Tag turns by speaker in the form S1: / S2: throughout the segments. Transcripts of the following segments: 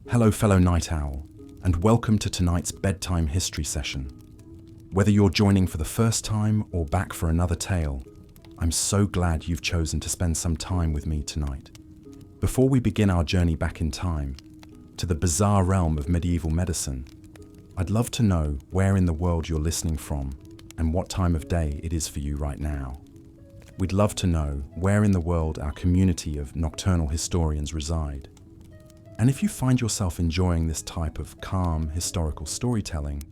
S1: Hello, fellow night owl, and welcome to tonight's bedtime history session. Whether you're joining for the first time or back for another tale, I'm so glad you've chosen to spend some time with me tonight. Before we begin our journey back in time, to the bizarre realm of medieval medicine, I'd love to know where in the world you're listening from and what time of day it is for you right now. We'd love to know where in the world our community of nocturnal historians reside. And if you find yourself enjoying this type of calm historical storytelling,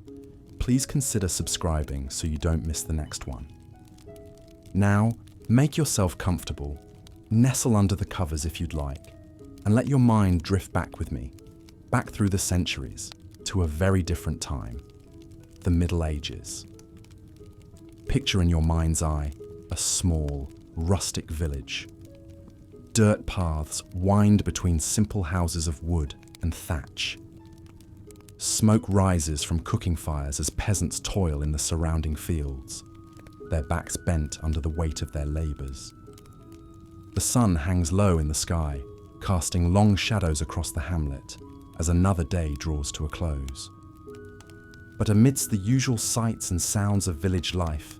S1: please consider subscribing so you don't miss the next one. Now, make yourself comfortable, nestle under the covers if you'd like, and let your mind drift back with me, back through the centuries, to a very different time, the Middle Ages. Picture in your mind's eye a small, rustic village. Dirt paths wind between simple houses of wood and thatch. Smoke rises from cooking fires as peasants toil in the surrounding fields, their backs bent under the weight of their labours. The sun hangs low in the sky, casting long shadows across the hamlet as another day draws to a close. But amidst the usual sights and sounds of village life,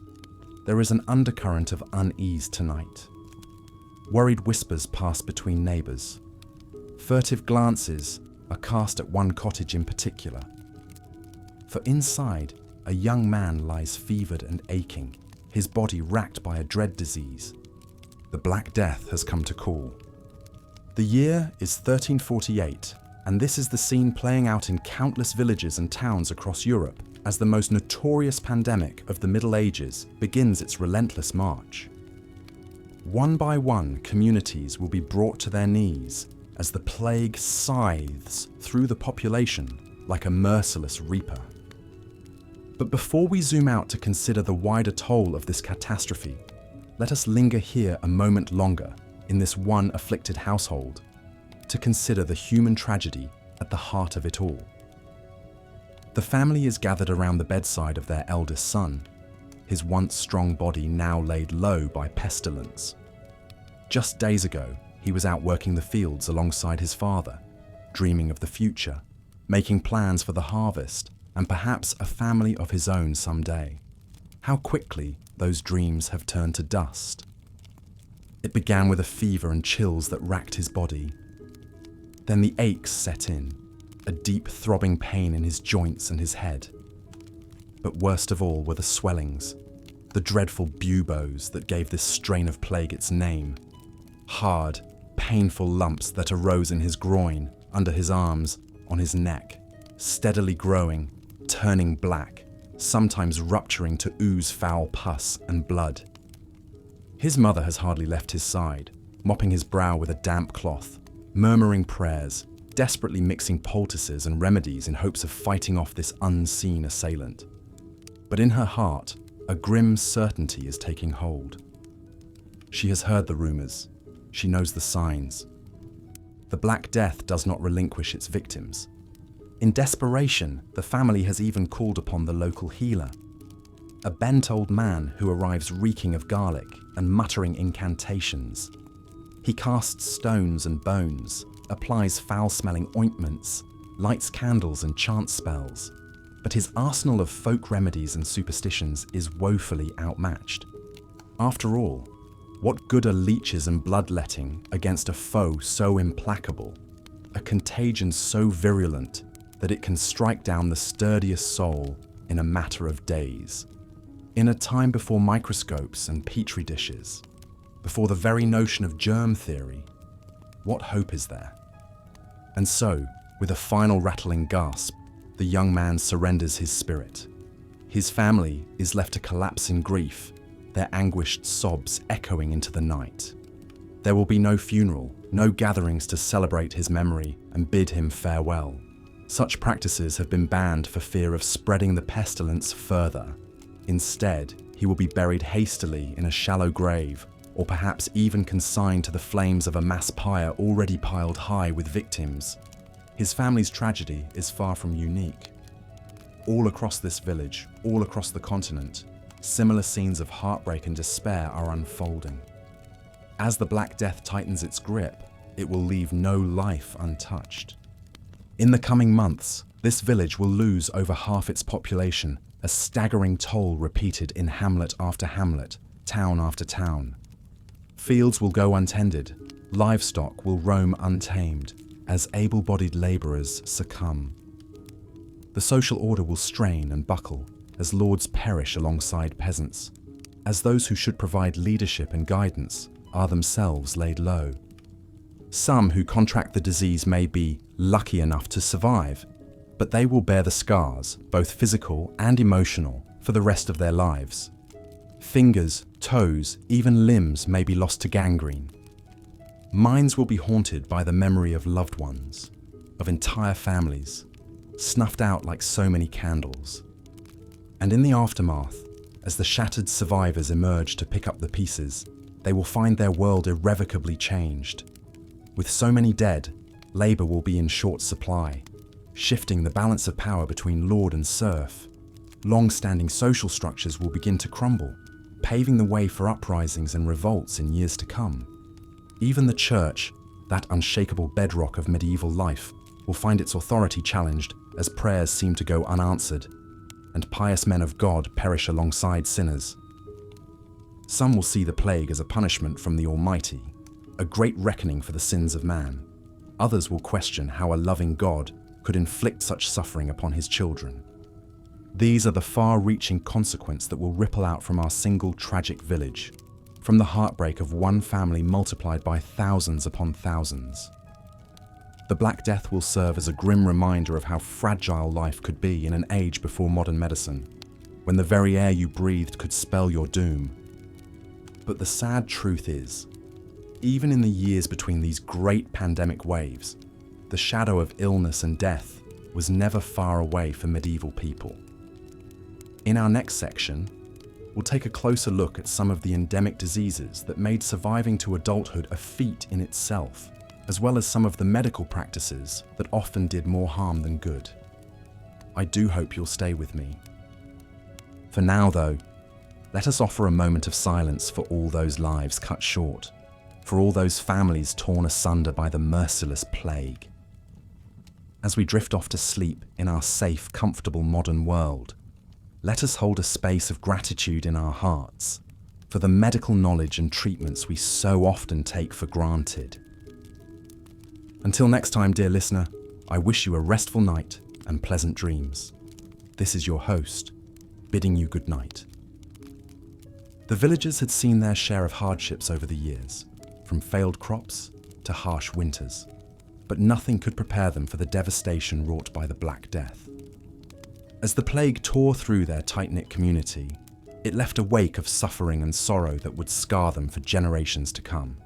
S1: there is an undercurrent of unease tonight. Worried whispers pass between neighbours. Furtive glances are cast at one cottage in particular. For inside, a young man lies fevered and aching, his body racked by a dread disease. The Black Death has come to call. The year is 1348, and this is the scene playing out in countless villages and towns across Europe as the most notorious pandemic of the Middle Ages begins its relentless march. One by one, communities will be brought to their knees as the plague scythes through the population like a merciless reaper. But before we zoom out to consider the wider toll of this catastrophe, let us linger here a moment longer in this one afflicted household to consider the human tragedy at the heart of it all. The family is gathered around the bedside of their eldest son, his once strong body now laid low by pestilence. Just days ago, he was out working the fields alongside his father, dreaming of the future, making plans for the harvest, and perhaps a family of his own someday. How quickly those dreams have turned to dust. It began with a fever and chills that racked his body. Then the aches set in, a deep throbbing pain in his joints and his head. But worst of all were the swellings, the dreadful buboes that gave this strain of plague its name. Hard, painful lumps that arose in his groin, under his arms, on his neck, steadily growing, turning black, sometimes rupturing to ooze foul pus and blood. His mother has hardly left his side, mopping his brow with a damp cloth, murmuring prayers, desperately mixing poultices and remedies in hopes of fighting off this unseen assailant. But in her heart, a grim certainty is taking hold. She has heard the rumours. She knows the signs. The Black Death does not relinquish its victims. In desperation, the family has even called upon the local healer, a bent old man who arrives reeking of garlic and muttering incantations. He casts stones and bones, applies foul-smelling ointments, lights candles and chants spells. But his arsenal of folk remedies and superstitions is woefully outmatched. After all, what good are leeches and bloodletting against a foe so implacable, a contagion so virulent that it can strike down the sturdiest soul in a matter of days? In a time before microscopes and petri dishes, before the very notion of germ theory, what hope is there? And so, with a final rattling gasp, the young man surrenders his spirit. His family is left to collapse in grief, their anguished sobs echoing into the night. There will be no funeral, no gatherings to celebrate his memory and bid him farewell. Such practices have been banned for fear of spreading the pestilence further. Instead, he will be buried hastily in a shallow grave, or perhaps even consigned to the flames of a mass pyre already piled high with victims. His family's tragedy is far from unique. All across this village, all across the continent, similar scenes of heartbreak and despair are unfolding. As the Black Death tightens its grip, it will leave no life untouched. In the coming months, this village will lose over half its population, a staggering toll repeated in hamlet after hamlet, town after town. Fields will go untended, livestock will roam untamed, as able-bodied labourers succumb. The social order will strain and buckle, as lords perish alongside peasants, as those who should provide leadership and guidance are themselves laid low. Some who contract the disease may be lucky enough to survive, but they will bear the scars, both physical and emotional, for the rest of their lives. Fingers, toes, even limbs may be lost to gangrene. Minds will be haunted by the memory of loved ones, of entire families, snuffed out like so many candles. And in the aftermath, as the shattered survivors emerge to pick up the pieces, they will find their world irrevocably changed. With so many dead, labour will be in short supply, shifting the balance of power between lord and serf. Long-standing social structures will begin to crumble, paving the way for uprisings and revolts in years to come. Even the church, that unshakable bedrock of medieval life, will find its authority challenged as prayers seem to go unanswered, and pious men of God perish alongside sinners. Some will see the plague as a punishment from the Almighty, a great reckoning for the sins of man. Others will question how a loving God could inflict such suffering upon his children. These are the far-reaching consequences that will ripple out from our single tragic village, from the heartbreak of one family multiplied by thousands upon thousands. The Black Death will serve as a grim reminder of how fragile life could be in an age before modern medicine, when the very air you breathed could spell your doom. But the sad truth is, even in the years between these great pandemic waves, the shadow of illness and death was never far away for medieval people. In our next section, we'll take a closer look at some of the endemic diseases that made surviving to adulthood a feat in itself, as well as some of the medical practices that often did more harm than good. I do hope you'll stay with me. For now, though, let us offer a moment of silence for all those lives cut short, for all those families torn asunder by the merciless plague. As we drift off to sleep in our safe, comfortable modern world, let us hold a space of gratitude in our hearts for the medical knowledge and treatments we so often take for granted. Until next time, dear listener, I wish you a restful night and pleasant dreams. This is your host, bidding you good night. The villagers had seen their share of hardships over the years, from failed crops to harsh winters, but nothing could prepare them for the devastation wrought by the Black Death. As the plague tore through their tight-knit community, it left a wake of suffering and sorrow that would scar them for generations to come.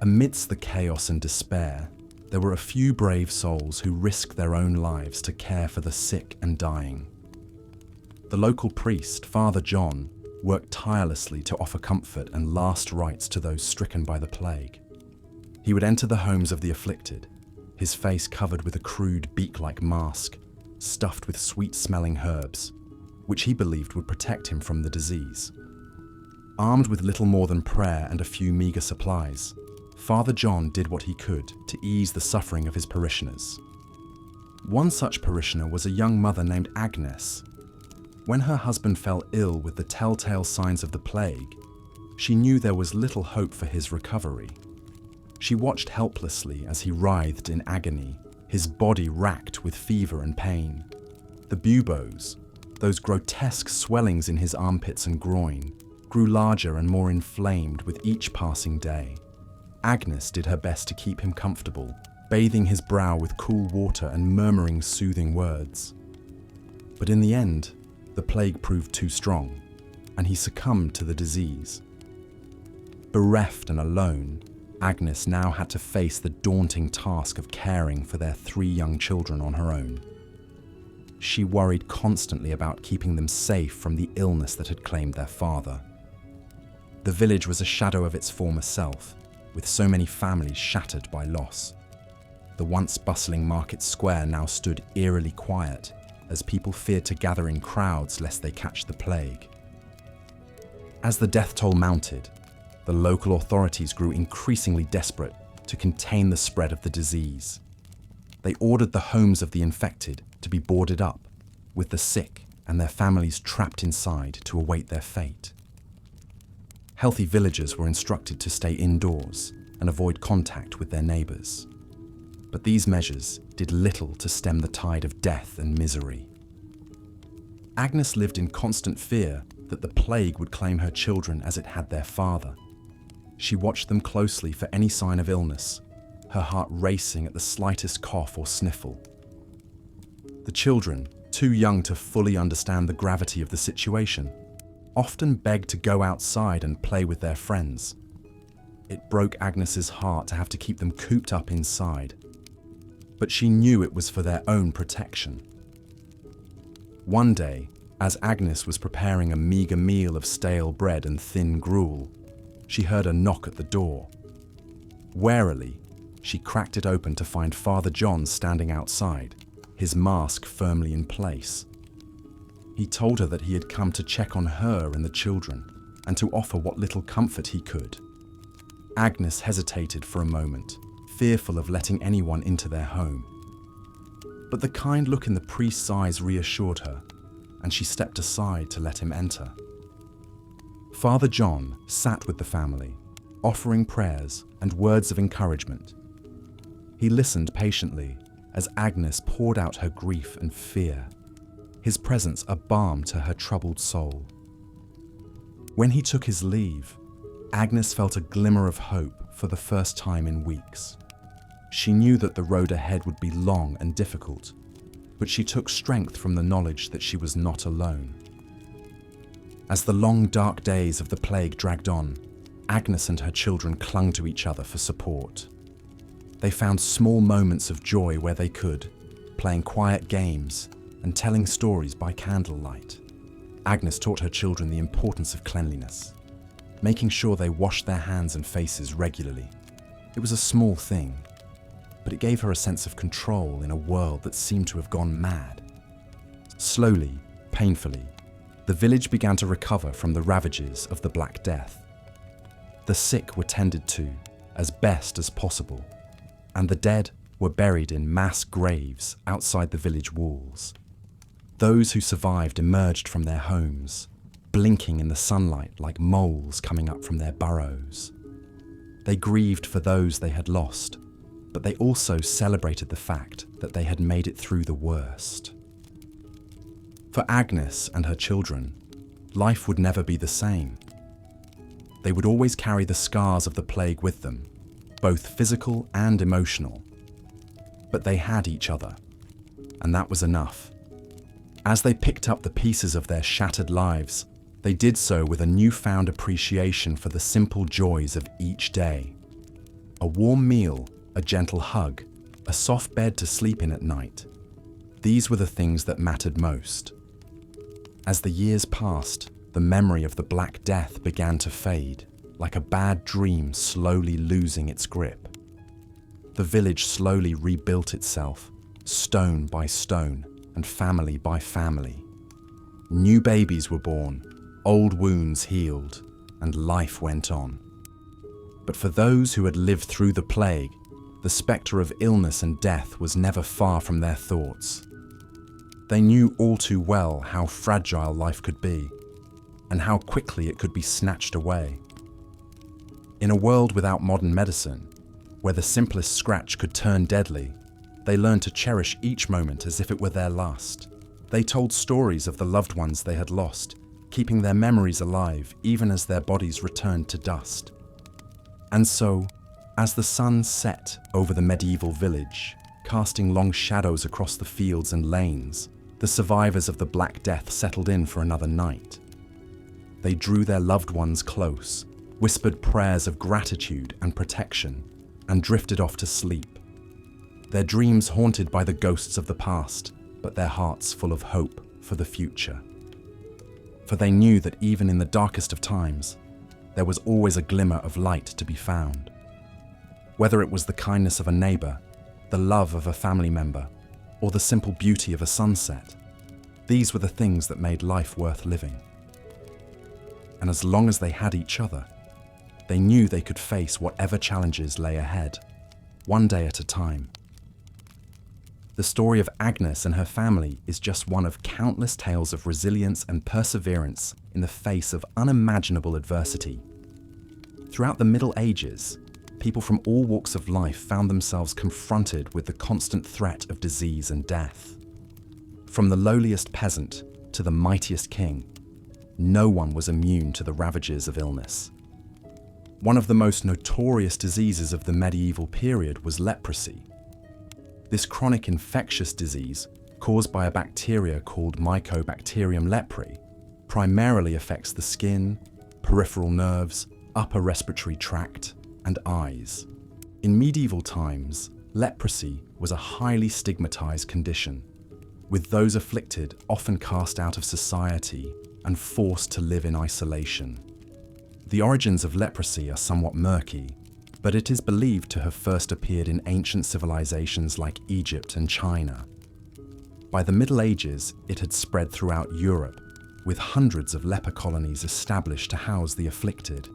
S1: Amidst the chaos and despair, there were a few brave souls who risked their own lives to care for the sick and dying. The local priest, Father John, worked tirelessly to offer comfort and last rites to those stricken by the plague. He would enter the homes of the afflicted, his face covered with a crude beak-like mask, stuffed with sweet-smelling herbs, which he believed would protect him from the disease. Armed with little more than prayer and a few meagre supplies, Father John did what he could to ease the suffering of his parishioners. One such parishioner was a young mother named Agnes. When her husband fell ill with the telltale signs of the plague, she knew there was little hope for his recovery. She watched helplessly as he writhed in agony, his body racked with fever and pain. The buboes, those grotesque swellings in his armpits and groin, grew larger and more inflamed with each passing day. Agnes did her best to keep him comfortable, bathing his brow with cool water and murmuring soothing words. But in the end, the plague proved too strong, and he succumbed to the disease. Bereft and alone, Agnes now had to face the daunting task of caring for their 3 young children on her own. She worried constantly about keeping them safe from the illness that had claimed their father. The village was a shadow of its former self, with so many families shattered by loss. The once bustling market square now stood eerily quiet, as people feared to gather in crowds lest they catch the plague. As the death toll mounted, the local authorities grew increasingly desperate to contain the spread of the disease. They ordered the homes of the infected to be boarded up, with the sick and their families trapped inside to await their fate. Healthy villagers were instructed to stay indoors and avoid contact with their neighbours. But these measures did little to stem the tide of death and misery. Agnes lived in constant fear that the plague would claim her children as it had their father. She watched them closely for any sign of illness, her heart racing at the slightest cough or sniffle. The children, too young to fully understand the gravity of the situation, often begged to go outside and play with their friends. It broke Agnes's heart to have to keep them cooped up inside, but she knew it was for their own protection. One day, as Agnes was preparing a meagre meal of stale bread and thin gruel, she heard a knock at the door. Warily, she cracked it open to find Father John standing outside, his mask firmly in place. He told her that he had come to check on her and the children, and to offer what little comfort he could. Agnes hesitated for a moment, fearful of letting anyone into their home. But the kind look in the priest's eyes reassured her, and she stepped aside to let him enter. Father John sat with the family, offering prayers and words of encouragement. He listened patiently as Agnes poured out her grief and fear, his presence a balm to her troubled soul. When he took his leave, Agnes felt a glimmer of hope for the first time in weeks. She knew that the road ahead would be long and difficult, but she took strength from the knowledge that she was not alone. As the long, dark days of the plague dragged on, Agnes and her children clung to each other for support. They found small moments of joy where they could, playing quiet games and telling stories by candlelight. Agnes taught her children the importance of cleanliness, making sure they washed their hands and faces regularly. It was a small thing, but it gave her a sense of control in a world that seemed to have gone mad. Slowly, painfully, the village began to recover from the ravages of the Black Death. The sick were tended to as best as possible, and the dead were buried in mass graves outside the village walls. Those who survived emerged from their homes, blinking in the sunlight like moles coming up from their burrows. They grieved for those they had lost, but they also celebrated the fact that they had made it through the worst. For Agnes and her children, life would never be the same. They would always carry the scars of the plague with them, both physical and emotional. But they had each other, and that was enough. As they picked up the pieces of their shattered lives, they did so with a newfound appreciation for the simple joys of each day. A warm meal, a gentle hug, a soft bed to sleep in at night. These were the things that mattered most. As the years passed, the memory of the Black Death began to fade, like a bad dream slowly losing its grip. The village slowly rebuilt itself, stone by stone and family by family. New babies were born, old wounds healed, and life went on. But for those who had lived through the plague, the spectre of illness and death was never far from their thoughts. They knew all too well how fragile life could be, and how quickly it could be snatched away. In a world without modern medicine, where the simplest scratch could turn deadly, they learned to cherish each moment as if it were their last. They told stories of the loved ones they had lost, keeping their memories alive even as their bodies returned to dust. And so, as the sun set over the medieval village, casting long shadows across the fields and lanes, the survivors of the Black Death settled in for another night. They drew their loved ones close, whispered prayers of gratitude and protection, and drifted off to sleep. Their dreams haunted by the ghosts of the past, but their hearts full of hope for the future. For they knew that even in the darkest of times, there was always a glimmer of light to be found. Whether it was the kindness of a neighbor, the love of a family member, or the simple beauty of a sunset, these were the things that made life worth living. And as long as they had each other, they knew they could face whatever challenges lay ahead, one day at a time. The story of Agnes and her family is just one of countless tales of resilience and perseverance in the face of unimaginable adversity. Throughout the Middle Ages, people from all walks of life found themselves confronted with the constant threat of disease and death. From the lowliest peasant to the mightiest king, no one was immune to the ravages of illness. One of the most notorious diseases of the medieval period was leprosy. This chronic infectious disease, caused by a bacteria called Mycobacterium leprae, primarily affects the skin, peripheral nerves, upper respiratory tract, and eyes. In medieval times, leprosy was a highly stigmatized condition, with those afflicted often cast out of society and forced to live in isolation. The origins of leprosy are somewhat murky, but it is believed to have first appeared in ancient civilizations like Egypt and China. By the Middle Ages, it had spread throughout Europe, with hundreds of leper colonies established to house the afflicted.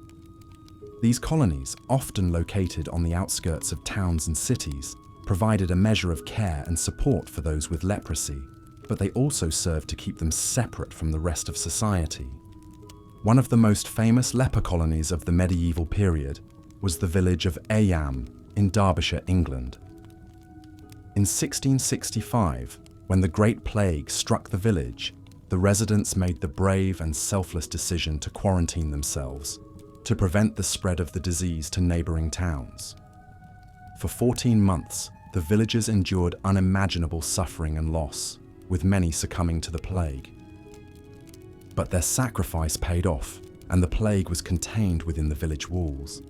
S1: These colonies, often located on the outskirts of towns and cities, provided a measure of care and support for those with leprosy, but they also served to keep them separate from the rest of society. One of the most famous leper colonies of the medieval period was the village of Eyam in Derbyshire, England. In 1665, when the Great Plague struck the village, the residents made the brave and selfless decision to quarantine themselves to prevent the spread of the disease to neighbouring towns. For 14 months, the villagers endured unimaginable suffering and loss, with many succumbing to the plague. But their sacrifice paid off, and the plague was contained within the village walls.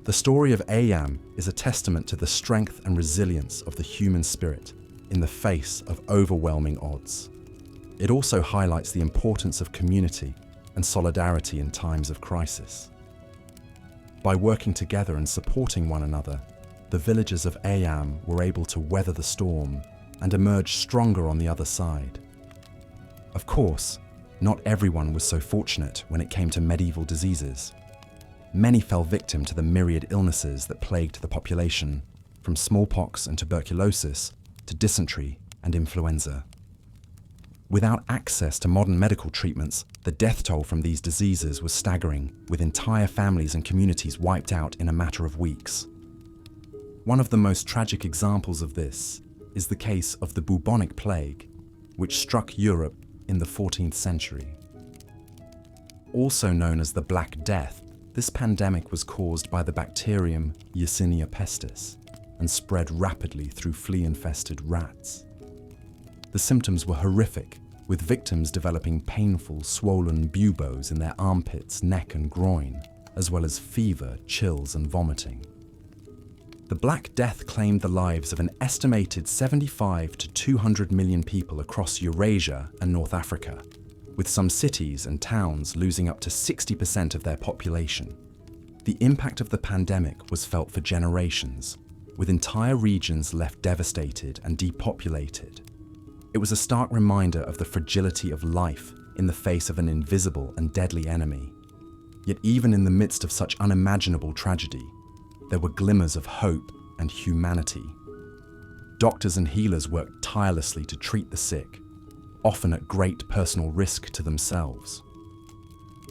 S1: The story of Eyam is a testament to the strength and resilience of the human spirit in the face of overwhelming odds. It also highlights the importance of community and solidarity in times of crisis. By working together and supporting one another, the villagers of Eyam were able to weather the storm and emerge stronger on the other side. Of course, not everyone was so fortunate when it came to medieval diseases. Many fell victim to the myriad illnesses that plagued the population, from smallpox and tuberculosis to dysentery and influenza. Without access to modern medical treatments, the death toll from these diseases was staggering, with entire families and communities wiped out in a matter of weeks. One of the most tragic examples of this is the case of the bubonic plague, which struck Europe in the 14th century. Also known as the Black Death, this pandemic was caused by the bacterium Yersinia pestis and spread rapidly through flea-infested rats. The symptoms were horrific, with victims developing painful, swollen buboes in their armpits, neck and groin, as well as fever, chills and vomiting. The Black Death claimed the lives of an estimated 75 to 200 million people across Eurasia and North Africa, with some cities and towns losing up to 60% of their population. The impact of the pandemic was felt for generations, with entire regions left devastated and depopulated. It was a stark reminder of the fragility of life in the face of an invisible and deadly enemy. Yet even in the midst of such unimaginable tragedy, there were glimmers of hope and humanity. Doctors and healers worked tirelessly to treat the sick, often at great personal risk to themselves.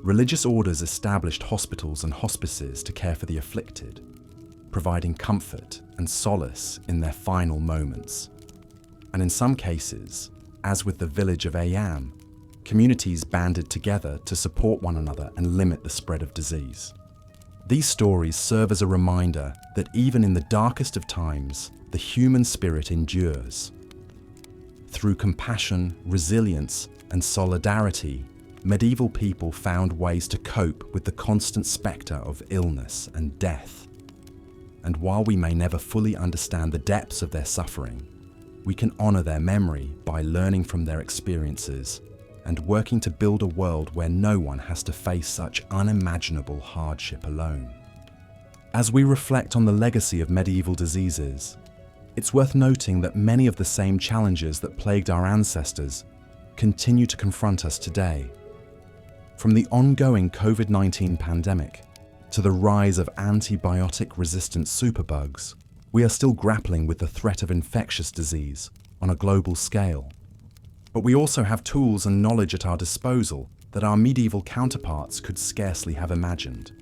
S1: Religious orders established hospitals and hospices to care for the afflicted, providing comfort and solace in their final moments. And in some cases, as with the village of Eyam, communities banded together to support one another and limit the spread of disease. These stories serve as a reminder that even in the darkest of times, the human spirit endures. Through compassion, resilience, and solidarity, medieval people found ways to cope with the constant spectre of illness and death. And while we may never fully understand the depths of their suffering, we can honor their memory by learning from their experiences and working to build a world where no one has to face such unimaginable hardship alone. As we reflect on the legacy of medieval diseases, it's worth noting that many of the same challenges that plagued our ancestors continue to confront us today. From the ongoing COVID-19 pandemic to the rise of antibiotic-resistant superbugs, We are still grappling with the threat of infectious disease on a global scale. But we also have tools and knowledge at our disposal that our medieval counterparts could scarcely have imagined.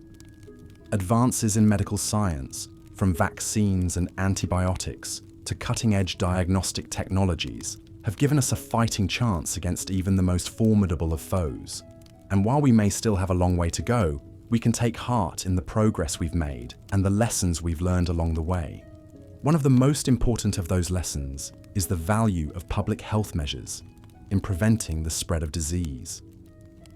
S1: Advances in medical science, from vaccines and antibiotics to cutting-edge diagnostic technologies, have given us a fighting chance against even the most formidable of foes. And while we may still have a long way to go, we can take heart in the progress we've made and the lessons we've learned along the way. One of the most important of those lessons is the value of public health measures in preventing the spread of disease.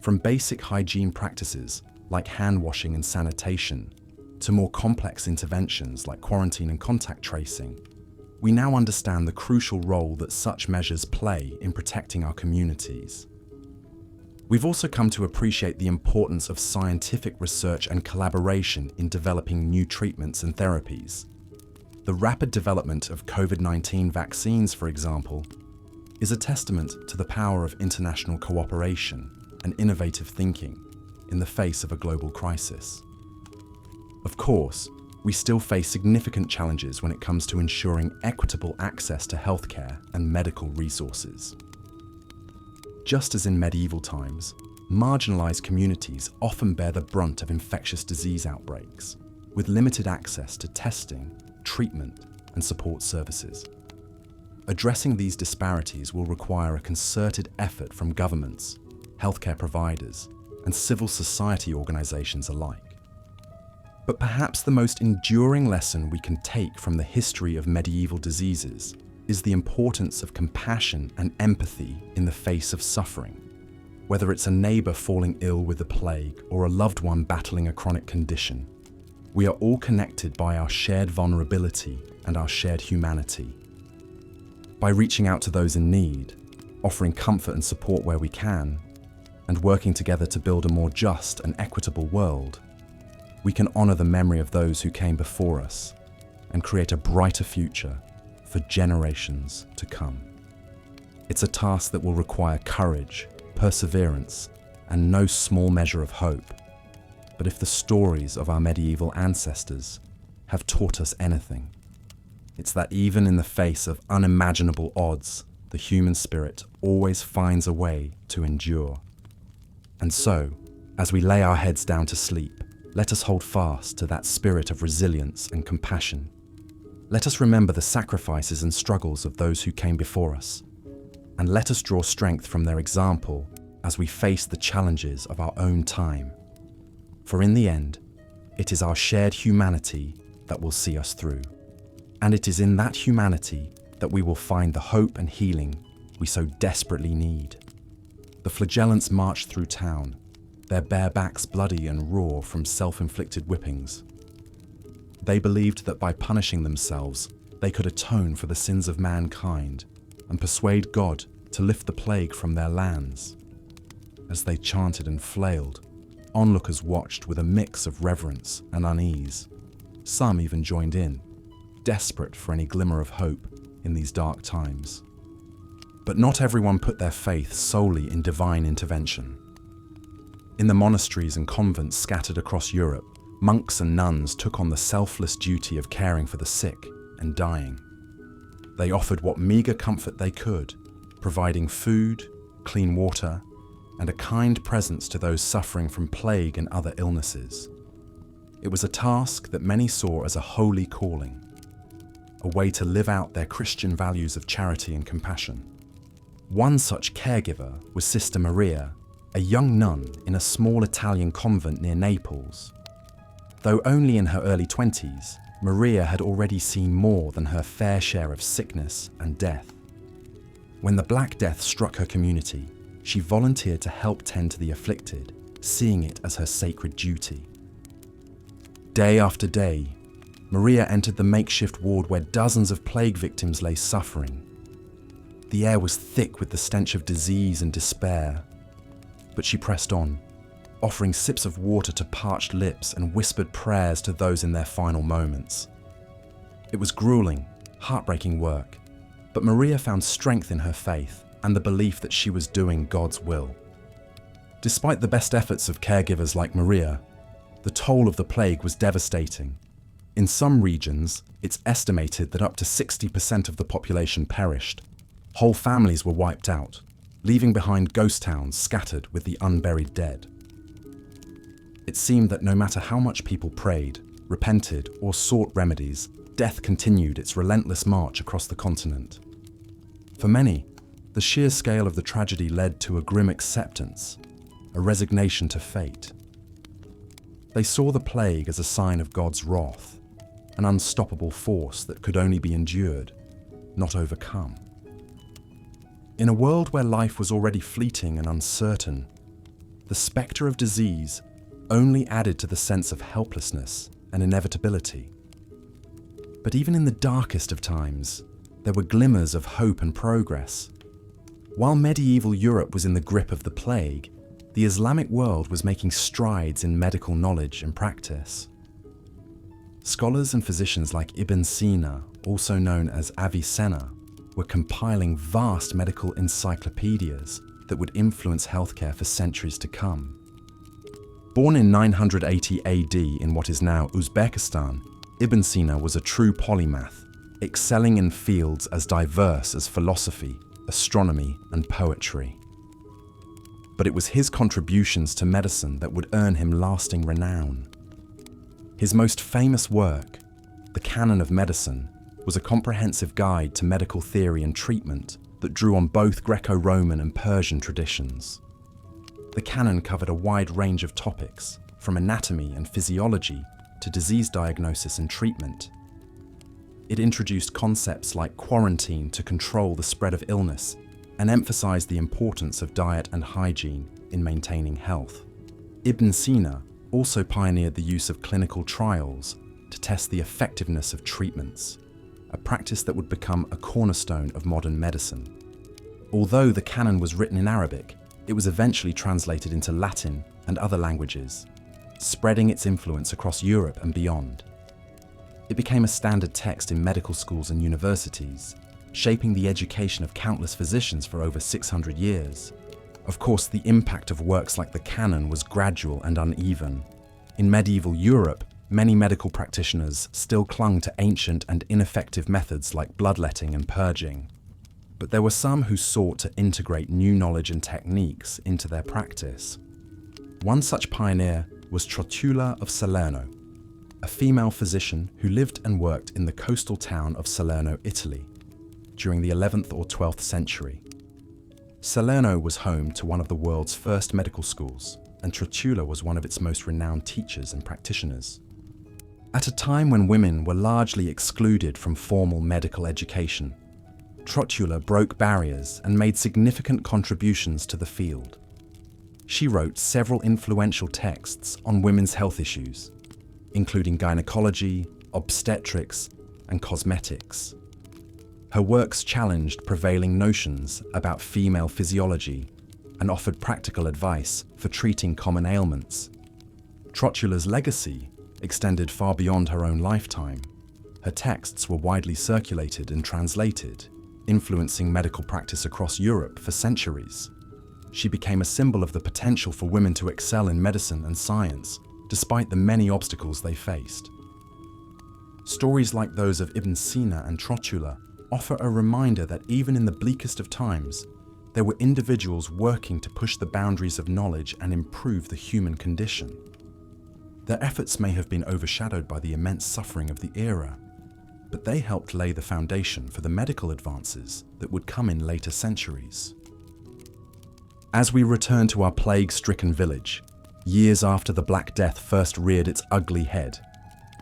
S1: From basic hygiene practices like hand washing and sanitation to more complex interventions like quarantine and contact tracing, we now understand the crucial role that such measures play in protecting our communities. We've also come to appreciate the importance of scientific research and collaboration in developing new treatments and therapies. The rapid development of COVID-19 vaccines, for example, is a testament to the power of international cooperation and innovative thinking in the face of a global crisis. Of course, we still face significant challenges when it comes to ensuring equitable access to healthcare and medical resources. Just as in medieval times, marginalized communities often bear the brunt of infectious disease outbreaks, with limited access to testing, treatment, and support services. Addressing these disparities will require a concerted effort from governments, healthcare providers, and civil society organizations alike. But perhaps the most enduring lesson we can take from the history of medieval diseases is the importance of compassion and empathy in the face of suffering. Whether it's a neighbor falling ill with the plague or a loved one battling a chronic condition, we are all connected by our shared vulnerability and our shared humanity. By reaching out to those in need, offering comfort and support where we can, and working together to build a more just and equitable world, we can honor the memory of those who came before us and create a brighter future for generations to come. It's a task that will require courage, perseverance, and no small measure of hope. But if the stories of our medieval ancestors have taught us anything, it's that even in the face of unimaginable odds, the human spirit always finds a way to endure. And so, as we lay our heads down to sleep, let us hold fast to that spirit of resilience and compassion. Let us remember the sacrifices and struggles of those who came before us, and let us draw strength from their example as we face the challenges of our own time. For in the end, it is our shared humanity that will see us through. And it is in that humanity that we will find the hope and healing we so desperately need. The flagellants marched through town, their bare backs bloody and raw from self-inflicted whippings. They believed that by punishing themselves, they could atone for the sins of mankind and persuade God to lift the plague from their lands. As they chanted and flailed, onlookers watched with a mix of reverence and unease. Some even joined in, desperate for any glimmer of hope in these dark times. But not everyone put their faith solely in divine intervention. In the monasteries and convents scattered across Europe, monks and nuns took on the selfless duty of caring for the sick and dying. They offered what meager comfort they could, providing food, clean water, and a kind presence to those suffering from plague and other illnesses. It was a task that many saw as a holy calling, a way to live out their Christian values of charity and compassion. One such caregiver was Sister Maria, a young nun in a small Italian convent near Naples. Though only in her early 20s, Maria had already seen more than her fair share of sickness and death. When the Black Death struck her community, she volunteered to help tend to the afflicted, seeing it as her sacred duty. Day after day, Maria entered the makeshift ward where dozens of plague victims lay suffering. The air was thick with the stench of disease and despair, but she pressed on, offering sips of water to parched lips and whispered prayers to those in their final moments. It was grueling, heartbreaking work, but Maria found strength in her faith and the belief that she was doing God's will. Despite the best efforts of caregivers like Maria, the toll of the plague was devastating. In some regions, it's estimated that up to 60% of the population perished. Whole families were wiped out, leaving behind ghost towns scattered with the unburied dead. It seemed that no matter how much people prayed, repented, or sought remedies, death continued its relentless march across the continent. For many, the sheer scale of the tragedy led to a grim acceptance, a resignation to fate. They saw the plague as a sign of God's wrath, an unstoppable force that could only be endured, not overcome. In a world where life was already fleeting and uncertain, the spectre of disease only added to the sense of helplessness and inevitability. But even in the darkest of times, there were glimmers of hope and progress. While medieval Europe was in the grip of the plague, the Islamic world was making strides in medical knowledge and practice. Scholars and physicians like Ibn Sina, also known as Avicenna, were compiling vast medical encyclopedias that would influence healthcare for centuries to come. Born in 980 AD in what is now Uzbekistan, Ibn Sina was a true polymath, excelling in fields as diverse as philosophy, astronomy, and poetry. But it was his contributions to medicine that would earn him lasting renown. His most famous work, the Canon of Medicine, was a comprehensive guide to medical theory and treatment that drew on both Greco-Roman and Persian traditions. The canon covered a wide range of topics, from anatomy and physiology to disease diagnosis and treatment. It introduced concepts like quarantine to control the spread of illness and emphasized the importance of diet and hygiene in maintaining health. Ibn Sina also pioneered the use of clinical trials to test the effectiveness of treatments, a practice that would become a cornerstone of modern medicine. Although the canon was written in Arabic, it was eventually translated into Latin and other languages, spreading its influence across Europe and beyond. It became a standard text in medical schools and universities, shaping the education of countless physicians for over 600 years. Of course, the impact of works like the canon was gradual and uneven. In medieval Europe, many medical practitioners still clung to ancient and ineffective methods like bloodletting and purging. But there were some who sought to integrate new knowledge and techniques into their practice. One such pioneer was Trotula of Salerno, a female physician who lived and worked in the coastal town of Salerno, Italy, during the 11th or 12th century. Salerno was home to one of the world's first medical schools, and Trotula was one of its most renowned teachers and practitioners. At a time when women were largely excluded from formal medical education, Trotula broke barriers and made significant contributions to the field. She wrote several influential texts on women's health issues, including gynecology, obstetrics, and cosmetics. Her works challenged prevailing notions about female physiology and offered practical advice for treating common ailments. Trotula's legacy extended far beyond her own lifetime. Her texts were widely circulated and translated, influencing medical practice across Europe for centuries. She became a symbol of the potential for women to excel in medicine and science, despite the many obstacles they faced. Stories like those of Ibn Sina and Trotula offer a reminder that even in the bleakest of times, there were individuals working to push the boundaries of knowledge and improve the human condition. Their efforts may have been overshadowed by the immense suffering of the era, but they helped lay the foundation for the medical advances that would come in later centuries. As we return to our plague-stricken village, years after the Black Death first reared its ugly head,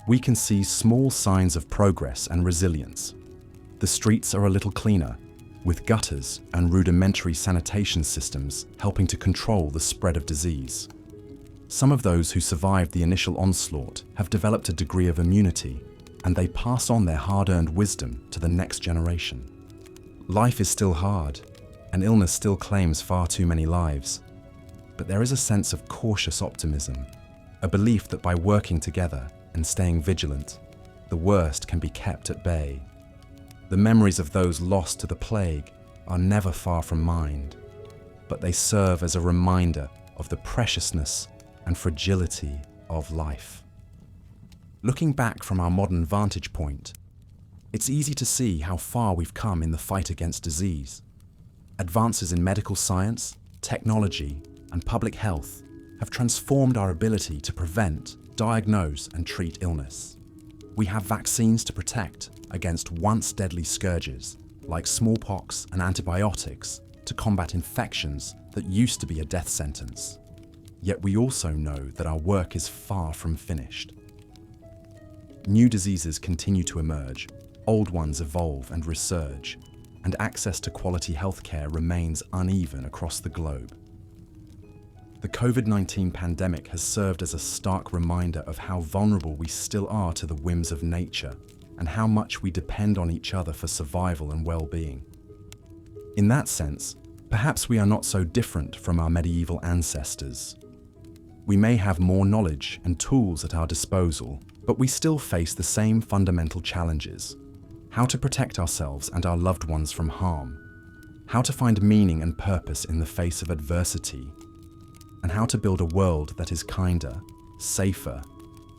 S1: we can see small signs of progress and resilience. The streets are a little cleaner, with gutters and rudimentary sanitation systems helping to control the spread of disease. Some of those who survived the initial onslaught have developed a degree of immunity, and they pass on their hard-earned wisdom to the next generation. Life is still hard, and illness still claims far too many lives. But there is a sense of cautious optimism, a belief that by working together and staying vigilant, the worst can be kept at bay. The memories of those lost to the plague are never far from mind, but they serve as a reminder of the preciousness and fragility of life. Looking back from our modern vantage point, it's easy to see how far we've come in the fight against disease. Advances in medical science, technology, and public health have transformed our ability to prevent, diagnose, and treat illness. We have vaccines to protect against once deadly scourges like smallpox and antibiotics to combat infections that used to be a death sentence. Yet we also know that our work is far from finished. New diseases continue to emerge, old ones evolve and resurge, and access to quality healthcare remains uneven across the globe. The COVID-19 pandemic has served as a stark reminder of how vulnerable we still are to the whims of nature and how much we depend on each other for survival and well-being. In that sense, perhaps we are not so different from our medieval ancestors. We may have more knowledge and tools at our disposal, but we still face the same fundamental challenges: how to protect ourselves and our loved ones from harm, how to find meaning and purpose in the face of adversity, and how to build a world that is kinder, safer,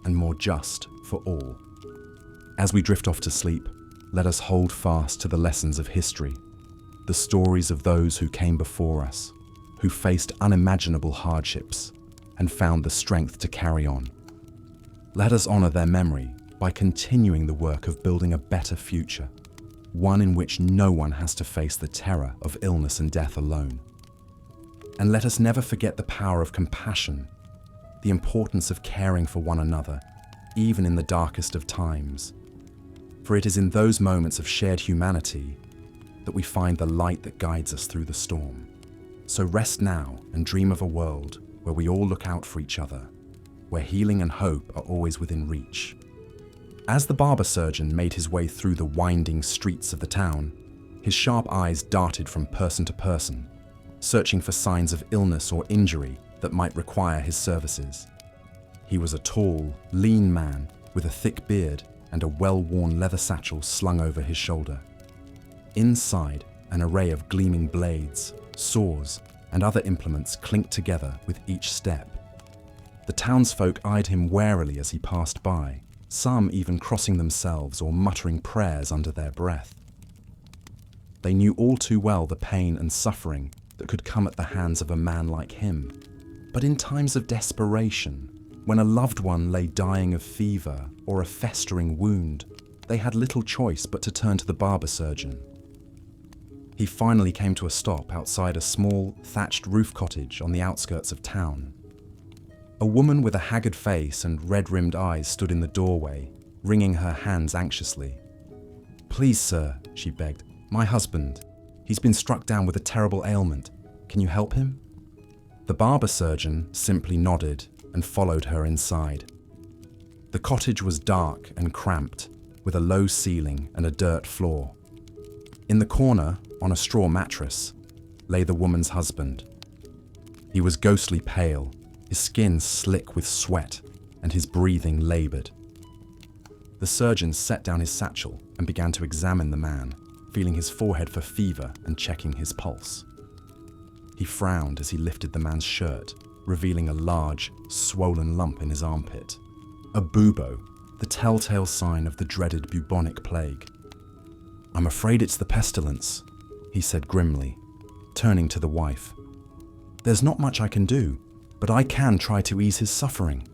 S1: and more just for all. As we drift off to sleep, let us hold fast to the lessons of history, the stories of those who came before us, who faced unimaginable hardships and found the strength to carry on. Let us honor their memory by continuing the work of building a better future, one in which no one has to face the terror of illness and death alone. And let us never forget the power of compassion, the importance of caring for one another, even in the darkest of times. For it is in those moments of shared humanity that we find the light that guides us through the storm. So rest now and dream of a world where we all look out for each other, where healing and hope are always within reach. As the barber surgeon made his way through the winding streets of the town, his sharp eyes darted from person to person, searching for signs of illness or injury that might require his services. He was a tall, lean man with a thick beard and a well-worn leather satchel slung over his shoulder. Inside, an array of gleaming blades, saws, and other implements clinked together with each step. The townsfolk eyed him warily as he passed by, some even crossing themselves or muttering prayers under their breath. They knew all too well the pain and suffering that could come at the hands of a man like him. But in times of desperation, when a loved one lay dying of fever or a festering wound, they had little choice but to turn to the barber surgeon. He finally came to a stop outside a small, thatched roof cottage on the outskirts of town. A woman with a haggard face and red-rimmed eyes stood in the doorway, wringing her hands anxiously. "Please, sir," she begged, "my husband. He's been struck down with a terrible ailment. Can you help him?" The barber surgeon simply nodded and followed her inside. The cottage was dark and cramped, with a low ceiling and a dirt floor. In the corner, on a straw mattress, lay the woman's husband. He was ghostly pale, his skin slick with sweat, and his breathing labored. The surgeon set down his satchel and began to examine the man, feeling his forehead for fever and checking his pulse. He frowned as he lifted the man's shirt, revealing a large, swollen lump in his armpit. A bubo, the telltale sign of the dreaded bubonic plague. "I'm afraid it's the pestilence," he said grimly, turning to the wife. "There's not much I can do, but I can try to ease his suffering."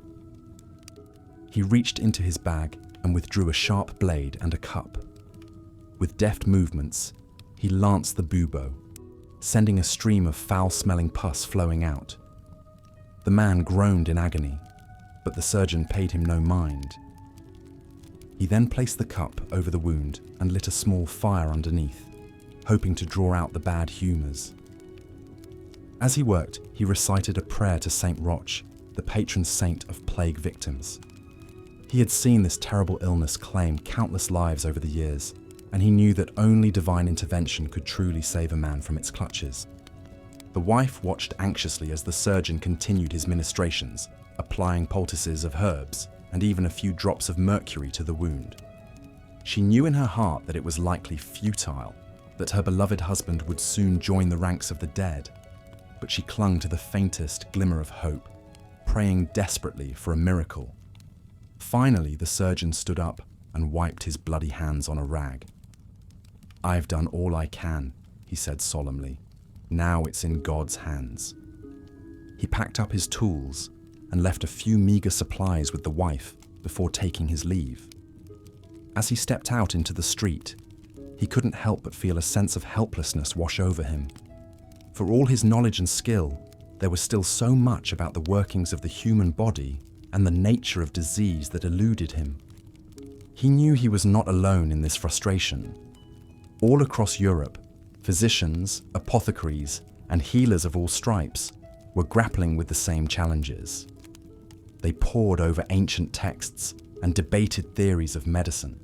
S1: He reached into his bag and withdrew a sharp blade and a cup. With deft movements, he lanced the bubo, sending a stream of foul-smelling pus flowing out. The man groaned in agony, but the surgeon paid him no mind. He then placed the cup over the wound and lit a small fire underneath, hoping to draw out the bad humours. As he worked, he recited a prayer to Saint Roch, the patron saint of plague victims. He had seen this terrible illness claim countless lives over the years, and he knew that only divine intervention could truly save a man from its clutches. The wife watched anxiously as the surgeon continued his ministrations, applying poultices of herbs and even a few drops of mercury to the wound. She knew in her heart that it was likely futile, that her beloved husband would soon join the ranks of the dead, but she clung to the faintest glimmer of hope, praying desperately for a miracle. Finally, the surgeon stood up and wiped his bloody hands on a rag. "I've done all I can," he said solemnly. "Now it's in God's hands." He packed up his tools and left a few meager supplies with the wife before taking his leave. As he stepped out into the street, he couldn't help but feel a sense of helplessness wash over him. For all his knowledge and skill, there was still so much about the workings of the human body and the nature of disease that eluded him. He knew he was not alone in this frustration. All across Europe, physicians, apothecaries, and healers of all stripes were grappling with the same challenges. They pored over ancient texts and debated theories of medicine,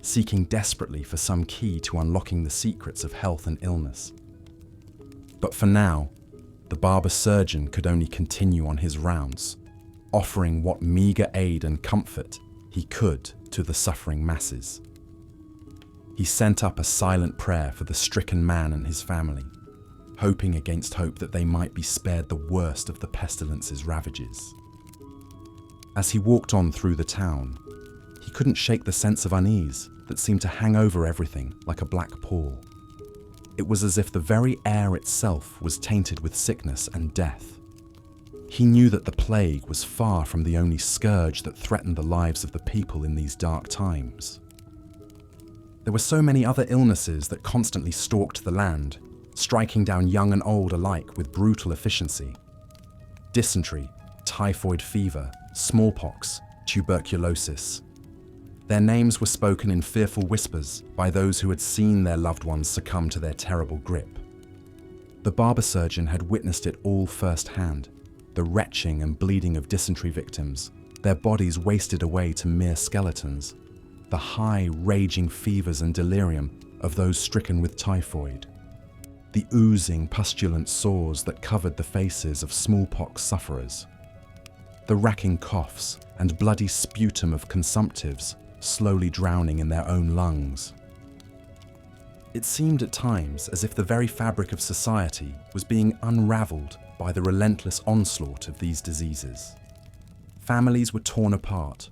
S1: seeking desperately for some key to unlocking the secrets of health and illness. But for now, the barber surgeon could only continue on his rounds, offering what meager aid and comfort he could to the suffering masses. He sent up a silent prayer for the stricken man and his family, hoping against hope that they might be spared the worst of the pestilence's ravages. As he walked on through the town, he couldn't shake the sense of unease that seemed to hang over everything like a black pall. It was as if the very air itself was tainted with sickness and death. He knew that the plague was far from the only scourge that threatened the lives of the people in these dark times. There were so many other illnesses that constantly stalked the land, striking down young and old alike with brutal efficiency. Dysentery, typhoid fever, smallpox, tuberculosis. Their names were spoken in fearful whispers by those who had seen their loved ones succumb to their terrible grip. The barber surgeon had witnessed it all firsthand, the retching and bleeding of dysentery victims, their bodies wasted away to mere skeletons, the high, raging fevers and delirium of those stricken with typhoid, the oozing, pustulent sores that covered the faces of smallpox sufferers, the racking coughs and bloody sputum of consumptives slowly drowning in their own lungs. It seemed at times as if the very fabric of society was being unraveled by the relentless onslaught of these diseases. Families were torn apart,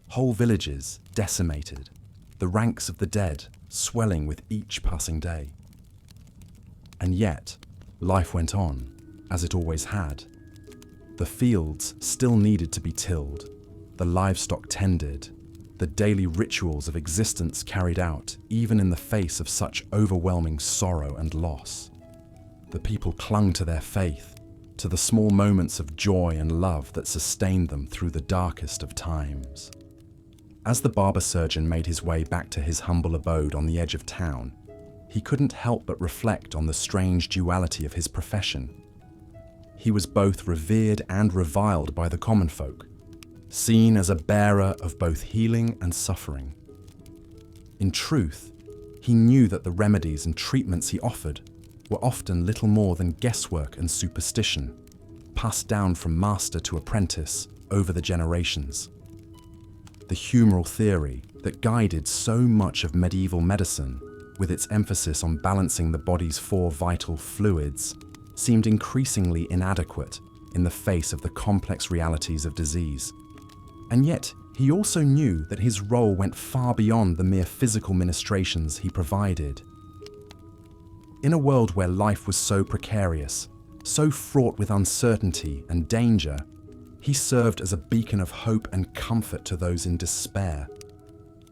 S1: whole villages decimated, the ranks of the dead swelling with each passing day. And yet, life went on, as it always had. The fields still needed to be tilled, the livestock tended, the daily rituals of existence carried out, even in the face of such overwhelming sorrow and loss. The people clung to their faith, to the small moments of joy and love that sustained them through the darkest of times. As the barber surgeon made his way back to his humble abode on the edge of town, he couldn't help but reflect on the strange duality of his profession. He was both revered and reviled by the common folk, seen as a bearer of both healing and suffering. In truth, he knew that the remedies and treatments he offered were often little more than guesswork and superstition, passed down from master to apprentice over the generations. The humoral theory that guided so much of medieval medicine, with its emphasis on balancing the body's 4 vital fluids, seemed increasingly inadequate in the face of the complex realities of disease. And yet, he also knew that his role went far beyond the mere physical ministrations he provided. In a world where life was so precarious, so fraught with uncertainty and danger, he served as a beacon of hope and comfort to those in despair.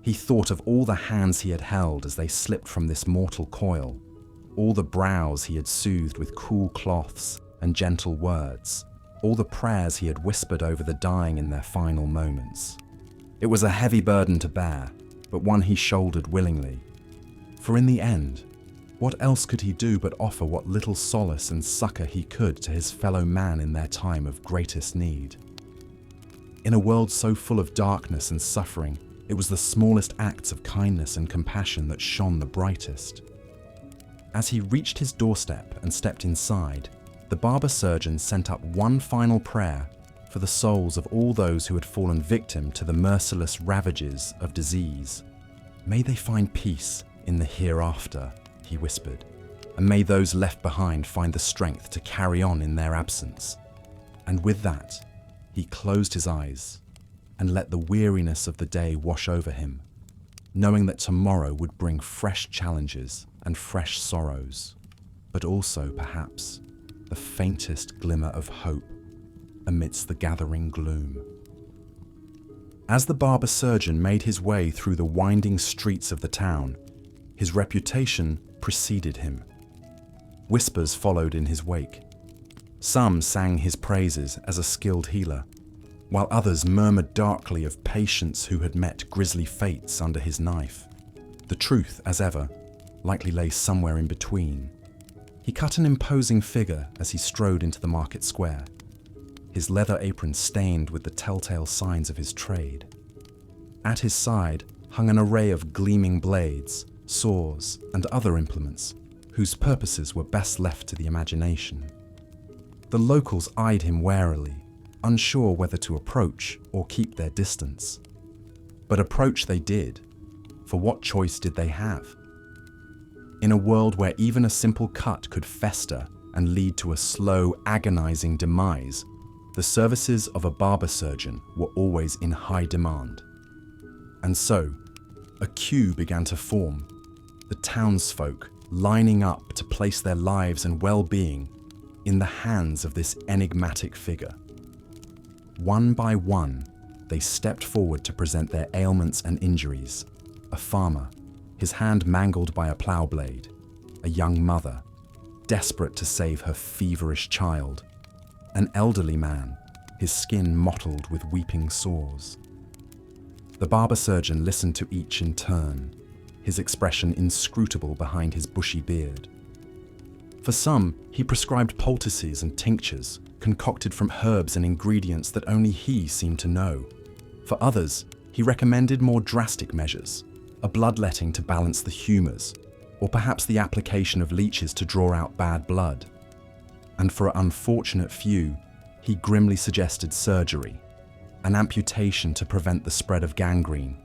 S1: He thought of all the hands he had held as they slipped from this mortal coil, all the brows he had soothed with cool cloths and gentle words, all the prayers he had whispered over the dying in their final moments. It was a heavy burden to bear, but one he shouldered willingly. For in the end, what else could he do but offer what little solace and succor he could to his fellow man in their time of greatest need? In a world so full of darkness and suffering, it was the smallest acts of kindness and compassion that shone the brightest. As he reached his doorstep and stepped inside, the barber surgeon sent up one final prayer for the souls of all those who had fallen victim to the merciless ravages of disease. "May they find peace in the hereafter," he whispered, "and may those left behind find the strength to carry on in their absence." And with that, he closed his eyes and let the weariness of the day wash over him, knowing that tomorrow would bring fresh challenges and fresh sorrows, but also, perhaps, the faintest glimmer of hope amidst the gathering gloom. As the barber surgeon made his way through the winding streets of the town, his reputation preceded him. Whispers followed in his wake. Some sang his praises as a skilled healer, while others murmured darkly of patients who had met grisly fates under his knife. The truth, as ever, likely lay somewhere in between. He cut an imposing figure as he strode into the market square, his leather apron stained with the telltale signs of his trade. At his side hung an array of gleaming blades, saws, and other implements, whose purposes were best left to the imagination. The locals eyed him warily, unsure whether to approach or keep their distance. But approach they did, for what choice did they have? In a world where even a simple cut could fester and lead to a slow, agonizing demise, the services of a barber surgeon were always in high demand. And so, a queue began to form, the townsfolk lining up to place their lives and well-being in the hands of this enigmatic figure. One by one, they stepped forward to present their ailments and injuries. A farmer, his hand mangled by a plough blade; a young mother, desperate to save her feverish child; an elderly man, his skin mottled with weeping sores. The barber surgeon listened to each in turn, his expression inscrutable behind his bushy beard. For some, he prescribed poultices and tinctures, concocted from herbs and ingredients that only he seemed to know. For others, he recommended more drastic measures, a bloodletting to balance the humours, or perhaps the application of leeches to draw out bad blood. And for an unfortunate few, he grimly suggested surgery, an amputation to prevent the spread of gangrene,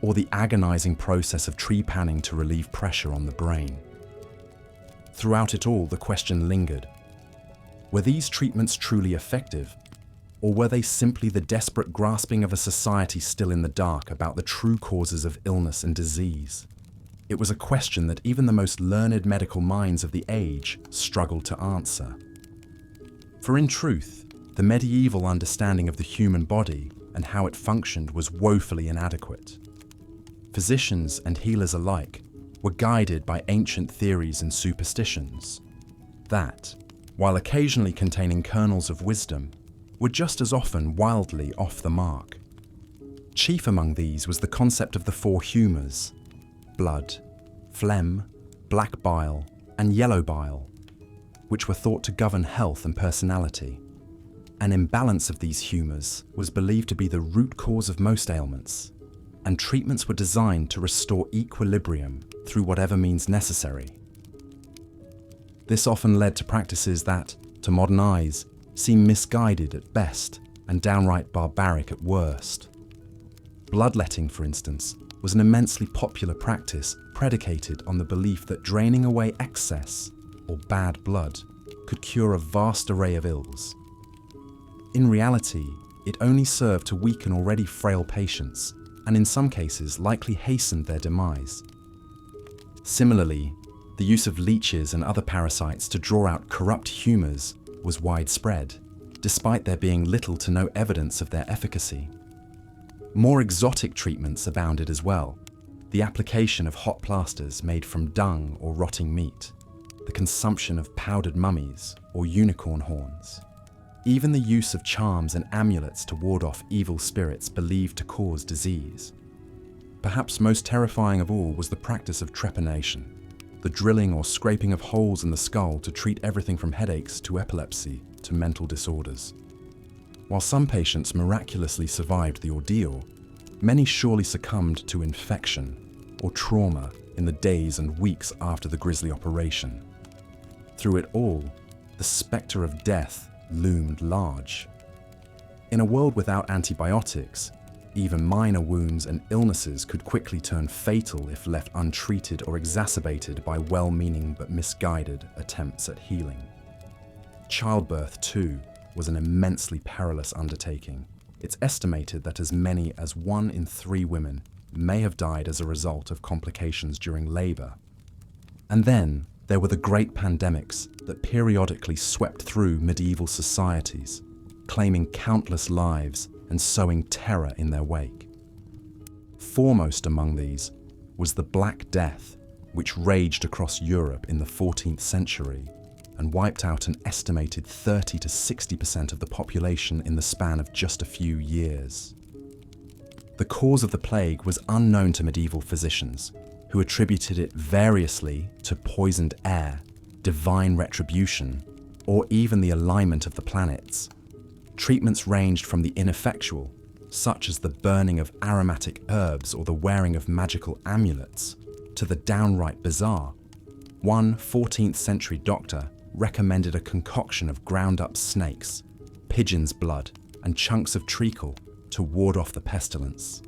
S1: or the agonizing process of tree panning to relieve pressure on the brain. Throughout it all, the question lingered. Were these treatments truly effective, or were they simply the desperate grasping of a society still in the dark about the true causes of illness and disease? It was a question that even the most learned medical minds of the age struggled to answer. For in truth, the medieval understanding of the human body and how it functioned was woefully inadequate. Physicians and healers alike were guided by ancient theories and superstitions that, while occasionally containing kernels of wisdom, were just as often wildly off the mark. Chief among these was the concept of the four humours: blood, phlegm, black bile, and yellow bile, which were thought to govern health and personality. An imbalance of these humours was believed to be the root cause of most ailments, and treatments were designed to restore equilibrium through whatever means necessary. This often led to practices that, to modern eyes, seem misguided at best and downright barbaric at worst. Bloodletting, for instance, was an immensely popular practice predicated on the belief that draining away excess, or bad blood, could cure a vast array of ills. In reality, it only served to weaken already frail patients, and in some cases likely hastened their demise. Similarly, the use of leeches and other parasites to draw out corrupt humours was widespread, despite there being little to no evidence of their efficacy. More exotic treatments abounded as well: the application of hot plasters made from dung or rotting meat, the consumption of powdered mummies or unicorn horns, even the use of charms and amulets to ward off evil spirits believed to cause disease. Perhaps most terrifying of all was the practice of trepanation, the drilling or scraping of holes in the skull to treat everything from headaches to epilepsy to mental disorders. While some patients miraculously survived the ordeal, many surely succumbed to infection or trauma in the days and weeks after the grisly operation. Through it all, the spectre of death loomed large. In a world without antibiotics, even minor wounds and illnesses could quickly turn fatal if left untreated or exacerbated by well-meaning but misguided attempts at healing. Childbirth, too, was an immensely perilous undertaking, It's estimated that as many as 1 in 3 women may have died as a result of complications during labor. And then there were the great pandemics that periodically swept through medieval societies, claiming countless lives and sowing terror in their wake. Foremost among these was the Black Death, which raged across Europe in the 14th century and wiped out an estimated 30 to 60% of the population in the span of just a few years. The cause of the plague was unknown to medieval physicians, who attributed it variously to poisoned air, divine retribution, or even the alignment of the planets. Treatments ranged from the ineffectual, such as the burning of aromatic herbs or the wearing of magical amulets, to the downright bizarre. One 14th century doctor recommended a concoction of ground-up snakes, pigeon's blood, and chunks of treacle to ward off the pestilence.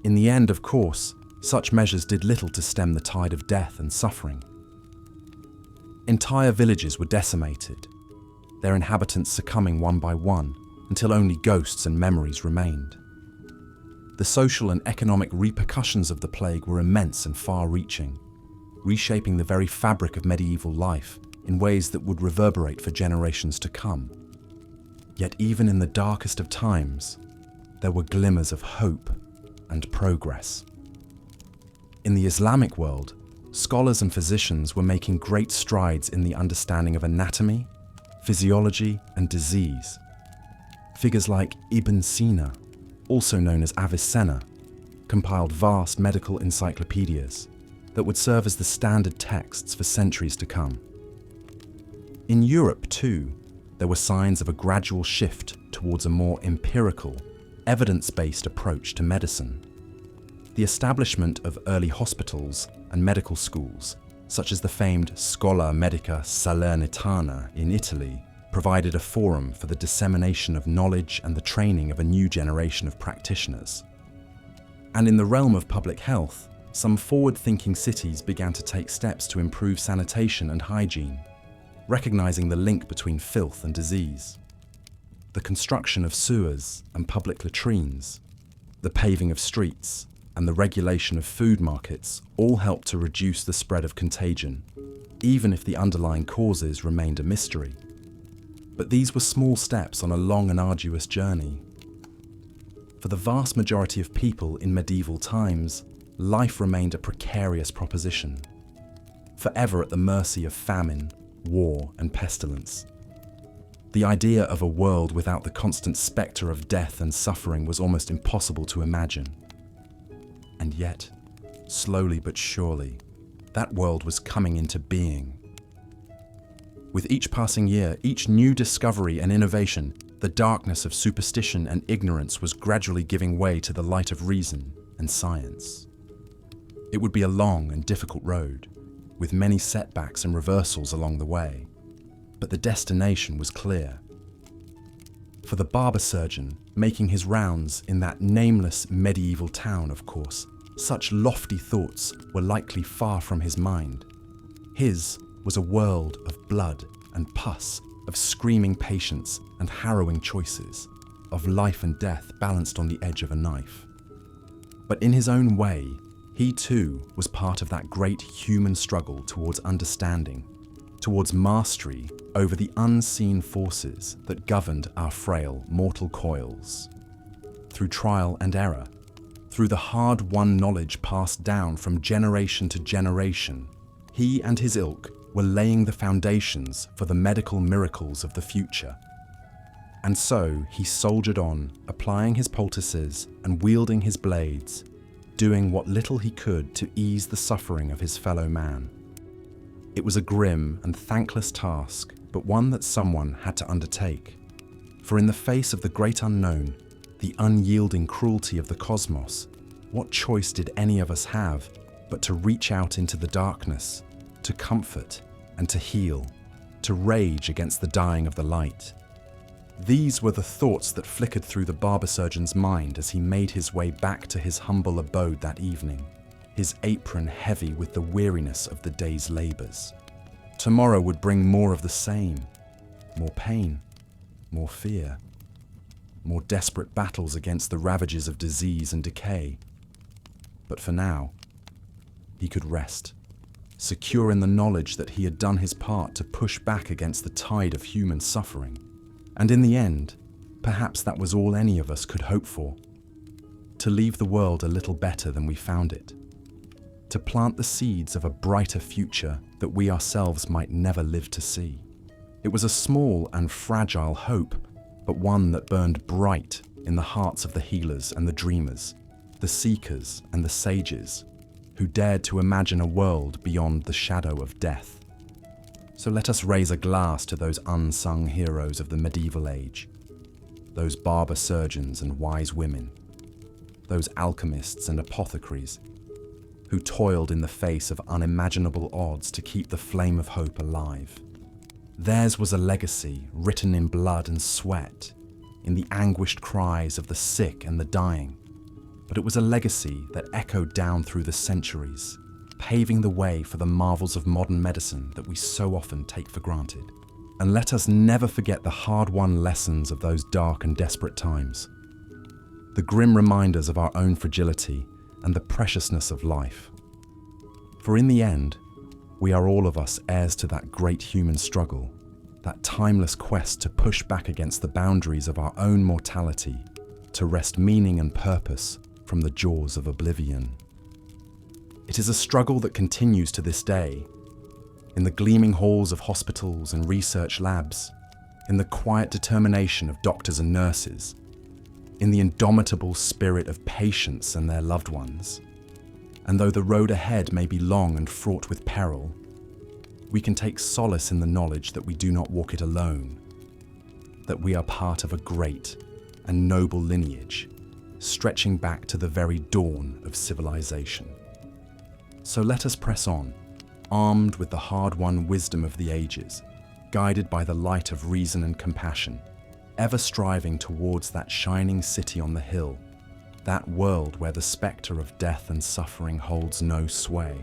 S1: In the end, of course, such measures did little to stem the tide of death and suffering. Entire villages were decimated, their inhabitants succumbing one by one until only ghosts and memories remained. The social and economic repercussions of the plague were immense and far-reaching, reshaping the very fabric of medieval life in ways that would reverberate for generations to come. Yet even in the darkest of times, there were glimmers of hope and progress. In the Islamic world, scholars and physicians were making great strides in the understanding of anatomy, physiology, and disease. Figures like Ibn Sina, also known as Avicenna, compiled vast medical encyclopedias that would serve as the standard texts for centuries to come. In Europe, too, there were signs of a gradual shift towards a more empirical, evidence-based approach to medicine. The establishment of early hospitals and medical schools, such as the famed Schola Medica Salernitana in Italy, provided a forum for the dissemination of knowledge and the training of a new generation of practitioners. And in the realm of public health, some forward-thinking cities began to take steps to improve sanitation and hygiene, recognizing the link between filth and disease. The construction of sewers and public latrines, the paving of streets, and the regulation of food markets all helped to reduce the spread of contagion, even if the underlying causes remained a mystery. But these were small steps on a long and arduous journey. For the vast majority of people in medieval times, life remained a precarious proposition, forever at the mercy of famine, war, and pestilence. The idea of a world without the constant spectre of death and suffering was almost impossible to imagine. And yet, slowly but surely, that world was coming into being. With each passing year, each new discovery and innovation, the darkness of superstition and ignorance was gradually giving way to the light of reason and science. It would be a long and difficult road, with many setbacks and reversals along the way, but the destination was clear. For the barber surgeon making his rounds in that nameless medieval town, of course, such lofty thoughts were likely far from his mind. His was a world of blood and pus, of screaming patients and harrowing choices, of life and death balanced on the edge of a knife. But in his own way, he too was part of that great human struggle towards understanding, towards mastery over the unseen forces that governed our frail mortal coils. Through trial and error, through the hard-won knowledge passed down from generation to generation, he and his ilk were laying the foundations for the medical miracles of the future. And so he soldiered on, applying his poultices and wielding his blades, doing what little he could to ease the suffering of his fellow man. It was a grim and thankless task, but one that someone had to undertake. For in the face of the great unknown, the unyielding cruelty of the cosmos, what choice did any of us have but to reach out into the darkness, to comfort and to heal, to rage against the dying of the light? These were the thoughts that flickered through the barber surgeon's mind as he made his way back to his humble abode that evening, his apron heavy with the weariness of the day's labours. Tomorrow would bring more of the same, more pain, more fear. more desperate battles against the ravages of disease and decay. But for now, he could rest, secure in the knowledge that he had done his part to push back against the tide of human suffering. And in the end, perhaps that was all any of us could hope for: to leave the world a little better than we found it, to plant the seeds of a brighter future that we ourselves might never live to see. It was a small and fragile hope, but one that burned bright in the hearts of the healers and the dreamers, the seekers and the sages, who dared to imagine a world beyond the shadow of death. So let us raise a glass to those unsung heroes of the medieval age, those barber surgeons and wise women, those alchemists and apothecaries, who toiled in the face of unimaginable odds to keep the flame of hope alive. Theirs was a legacy written in blood and sweat, in the anguished cries of the sick and the dying, but it was a legacy that echoed down through the centuries, paving the way for the marvels of modern medicine that we so often take for granted. And let us never forget the hard-won lessons of those dark and desperate times, the grim reminders of our own fragility and the preciousness of life. For in the end, we are all of us heirs to that great human struggle, that timeless quest to push back against the boundaries of our own mortality, to wrest meaning and purpose from the jaws of oblivion. It is a struggle that continues to this day, in the gleaming halls of hospitals and research labs, in the quiet determination of doctors and nurses, in the indomitable spirit of patients and their loved ones. And though the road ahead may be long and fraught with peril, we can take solace in the knowledge that we do not walk it alone, that we are part of a great and noble lineage, stretching back to the very dawn of civilization. So let us press on, armed with the hard-won wisdom of the ages, guided by the light of reason and compassion, ever striving towards that shining city on the hill, that world where the spectre of death and suffering holds no sway,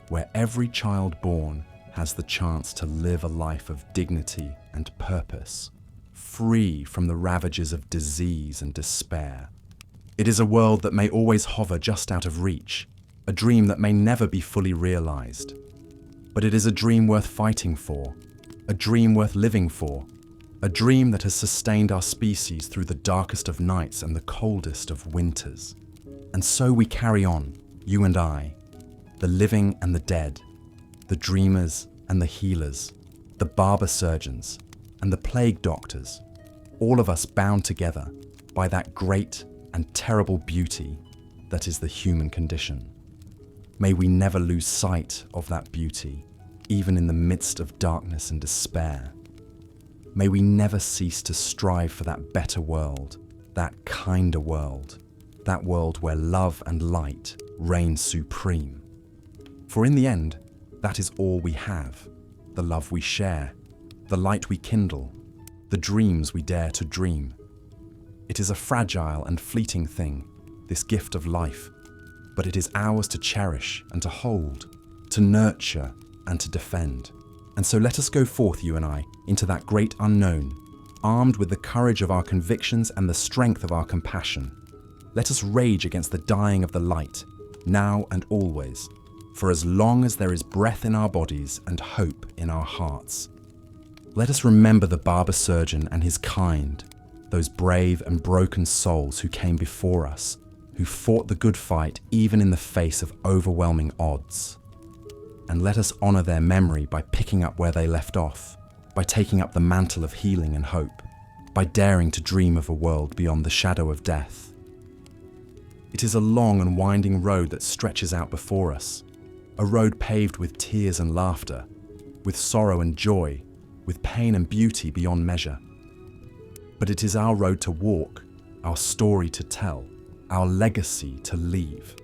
S1: where every child born has the chance to live a life of dignity and purpose, free from the ravages of disease and despair. It is a world that may always hover just out of reach, a dream that may never be fully realized. But it is a dream worth fighting for, a dream worth living for, a dream that has sustained our species through the darkest of nights and the coldest of winters. And so we carry on, you and I, the living and the dead, the dreamers and the healers, the barber surgeons and the plague doctors, all of us bound together by that great and terrible beauty that is the human condition. May we never lose sight of that beauty, even in the midst of darkness and despair. May we never cease to strive for that better world, that kinder world, that world where love and light reign supreme. For in the end, that is all we have, the love we share, the light we kindle, the dreams we dare to dream. It is a fragile and fleeting thing, this gift of life, but it is ours to cherish and to hold, to nurture and to defend. And so let us go forth, you and I, into that great unknown, armed with the courage of our convictions and the strength of our compassion. Let us rage against the dying of the light, now and always, for as long as there is breath in our bodies and hope in our hearts. Let us remember the barber surgeon and his kind, those brave and broken souls who came before us, who fought the good fight even in the face of overwhelming odds. And let us honor their memory by picking up where they left off, by taking up the mantle of healing and hope, by daring to dream of a world beyond the shadow of death. It is a long and winding road that stretches out before us, a road paved with tears and laughter, with sorrow and joy, with pain and beauty beyond measure. But it is our road to walk, our story to tell, our legacy to leave.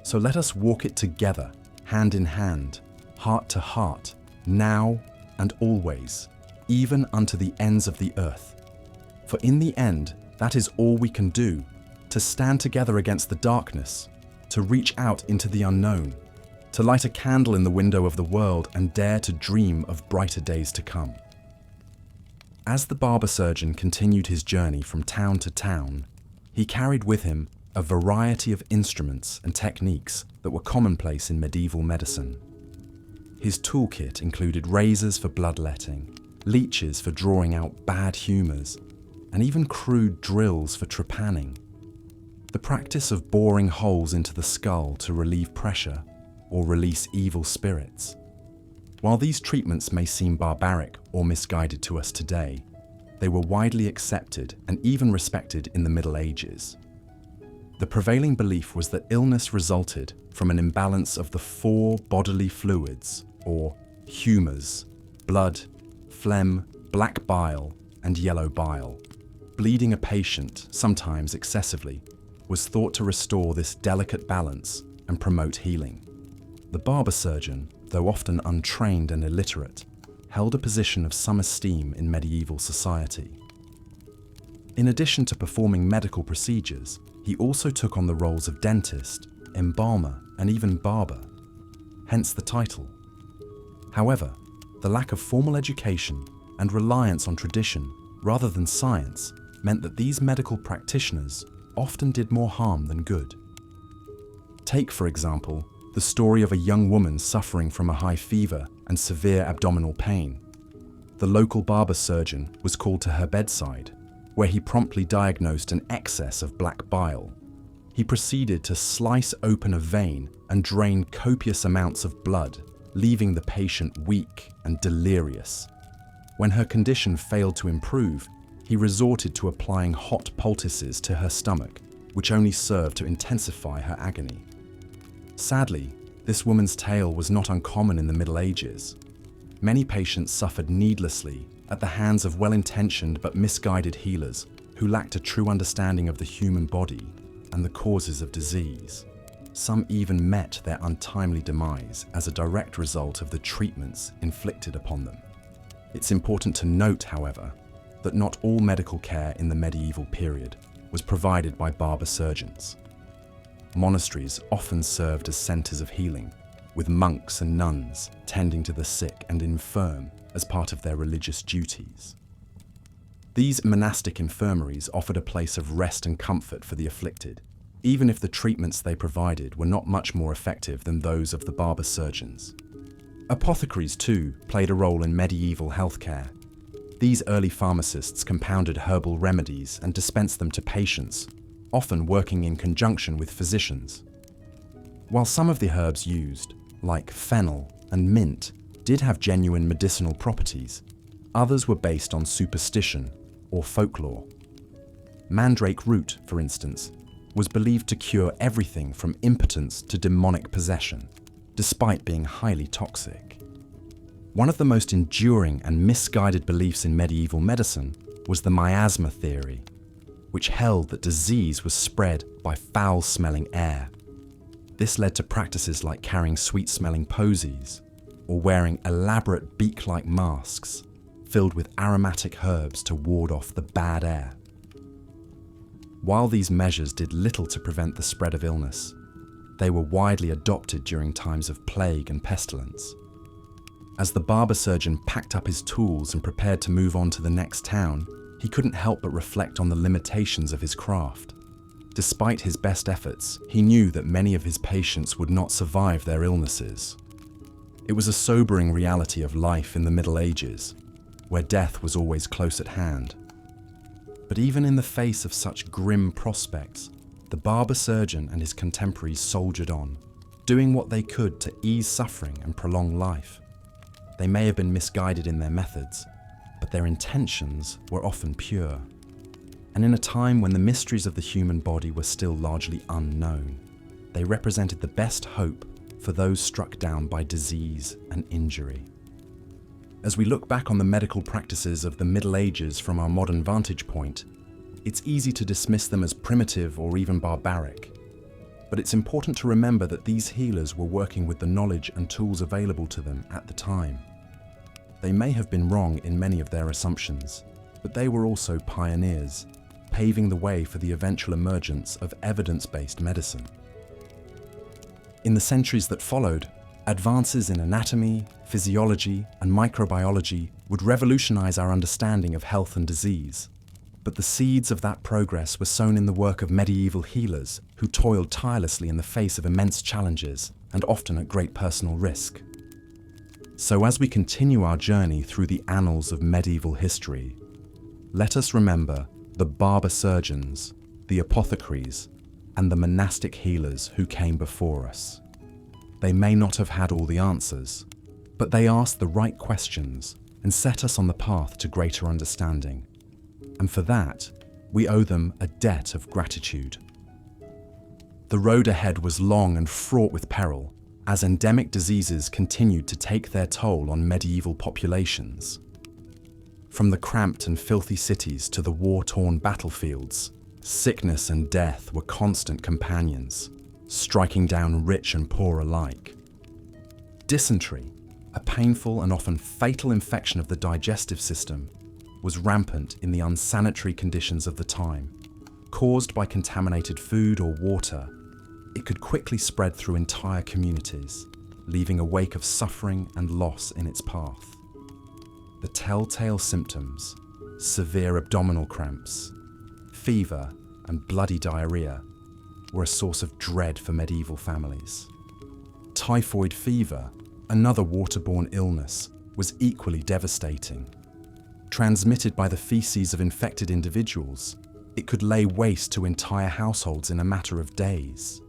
S1: So let us walk it together, hand in hand, heart to heart, now and always, even unto the ends of the earth. For in the end, that is all we can do, to stand together against the darkness, to reach out into the unknown, to light a candle in the window of the world and dare to dream of brighter days to come. As the barber surgeon continued his journey from town to town, he carried with him a variety of instruments and techniques that were commonplace in medieval medicine. His toolkit included razors for bloodletting, leeches for drawing out bad humours, and even crude drills for trepanning. The practice of boring holes into the skull to relieve pressure or release evil spirits. While these treatments may seem barbaric or misguided to us today, they were widely accepted and even respected in the Middle Ages. The prevailing belief was that illness resulted from an imbalance of the 4 bodily fluids, or humours: blood, phlegm, black bile, and yellow bile. Bleeding a patient, sometimes excessively, was thought to restore this delicate balance and promote healing. The barber surgeon, though often untrained and illiterate, held a position of some esteem in medieval society. In addition to performing medical procedures, he also took on the roles of dentist, embalmer, and even barber, hence the title. However, the lack of formal education and reliance on tradition rather than science meant that these medical practitioners often did more harm than good. Take, for example, the story of a young woman suffering from a high fever and severe abdominal pain. The local barber surgeon was called to her bedside, where he promptly diagnosed an excess of black bile. He proceeded to slice open a vein and drain copious amounts of blood, leaving the patient weak and delirious. When her condition failed to improve, he resorted to applying hot poultices to her stomach, which only served to intensify her agony. Sadly, this woman's tale was not uncommon in the Middle Ages. Many patients suffered needlessly at the hands of well-intentioned but misguided healers who lacked a true understanding of the human body and the causes of disease. Some even met their untimely demise as a direct result of the treatments inflicted upon them. It's important to note, however, that not all medical care in the medieval period was provided by barber surgeons. Monasteries often served as centres of healing, with monks and nuns tending to the sick and infirm as part of their religious duties. These monastic infirmaries offered a place of rest and comfort for the afflicted, even if the treatments they provided were not much more effective than those of the barber surgeons. Apothecaries, too, played a role in medieval healthcare. These early pharmacists compounded herbal remedies and dispensed them to patients, often working in conjunction with physicians. While some of the herbs used, like fennel and mint, did have genuine medicinal properties, others were based on superstition or folklore. Mandrake root, for instance, was believed to cure everything from impotence to demonic possession, despite being highly toxic. One of the most enduring and misguided beliefs in medieval medicine was the miasma theory, which held that disease was spread by foul-smelling air. This led to practices like carrying sweet-smelling posies or wearing elaborate beak-like masks filled with aromatic herbs to ward off the bad air. While these measures did little to prevent the spread of illness, they were widely adopted during times of plague and pestilence. As the barber surgeon packed up his tools and prepared to move on to the next town, he couldn't help but reflect on the limitations of his craft. Despite his best efforts, he knew that many of his patients would not survive their illnesses. It was a sobering reality of life in the Middle Ages, where death was always close at hand. But even in the face of such grim prospects, the barber surgeon and his contemporaries soldiered on, doing what they could to ease suffering and prolong life. They may have been misguided in their methods, but their intentions were often pure. And in a time when the mysteries of the human body were still largely unknown, they represented the best hope for those struck down by disease and injury. As we look back on the medical practices of the Middle Ages from our modern vantage point, it's easy to dismiss them as primitive or even barbaric. But it's important to remember that these healers were working with the knowledge and tools available to them at the time. They may have been wrong in many of their assumptions, but they were also pioneers, paving the way for the eventual emergence of evidence-based medicine. In the centuries that followed, advances in anatomy, physiology, and microbiology would revolutionize our understanding of health and disease. But the seeds of that progress were sown in the work of medieval healers who toiled tirelessly in the face of immense challenges and often at great personal risk. So as we continue our journey through the annals of medieval history, let us remember the barber surgeons, the apothecaries, and the monastic healers who came before us. They may not have had all the answers, but they asked the right questions and set us on the path to greater understanding. And for that, we owe them a debt of gratitude. The road ahead was long and fraught with peril, as endemic diseases continued to take their toll on medieval populations. From the cramped and filthy cities to the war-torn battlefields, sickness and death were constant companions, striking down rich and poor alike. Dysentery, a painful and often fatal infection of the digestive system, was rampant in the unsanitary conditions of the time. Caused by contaminated food or water, it could quickly spread through entire communities, leaving a wake of suffering and loss in its path. The telltale symptoms, severe abdominal cramps, fever, and bloody diarrhea, were a source of dread for medieval families. Typhoid fever, another waterborne illness, was equally devastating. Transmitted by the feces of infected individuals, it could lay waste to entire households in a matter of days.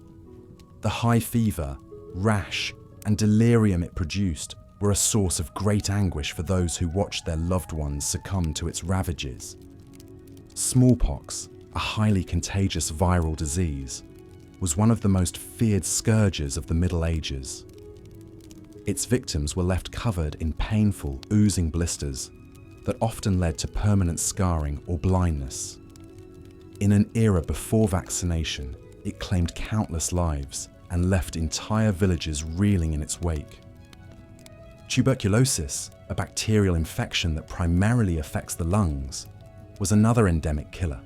S1: The high fever, rash, and delirium it produced were a source of great anguish for those who watched their loved ones succumb to its ravages. Smallpox, a highly contagious viral disease, was one of the most feared scourges of the Middle Ages. Its victims were left covered in painful, oozing blisters that often led to permanent scarring or blindness. In an era before vaccination, it claimed countless lives and left entire villages reeling in its wake. Tuberculosis, a bacterial infection that primarily affects the lungs, was another endemic killer.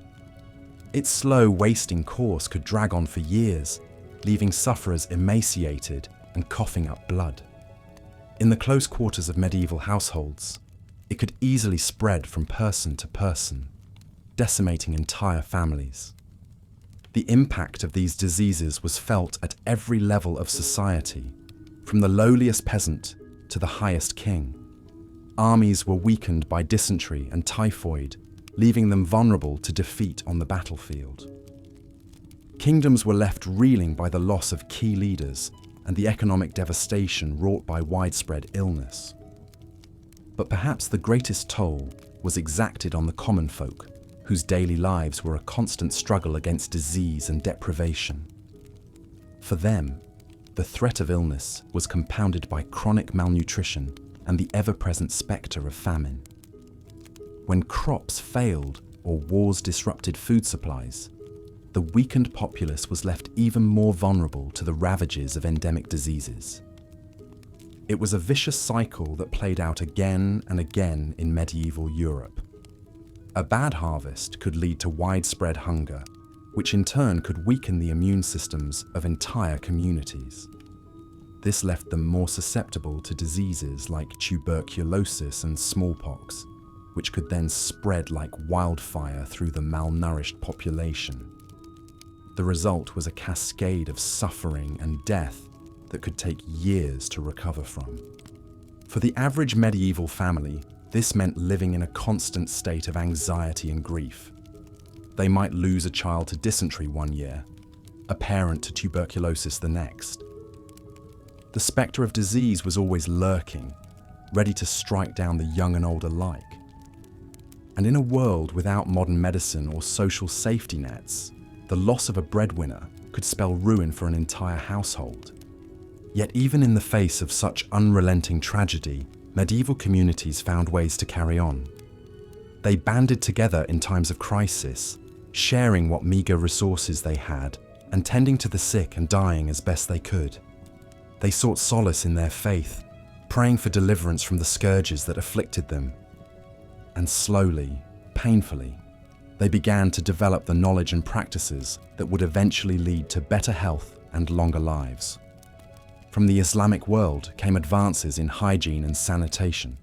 S1: Its slow, wasting course could drag on for years, leaving sufferers emaciated and coughing up blood. In the close quarters of medieval households, it could easily spread from person to person, decimating entire families. The impact of these diseases was felt at every level of society, from the lowliest peasant to the highest king. Armies were weakened by dysentery and typhoid, leaving them vulnerable to defeat on the battlefield. Kingdoms were left reeling by the loss of key leaders and the economic devastation wrought by widespread illness. But perhaps the greatest toll was exacted on the common folk, whose daily lives were a constant struggle against disease and deprivation. For them, the threat of illness was compounded by chronic malnutrition and the ever-present spectre of famine. When crops failed or wars disrupted food supplies, the weakened populace was left even more vulnerable to the ravages of endemic diseases. It was a vicious cycle that played out again and again in medieval Europe. A bad harvest could lead to widespread hunger, which in turn could weaken the immune systems of entire communities. This left them more susceptible to diseases like tuberculosis and smallpox, which could then spread like wildfire through the malnourished population. The result was a cascade of suffering and death that could take years to recover from. For the average medieval family, this meant living in a constant state of anxiety and grief. They might lose a child to dysentery one year, a parent to tuberculosis the next. The spectre of disease was always lurking, ready to strike down the young and old alike. And in a world without modern medicine or social safety nets, the loss of a breadwinner could spell ruin for an entire household. Yet even in the face of such unrelenting tragedy, medieval communities found ways to carry on. They banded together in times of crisis, sharing what meager resources they had and tending to the sick and dying as best they could. They sought solace in their faith, praying for deliverance from the scourges that afflicted them. And slowly, painfully, they began to develop the knowledge and practices that would eventually lead to better health and longer lives. From the Islamic world came advances in hygiene and sanitation,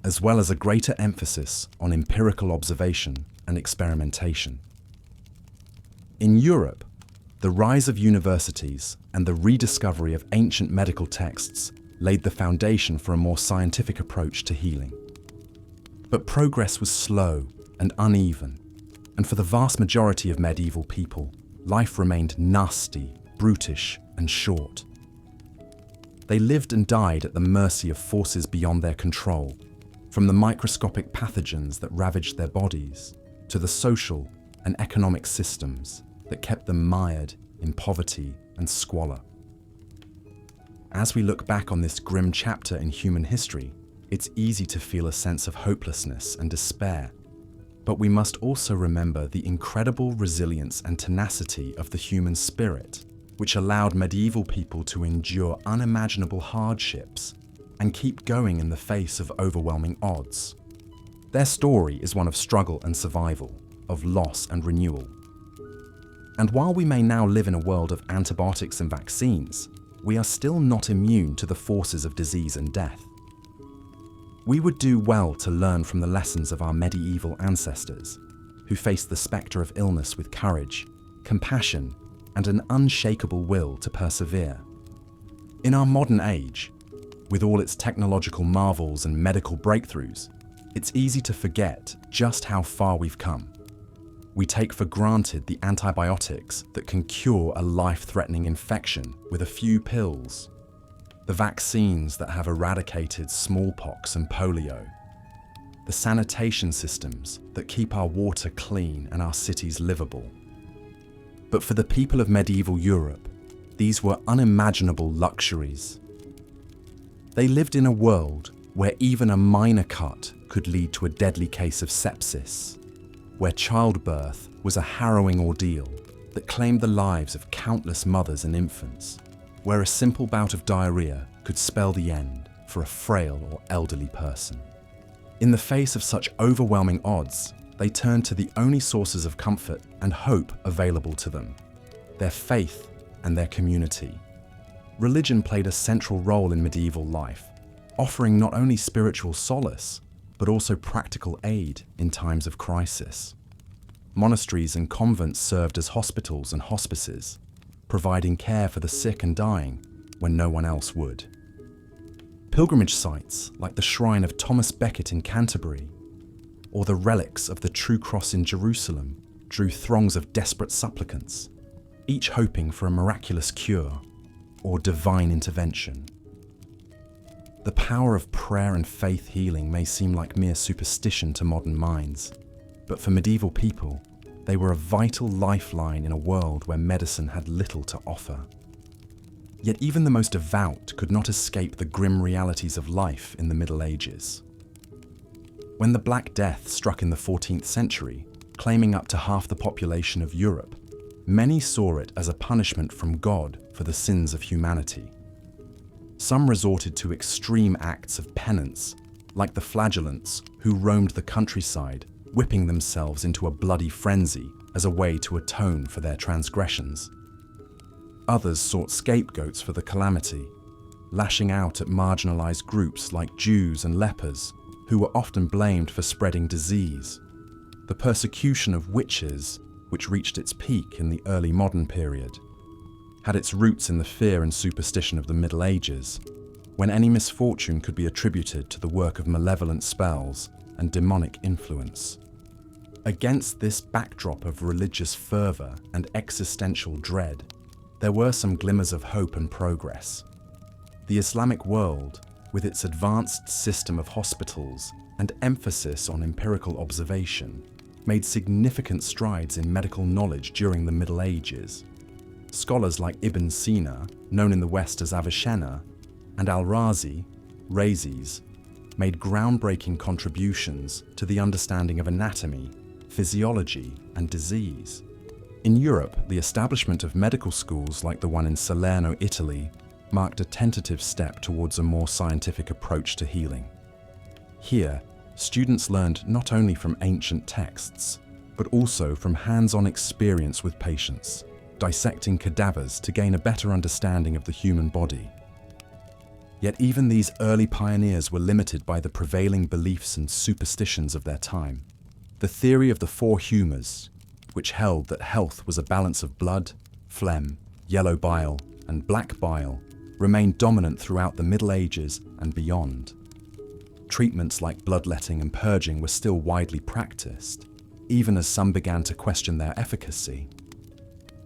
S1: as well as a greater emphasis on empirical observation and experimentation. In Europe, the rise of universities and the rediscovery of ancient medical texts laid the foundation for a more scientific approach to healing. But progress was slow and uneven, and for the vast majority of medieval people, life remained nasty, brutish, and short. They lived and died at the mercy of forces beyond their control, from the microscopic pathogens that ravaged their bodies to the social and economic systems that kept them mired in poverty and squalor. As we look back on this grim chapter in human history, it's easy to feel a sense of hopelessness and despair. But we must also remember the incredible resilience and tenacity of the human spirit, which allowed medieval people to endure unimaginable hardships and keep going in the face of overwhelming odds. Their story is one of struggle and survival, of loss and renewal. And while we may now live in a world of antibiotics and vaccines, we are still not immune to the forces of disease and death. We would do well to learn from the lessons of our medieval ancestors, who faced the spectre of illness with courage, compassion, and an unshakable will to persevere. In our modern age, with all its technological marvels and medical breakthroughs, it's easy to forget just how far we've come. We take for granted the antibiotics that can cure a life-threatening infection with a few pills, the vaccines that have eradicated smallpox and polio, the sanitation systems that keep our water clean and our cities livable. But for the people of medieval Europe, these were unimaginable luxuries. They lived in a world where even a minor cut could lead to a deadly case of sepsis, where childbirth was a harrowing ordeal that claimed the lives of countless mothers and infants, where a simple bout of diarrhea could spell the end for a frail or elderly person. In the face of such overwhelming odds, they turned to the only sources of comfort and hope available to them: their faith and their community. Religion played a central role in medieval life, offering not only spiritual solace, but also practical aid in times of crisis. Monasteries and convents served as hospitals and hospices, providing care for the sick and dying when no one else would. Pilgrimage sites like the shrine of Thomas Becket in Canterbury, or the relics of the True Cross in Jerusalem, drew throngs of desperate supplicants, each hoping for a miraculous cure or divine intervention. The power of prayer and faith healing may seem like mere superstition to modern minds, but for medieval people, they were a vital lifeline in a world where medicine had little to offer. Yet even the most devout could not escape the grim realities of life in the Middle Ages. When the Black Death struck in the 14th century, claiming up to half the population of Europe, many saw it as a punishment from God for the sins of humanity. Some resorted to extreme acts of penance, like the flagellants who roamed the countryside, whipping themselves into a bloody frenzy as a way to atone for their transgressions. Others sought scapegoats for the calamity, lashing out at marginalized groups like Jews and lepers, who were often blamed for spreading disease. The persecution of witches, which reached its peak in the early modern period, had its roots in the fear and superstition of the Middle Ages, when any misfortune could be attributed to the work of malevolent spells and demonic influence. Against this backdrop of religious fervor and existential dread, there were some glimmers of hope and progress. The Islamic world, with its advanced system of hospitals and emphasis on empirical observation, made significant strides in medical knowledge during the Middle Ages. Scholars like Ibn Sina, known in the West as Avicenna, and Al-Razi, Rhazes, made groundbreaking contributions to the understanding of anatomy, physiology, and disease. In Europe, the establishment of medical schools like the one in Salerno, Italy, marked a tentative step towards a more scientific approach to healing. Here, students learned not only from ancient texts, but also from hands-on experience with patients, dissecting cadavers to gain a better understanding of the human body. Yet even these early pioneers were limited by the prevailing beliefs and superstitions of their time. The theory of the four humours, which held that health was a balance of blood, phlegm, yellow bile, and black bile, remained dominant throughout the Middle Ages and beyond. Treatments like bloodletting and purging were still widely practiced, even as some began to question their efficacy.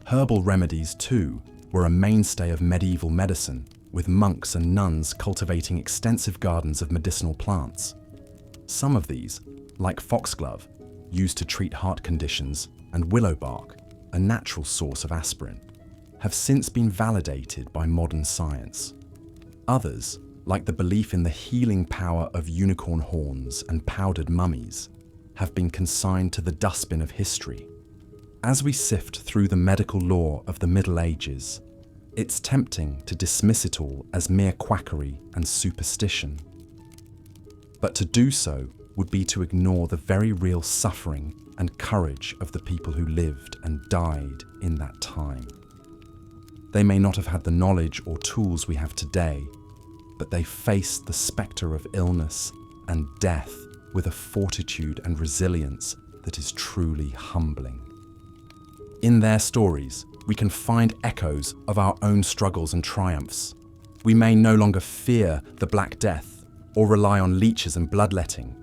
S1: Herbal remedies, too, were a mainstay of medieval medicine, with monks and nuns cultivating extensive gardens of medicinal plants. Some of these, like foxglove, used to treat heart conditions, and willow bark, a natural source of aspirin, have since been validated by modern science. Others, like the belief in the healing power of unicorn horns and powdered mummies, have been consigned to the dustbin of history. As we sift through the medical lore of the Middle Ages, it's tempting to dismiss it all as mere quackery and superstition. But to do so would be to ignore the very real suffering and courage of the people who lived and died in that time. They may not have had the knowledge or tools we have today, but they faced the spectre of illness and death with a fortitude and resilience that is truly humbling. In their stories, we can find echoes of our own struggles and triumphs. We may no longer fear the Black Death or rely on leeches and bloodletting,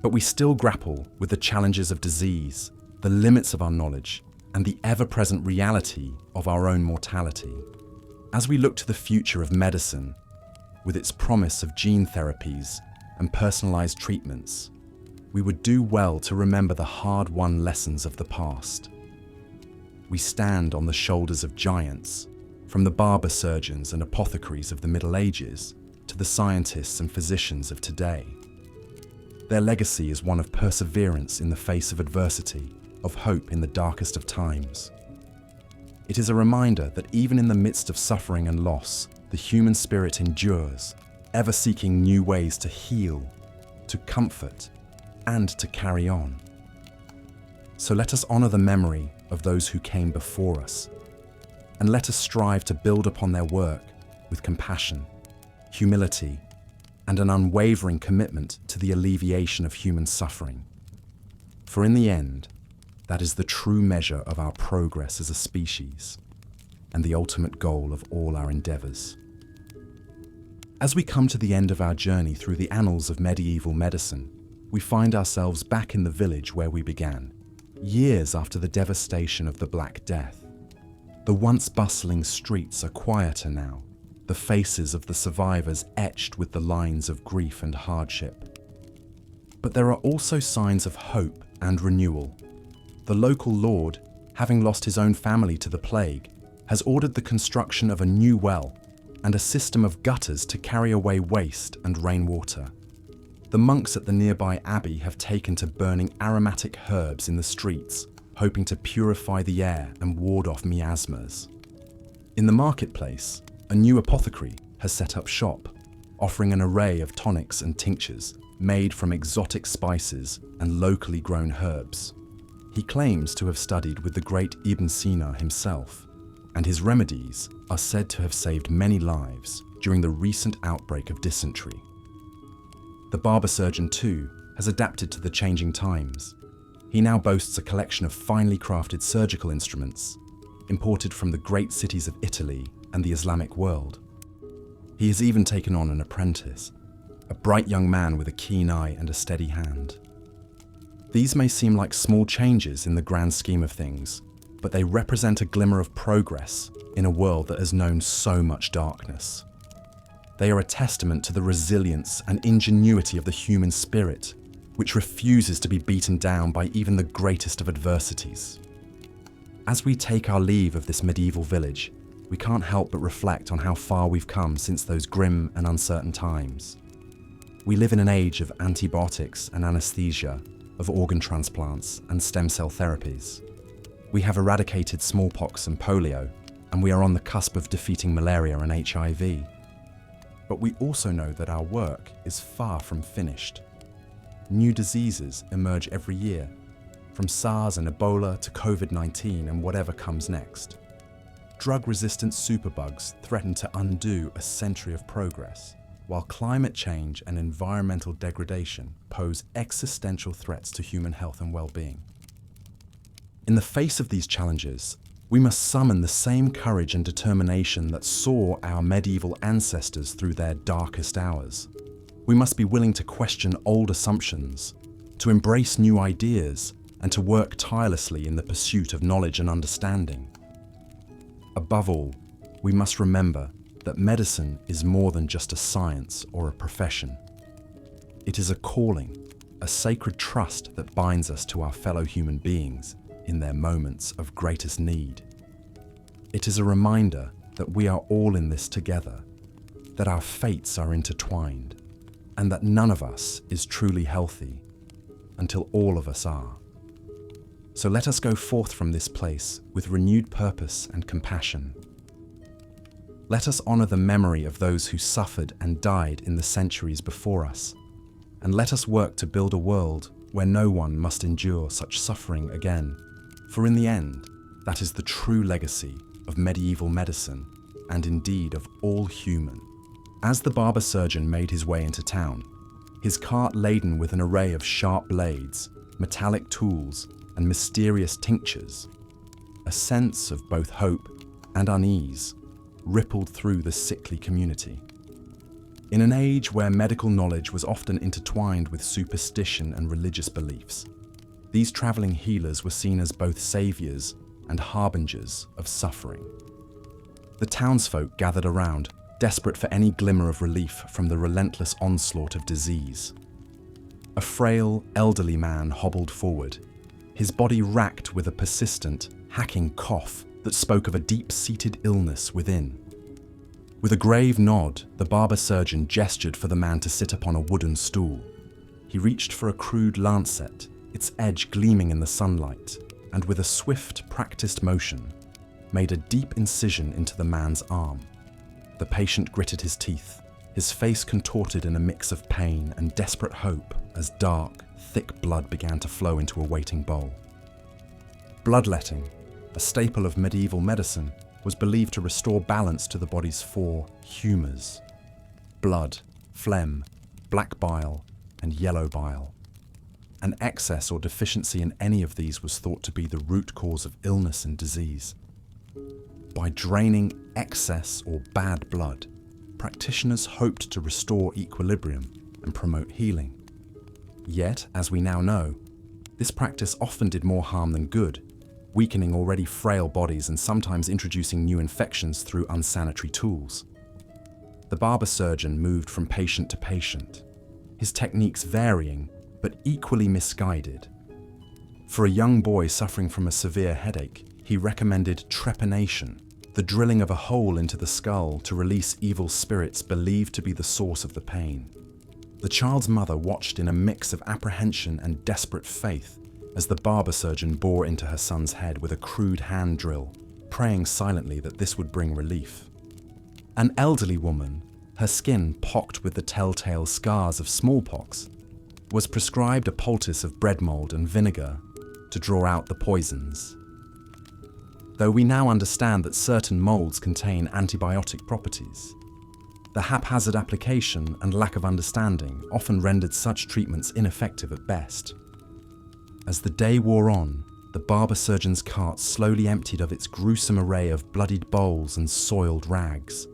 S1: but we still grapple with the challenges of disease, the limits of our knowledge, and the ever-present reality of our own mortality. As we look to the future of medicine, with its promise of gene therapies and personalized treatments, we would do well to remember the hard-won lessons of the past. We stand on the shoulders of giants, from the barber surgeons and apothecaries of the Middle Ages to the scientists and physicians of today. Their legacy is one of perseverance in the face of adversity, of hope in the darkest of times. It is a reminder that even in the midst of suffering and loss, the human spirit endures, ever seeking new ways to heal, to comfort, and to carry on. So let us honor the memory of those who came before us, and let us strive to build upon their work with compassion, humility, and an unwavering commitment to the alleviation of human suffering. For in the end, that is the true measure of our progress as a species, and the ultimate goal of all our endeavors. As we come to the end of our journey through the annals of medieval medicine, we find ourselves back in the village where we began, years after the devastation of the Black Death. The once bustling streets are quieter now, the faces of the survivors etched with the lines of grief and hardship. But there are also signs of hope and renewal. The local lord, having lost his own family to the plague, has ordered the construction of a new well and a system of gutters to carry away waste and rainwater. The monks at the nearby abbey have taken to burning aromatic herbs in the streets, hoping to purify the air and ward off miasmas. In the marketplace, a new apothecary has set up shop, offering an array of tonics and tinctures made from exotic spices and locally grown herbs. He claims to have studied with the great Ibn Sina himself, and his remedies are said to have saved many lives during the recent outbreak of dysentery. The barber surgeon, too, has adapted to the changing times. He now boasts a collection of finely crafted surgical instruments, imported from the great cities of Italy and the Islamic world. He has even taken on an apprentice, a bright young man with a keen eye and a steady hand. These may seem like small changes in the grand scheme of things, but they represent a glimmer of progress in a world that has known so much darkness. They are a testament to the resilience and ingenuity of the human spirit, which refuses to be beaten down by even the greatest of adversities. As we take our leave of this medieval village, we can't help but reflect on how far we've come since those grim and uncertain times. We live in an age of antibiotics and anesthesia, of organ transplants and stem cell therapies. We have eradicated smallpox and polio, and we are on the cusp of defeating malaria and HIV. But we also know that our work is far from finished. New diseases emerge every year, from SARS and Ebola to COVID-19 and whatever comes next. Drug-resistant superbugs threaten to undo a century of progress, while climate change and environmental degradation pose existential threats to human health and well-being. In the face of these challenges, we must summon the same courage and determination that saw our medieval ancestors through their darkest hours. We must be willing to question old assumptions, to embrace new ideas, and to work tirelessly in the pursuit of knowledge and understanding. Above all, we must remember that medicine is more than just a science or a profession. It is a calling, a sacred trust that binds us to our fellow human beings in their moments of greatest need. It is a reminder that we are all in this together, that our fates are intertwined, and that none of us is truly healthy until all of us are. So let us go forth from this place with renewed purpose and compassion. Let us honor the memory of those who suffered and died in the centuries before us, and let us work to build a world where no one must endure such suffering again. For in the end, that is the true legacy of medieval medicine, and indeed of all human. As the barber surgeon made his way into town, his cart laden with an array of sharp blades, metallic tools, and mysterious tinctures, a sense of both hope and unease rippled through the sickly community. In an age where medical knowledge was often intertwined with superstition and religious beliefs, these traveling healers were seen as both saviors and harbingers of suffering. The townsfolk gathered around, desperate for any glimmer of relief from the relentless onslaught of disease. A frail, elderly man hobbled forward, his body racked with a persistent, hacking cough that spoke of a deep-seated illness within. With a grave nod, the barber surgeon gestured for the man to sit upon a wooden stool. He reached for a crude lancet, its edge gleaming in the sunlight, and with a swift, practiced motion, made a deep incision into the man's arm. The patient gritted his teeth, his face contorted in a mix of pain and desperate hope as dark, thick blood began to flow into a waiting bowl. Bloodletting, a staple of medieval medicine, was believed to restore balance to the body's four humours: blood, phlegm, black bile, and yellow bile. An excess or deficiency in any of these was thought to be the root cause of illness and disease. By draining excess or bad blood, practitioners hoped to restore equilibrium and promote healing. Yet, as we now know, this practice often did more harm than good, weakening already frail bodies and sometimes introducing new infections through unsanitary tools. The barber surgeon moved from patient to patient, his techniques varying but equally misguided. For a young boy suffering from a severe headache, he recommended trepanation, the drilling of a hole into the skull to release evil spirits believed to be the source of the pain. The child's mother watched in a mix of apprehension and desperate faith as the barber surgeon bore into her son's head with a crude hand drill, praying silently that this would bring relief. An elderly woman, her skin pocked with the telltale scars of smallpox, was prescribed a poultice of bread mold and vinegar to draw out the poisons. Though we now understand that certain molds contain antibiotic properties, the haphazard application and lack of understanding often rendered such treatments ineffective at best. As the day wore on, the barber surgeon's cart slowly emptied of its gruesome array of bloodied bowls and soiled rags.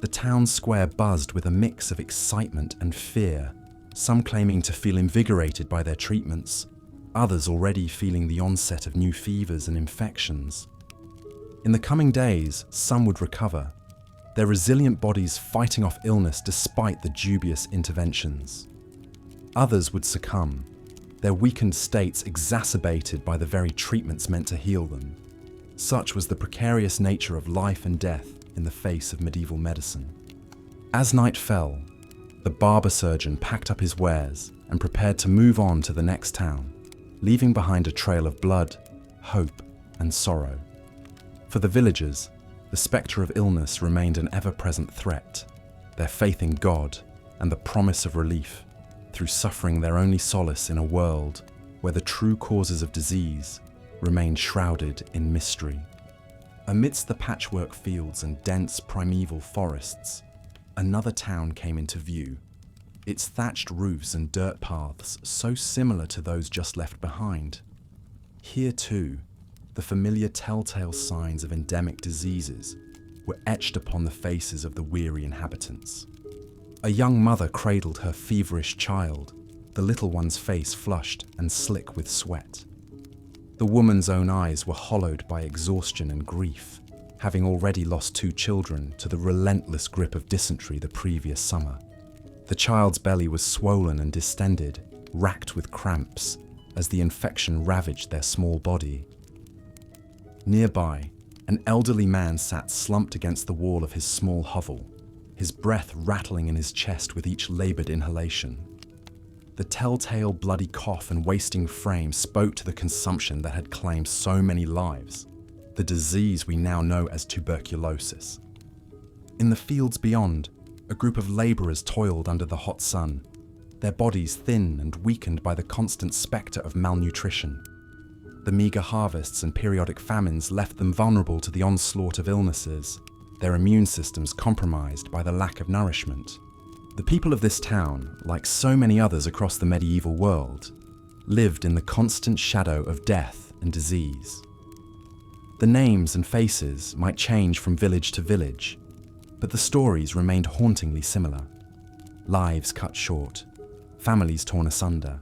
S1: The town square buzzed with a mix of excitement and fear, some claiming to feel invigorated by their treatments, others already feeling the onset of new fevers and infections. In the coming days, some would recover, their resilient bodies fighting off illness despite the dubious interventions. Others would succumb, their weakened states exacerbated by the very treatments meant to heal them. Such was the precarious nature of life and death in the face of medieval medicine. As night fell, the barber surgeon packed up his wares and prepared to move on to the next town, leaving behind a trail of blood, hope, and sorrow. For the villagers, the spectre of illness remained an ever-present threat, their faith in God and the promise of relief through suffering their only solace in a world where the true causes of disease remained shrouded in mystery. Amidst the patchwork fields and dense primeval forests, Another town came into view, its thatched roofs and dirt paths so similar to those just left behind. Here too, the familiar telltale signs of endemic diseases were etched upon the faces of the weary inhabitants. A young mother cradled her feverish child, the little one's face flushed and slick with sweat. The woman's own eyes were hollowed by exhaustion and grief, having already lost 2 children to the relentless grip of dysentery the previous summer. The child's belly was swollen and distended, racked with cramps, as the infection ravaged their small body. Nearby, an elderly man sat slumped against the wall of his small hovel, his breath rattling in his chest with each labored inhalation. The telltale bloody cough and wasting frame spoke to the consumption that had claimed so many lives, the disease we now know as tuberculosis. In the fields beyond, a group of labourers toiled under the hot sun, their bodies thin and weakened by the constant spectre of malnutrition. The meagre harvests and periodic famines left them vulnerable to the onslaught of illnesses, their immune systems compromised by the lack of nourishment. The people of this town, like so many others across the medieval world, lived in the constant shadow of death and disease. The names and faces might change from village to village, but the stories remained hauntingly similar. Lives cut short, families torn asunder,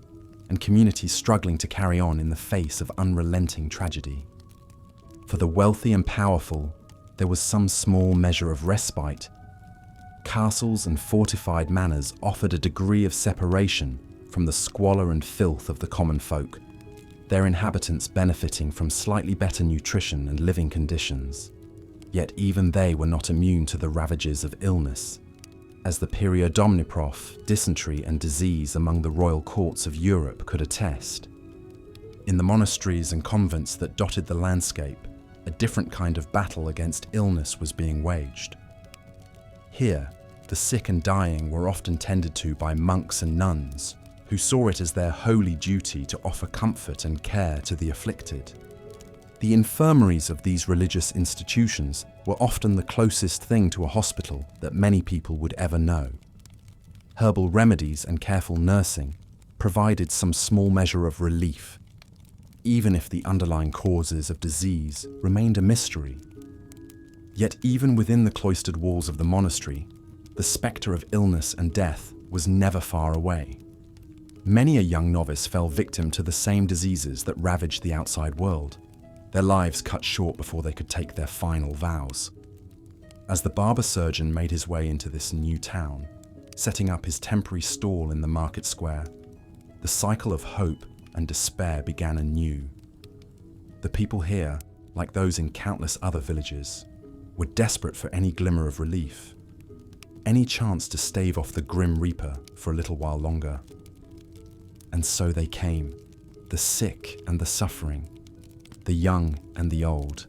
S1: and communities struggling to carry on in the face of unrelenting tragedy. For the wealthy and powerful, there was some small measure of respite. Castles and fortified manors offered a degree of separation from the squalor and filth of the common folk, their inhabitants benefiting from slightly better nutrition and living conditions. Yet even they were not immune to the ravages of illness, as the periodomniprof, dysentery and disease among the royal courts of Europe could attest. In the monasteries and convents that dotted the landscape, a different kind of battle against illness was being waged. Here, the sick and dying were often tended to by monks and nuns, who saw it as their holy duty to offer comfort and care to the afflicted. The infirmaries of these religious institutions were often the closest thing to a hospital that many people would ever know. Herbal remedies and careful nursing provided some small measure of relief, even if the underlying causes of disease remained a mystery. Yet even within the cloistered walls of the monastery, the spectre of illness and death was never far away. Many a young novice fell victim to the same diseases that ravaged the outside world, their lives cut short before they could take their final vows. As the barber surgeon made his way into this new town, setting up his temporary stall in the market square, the cycle of hope and despair began anew. The people here, like those in countless other villages, were desperate for any glimmer of relief, any chance to stave off the grim reaper for a little while longer. And so they came, the sick and the suffering, the young and the old,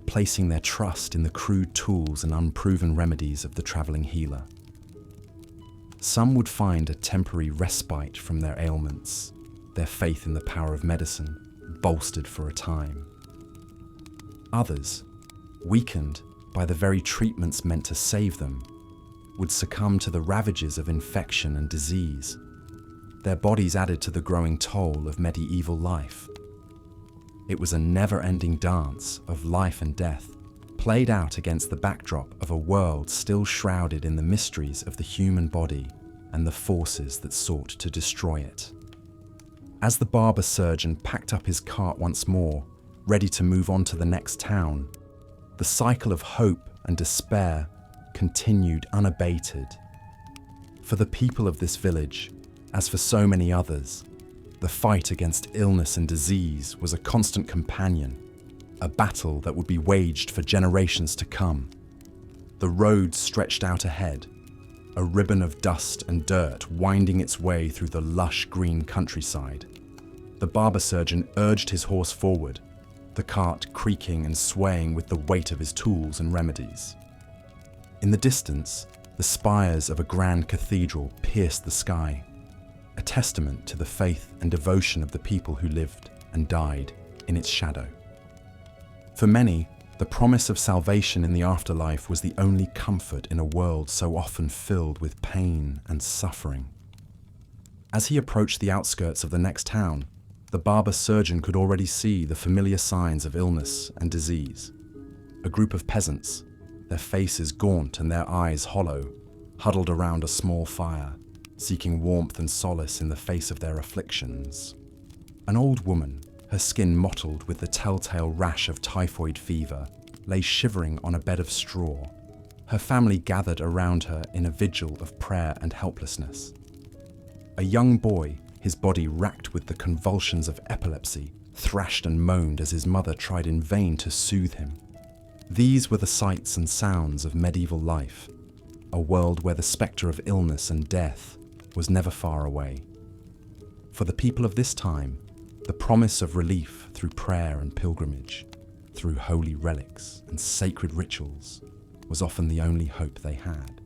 S1: placing their trust in the crude tools and unproven remedies of the travelling healer. Some would find a temporary respite from their ailments, their faith in the power of medicine bolstered for a time. Others, weakened by the very treatments meant to save them, would succumb to the ravages of infection and disease, their bodies added to the growing toll of medieval life. It was a never-ending dance of life and death, played out against the backdrop of a world still shrouded in the mysteries of the human body and the forces that sought to destroy it. As the barber surgeon packed up his cart once more, ready to move on to the next town, the cycle of hope and despair continued unabated. For the people of this village, as for so many others, the fight against illness and disease was a constant companion, a battle that would be waged for generations to come. The road stretched out ahead, a ribbon of dust and dirt winding its way through the lush green countryside. The barber surgeon urged his horse forward, the cart creaking and swaying with the weight of his tools and remedies. In the distance, the spires of a grand cathedral pierced the sky, a testament to the faith and devotion of the people who lived and died in its shadow. For many, The promise of salvation in the afterlife was the only comfort in a world so often filled with pain and suffering. As he approached the outskirts of the next town, the barber surgeon could already see the familiar signs of illness and disease. A group of peasants, their faces gaunt and their eyes hollow, huddled around a small fire, seeking warmth and solace in the face of their afflictions. An old woman, her skin mottled with the telltale rash of typhoid fever, lay shivering on a bed of straw. Her family gathered around her in a vigil of prayer and helplessness. A young boy, his body racked with the convulsions of epilepsy, thrashed and moaned as his mother tried in vain to soothe him. These were the sights and sounds of medieval life, a world where the spectre of illness and death was never far away. For the people of this time, the promise of relief through prayer and pilgrimage, through holy relics and sacred rituals, was often the only hope they had.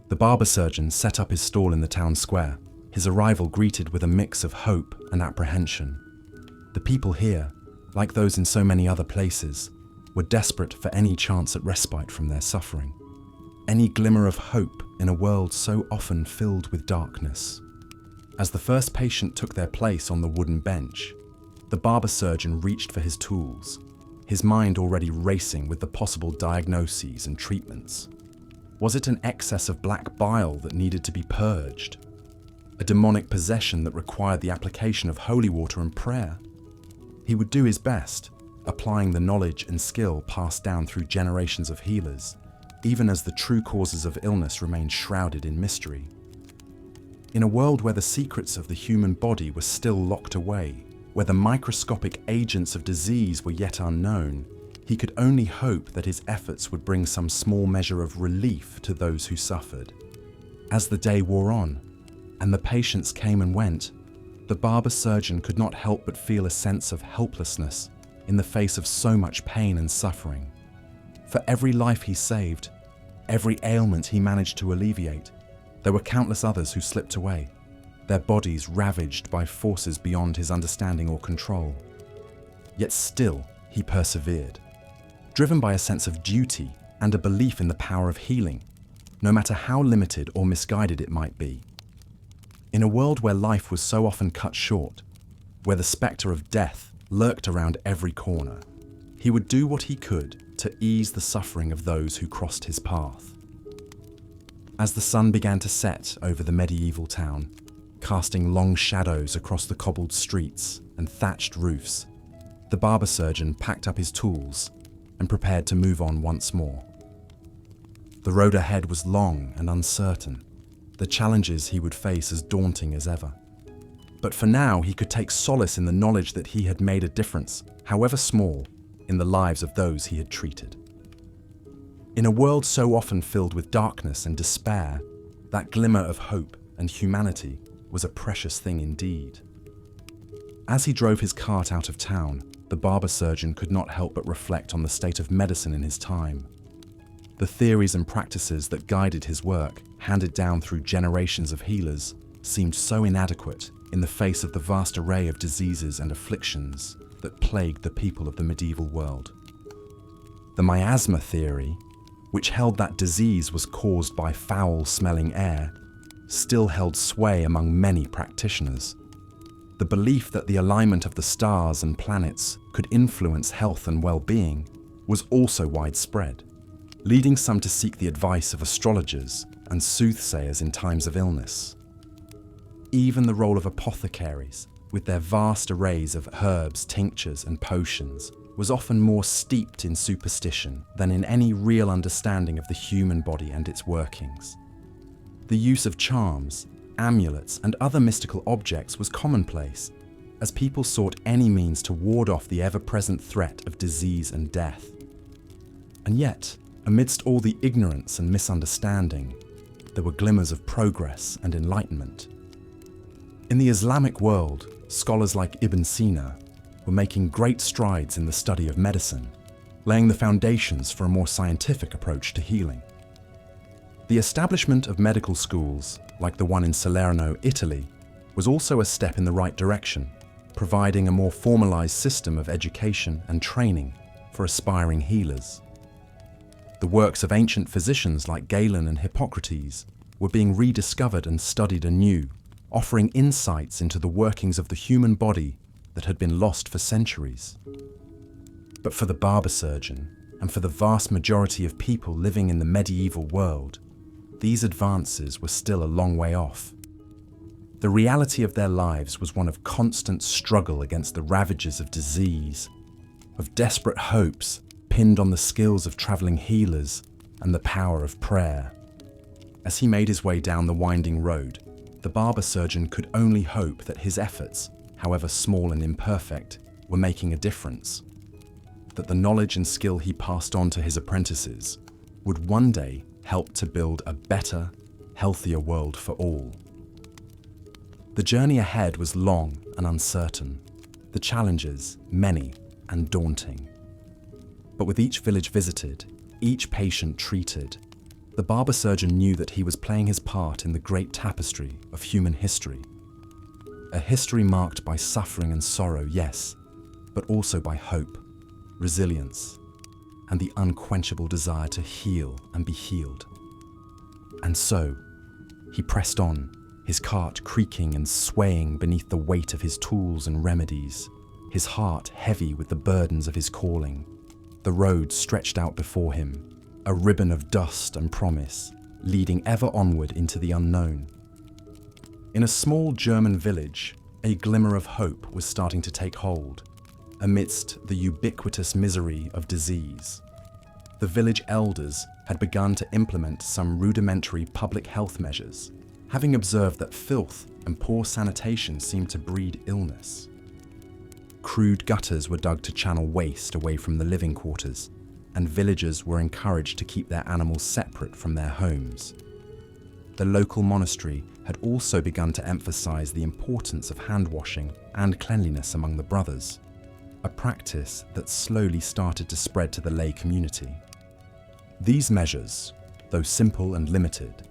S1: The barber surgeon set up his stall in the town square, his arrival greeted with a mix of hope and apprehension. The people here, like those in so many other places, were desperate for any chance at respite from their suffering, any glimmer of hope in a world so often filled with darkness. As the first patient took their place on the wooden bench, the barber surgeon reached for his tools, his mind already racing with the possible diagnoses and treatments. Was it an excess of black bile that needed to be purged? A demonic possession that required the application of holy water and prayer? He would do his best, applying the knowledge and skill passed down through generations of healers, even as the true causes of illness remained shrouded in mystery. In a world where the secrets of the human body were still locked away, where the microscopic agents of disease were yet unknown, he could only hope that his efforts would bring some small measure of relief to those who suffered. As the day wore on, and the patients came and went, the barber surgeon could not help but feel a sense of helplessness in the face of so much pain and suffering. For every life he saved, every ailment he managed to alleviate, there were countless others who slipped away, their bodies ravaged by forces beyond his understanding or control. Yet still, he persevered, driven by a sense of duty and a belief in the power of healing, no matter how limited or misguided it might be. In a world where life was so often cut short, where the spectre of death lurked around every corner, he would do what he could to ease the suffering of those who crossed his path. As the sun began to set over the medieval town, casting long shadows across the cobbled streets and thatched roofs, the barber surgeon packed up his tools and prepared to move on once more. The road ahead was long and uncertain, the challenges he would face as daunting as ever. But for now, he could take solace in the knowledge that he had made a difference, however small, in the lives of those he had treated. In a world so often filled with darkness and despair, that glimmer of hope and humanity was a precious thing indeed. As he drove his cart out of town, the barber surgeon could not help but reflect on the state of medicine in his time. The theories and practices that guided his work, handed down through generations of healers, seemed so inadequate in the face of the vast array of diseases and afflictions that plagued the people of the medieval world. The miasma theory, which held that disease was caused by foul-smelling air, still held sway among many practitioners. The belief that the alignment of the stars and planets could influence health and well-being was also widespread, leading some to seek the advice of astrologers and soothsayers in times of illness. Even the role of apothecaries, with their vast arrays of herbs, tinctures, and potions, was often more steeped in superstition than in any real understanding of the human body and its workings. The use of charms, amulets, and other mystical objects was commonplace, as people sought any means to ward off the ever-present threat of disease and death. And yet, amidst all the ignorance and misunderstanding, there were glimmers of progress and enlightenment. In the Islamic world, scholars like Ibn Sina were making great strides in the study of medicine, laying the foundations for a more scientific approach to healing. The establishment of medical schools, like the one in Salerno, Italy, was also a step in the right direction, providing a more formalized system of education and training for aspiring healers. The works of ancient physicians like Galen and Hippocrates were being rediscovered and studied anew, offering insights into the workings of the human body that had been lost for centuries. But for the barber surgeon, and for the vast majority of people living in the medieval world, these advances were still a long way off. The reality of their lives was one of constant struggle against the ravages of disease, of desperate hopes pinned on the skills of travelling healers and the power of prayer. As he made his way down the winding road, the barber surgeon could only hope that his efforts, however small and imperfect, were making a difference, that the knowledge and skill he passed on to his apprentices would one day help to build a better, healthier world for all. The journey ahead was long and uncertain, the challenges many and daunting. But with each village visited, each patient treated, the barber surgeon knew that he was playing his part in the great tapestry of human history. A history marked by suffering and sorrow, yes, but also by hope, resilience, and the unquenchable desire to heal and be healed. And so, he pressed on, his cart creaking and swaying beneath the weight of his tools and remedies, his heart heavy with the burdens of his calling. The road stretched out before him, a ribbon of dust and promise, leading ever onward into the unknown. In a small German village, a glimmer of hope was starting to take hold, amidst the ubiquitous misery of disease. The village elders had begun to implement some rudimentary public health measures, having observed that filth and poor sanitation seemed to breed illness. Crude gutters were dug to channel waste away from the living quarters, and villagers were encouraged to keep their animals separate from their homes. The local monastery had also begun to emphasize the importance of hand washing and cleanliness among the brothers, a practice that slowly started to spread to the lay community. These measures, though simple and limited,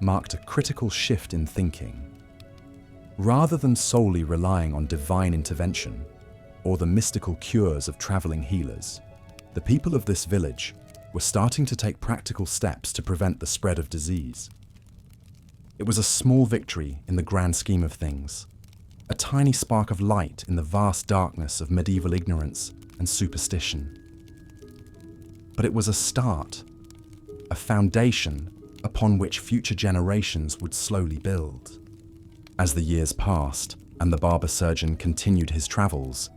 S1: marked a critical shift in thinking. Rather than solely relying on divine intervention or the mystical cures of traveling healers, the people of this village were starting to take practical steps to prevent the spread of disease. It was a small victory in the grand scheme of things, a tiny spark of light in the vast darkness of medieval ignorance and superstition. But it was a start, a foundation upon which future generations would slowly build. As the years passed and the barber surgeon continued his travels,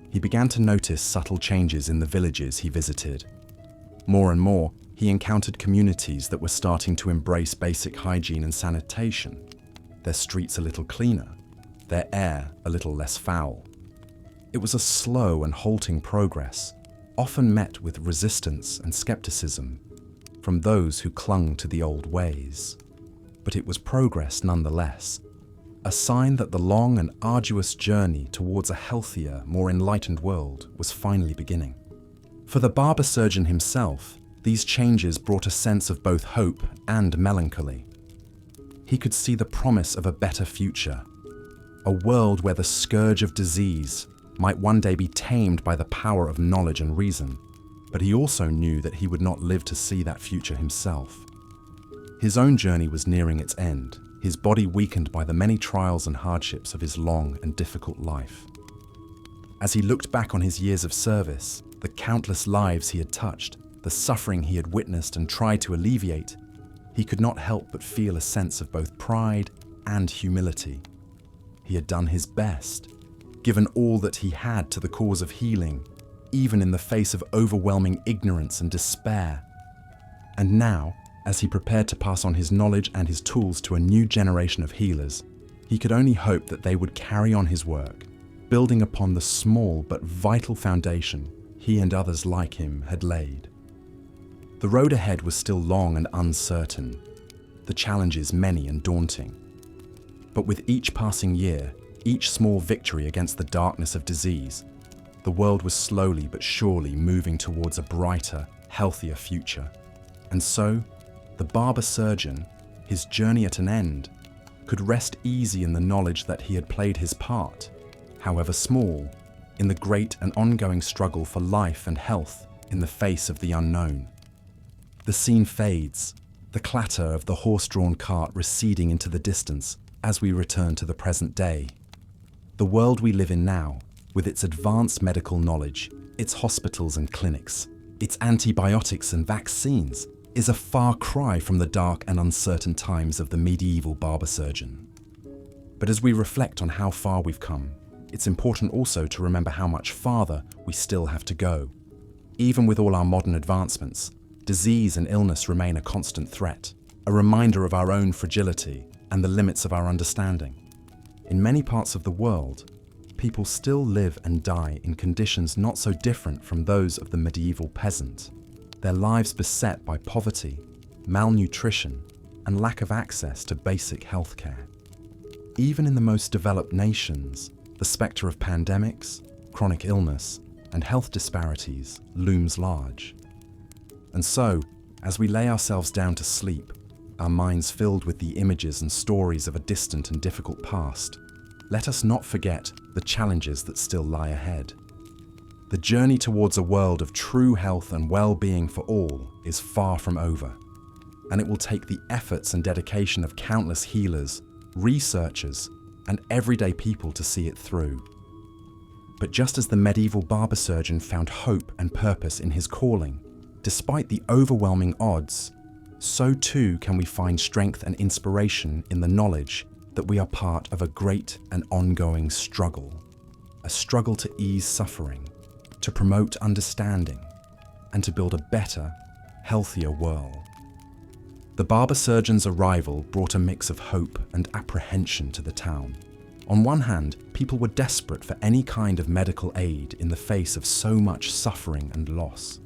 S1: he began to notice subtle changes in the villages he visited. More and more, he encountered communities that were starting to embrace basic hygiene and sanitation, their streets a little cleaner, their air a little less foul. It was a slow and halting progress, often met with resistance and skepticism from those who clung to the old ways. But it was progress nonetheless, a sign that the long and arduous journey towards a healthier, more enlightened world was finally beginning. For the barber surgeon himself, these changes brought a sense of both hope and melancholy. He could see the promise of a better future, a world where the scourge of disease might one day be tamed by the power of knowledge and reason, but he also knew that he would not live to see that future himself. His own journey was nearing its end, his body weakened by the many trials and hardships of his long and difficult life. As he looked back on his years of service, the countless lives he had touched, the suffering he had witnessed and tried to alleviate, he could not help but feel a sense of both pride and humility. He had done his best, given all that he had to the cause of healing, even in the face of overwhelming ignorance and despair. And now, as he prepared to pass on his knowledge and his tools to a new generation of healers, he could only hope that they would carry on his work, building upon the small but vital foundation he and others like him had laid. The road ahead was still long and uncertain, the challenges many and daunting. But with each passing year, each small victory against the darkness of disease, the world was slowly but surely moving towards a brighter, healthier future. And so, the barber surgeon, his journey at an end, could rest easy in the knowledge that he had played his part, however small, in the great and ongoing struggle for life and health in the face of the unknown. The scene fades, the clatter of the horse-drawn cart receding into the distance as we return to the present day. The world we live in now, with its advanced medical knowledge, its hospitals and clinics, its antibiotics and vaccines, is a far cry from the dark and uncertain times of the medieval barber surgeon. But as we reflect on how far we've come, it's important also to remember how much farther we still have to go. Even with all our modern advancements, disease and illness remain a constant threat, a reminder of our own fragility and the limits of our understanding. In many parts of the world, people still live and die in conditions not so different from those of the medieval peasant, their lives beset by poverty, malnutrition, and lack of access to basic healthcare. Even in the most developed nations, the spectre of pandemics, chronic illness, and health disparities looms large. And so, as we lay ourselves down to sleep, our minds filled with the images and stories of a distant and difficult past, let us not forget the challenges that still lie ahead. The journey towards a world of true health and well-being for all is far from over, and it will take the efforts and dedication of countless healers, researchers, and everyday people to see it through. But just as the medieval barber surgeon found hope and purpose in his calling, despite the overwhelming odds, so too can we find strength and inspiration in the knowledge that we are part of a great and ongoing struggle. A struggle to ease suffering, to promote understanding, and to build a better, healthier world. The barber surgeon's arrival brought a mix of hope and apprehension to the town. On one hand, people were desperate for any kind of medical aid in the face of so much suffering and loss.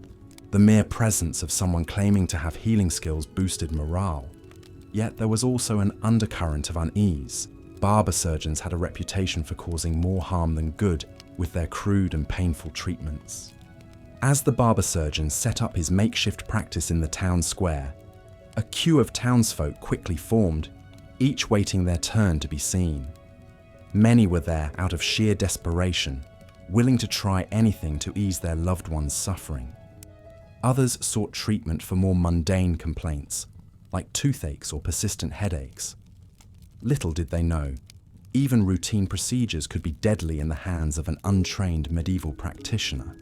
S1: The mere presence of someone claiming to have healing skills boosted morale. Yet there was also an undercurrent of unease. Barber surgeons had a reputation for causing more harm than good with their crude and painful treatments. As the barber surgeon set up his makeshift practice in the town square, a queue of townsfolk quickly formed, each waiting their turn to be seen. Many were there out of sheer desperation, willing to try anything to ease their loved one's suffering. Others sought treatment for more mundane complaints, like toothaches or persistent headaches. Little did they know, even routine procedures could be deadly in the hands of an untrained medieval practitioner.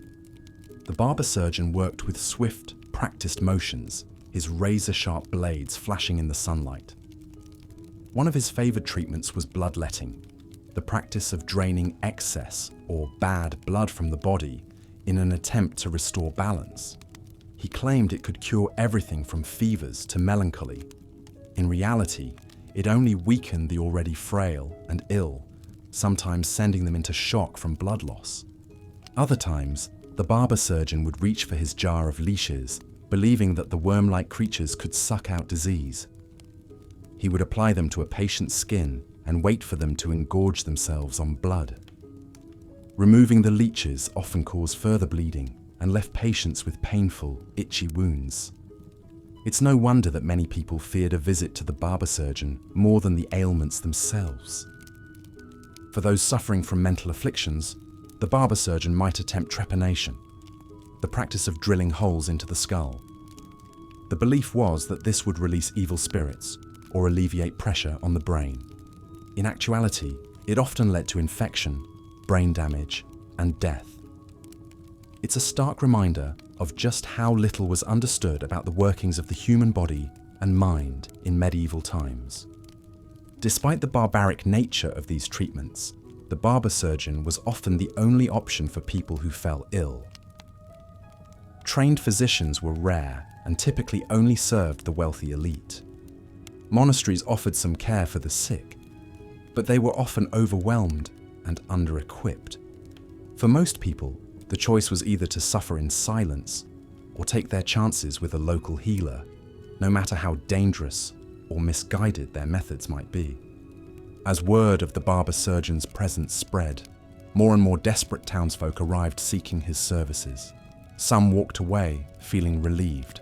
S1: The barber surgeon worked with swift, practiced motions, his razor-sharp blades flashing in the sunlight. One of his favoured treatments was bloodletting, the practice of draining excess or bad blood from the body in an attempt to restore balance. He claimed it could cure everything from fevers to melancholy. In reality, it only weakened the already frail and ill, sometimes sending them into shock from blood loss. Other times, the barber surgeon would reach for his jar of leashes, believing that the worm-like creatures could suck out disease. He would apply them to a patient's skin and wait for them to engorge themselves on blood. Removing the leeches often caused further bleeding and left patients with painful, itchy wounds. It's no wonder that many people feared a visit to the barber surgeon more than the ailments themselves. For those suffering from mental afflictions, the barber surgeon might attempt trepanation, the practice of drilling holes into the skull. The belief was that this would release evil spirits or alleviate pressure on the brain. In actuality, it often led to infection, brain damage, and death. It's a stark reminder of just how little was understood about the workings of the human body and mind in medieval times. Despite the barbaric nature of these treatments, the barber surgeon was often the only option for people who fell ill. Trained physicians were rare and typically only served the wealthy elite. Monasteries offered some care for the sick, but they were often overwhelmed and under-equipped. For most people, the choice was either to suffer in silence or take their chances with a local healer, no matter how dangerous or misguided their methods might be. As word of the barber surgeon's presence spread, more and more desperate townsfolk arrived seeking his services. Some walked away feeling relieved,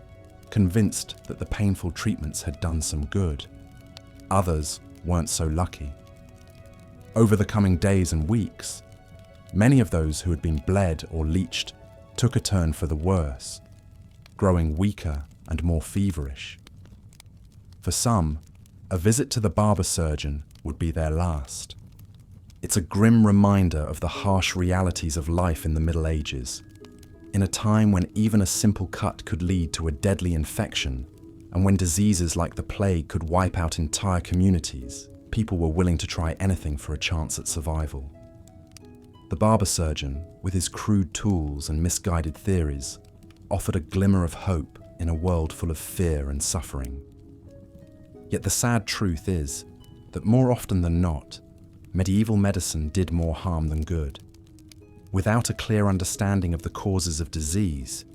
S1: convinced that the painful treatments had done some good. Others weren't so lucky. Over the coming days and weeks, many of those who had been bled or leeched took a turn for the worse, growing weaker and more feverish. For some, a visit to the barber surgeon would be their last. It's a grim reminder of the harsh realities of life in the Middle Ages, in a time when even a simple cut could lead to a deadly infection, and when diseases like the plague could wipe out entire communities. People were willing to try anything for a chance at survival. The barber surgeon, with his crude tools and misguided theories, offered a glimmer of hope in a world full of fear and suffering. Yet the sad truth is that more often than not, medieval medicine did more harm than good. Without a clear understanding of the causes of disease,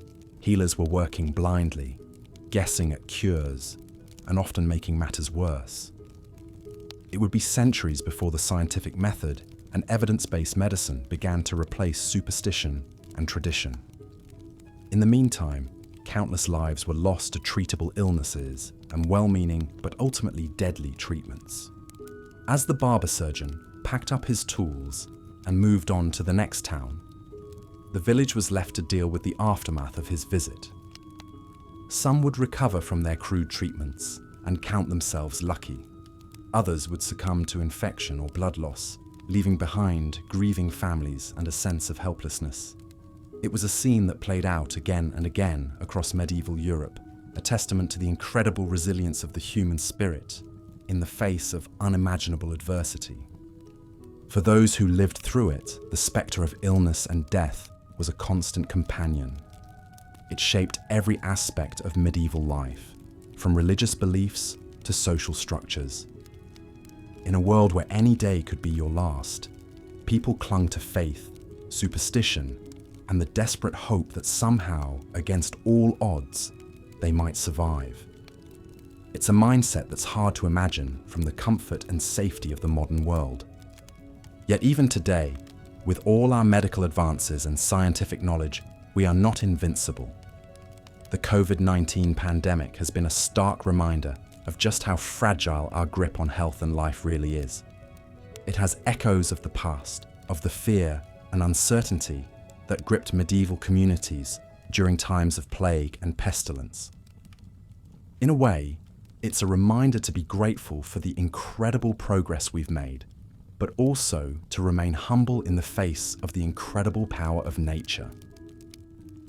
S1: healers were working blindly, guessing at cures, and often making matters worse. It would be centuries before the scientific method and evidence-based medicine began to replace superstition and tradition. In the meantime, countless lives were lost to treatable illnesses and well-meaning but ultimately deadly treatments. As the barber surgeon packed up his tools and moved on to the next town, the village was left to deal with the aftermath of his visit. Some would recover from their crude treatments and count themselves lucky. Others would succumb to infection or blood loss, leaving behind grieving families and a sense of helplessness. It was a scene that played out again and again across medieval Europe, a testament to the incredible resilience of the human spirit in the face of unimaginable adversity. For those who lived through it, the spectre of illness and death was a constant companion. It shaped every aspect of medieval life, from religious beliefs to social structures. In a world where any day could be your last, people clung to faith, superstition, and the desperate hope that somehow, against all odds, they might survive. It's a mindset that's hard to imagine from the comfort and safety of the modern world. Yet even today, with all our medical advances and scientific knowledge, we are not invincible. The COVID-19 pandemic has been a stark reminder of just how fragile our grip on health and life really is. It has echoes of the past, of the fear and uncertainty that gripped medieval communities during times of plague and pestilence. In a way, it's a reminder to be grateful for the incredible progress we've made, but also to remain humble in the face of the incredible power of nature.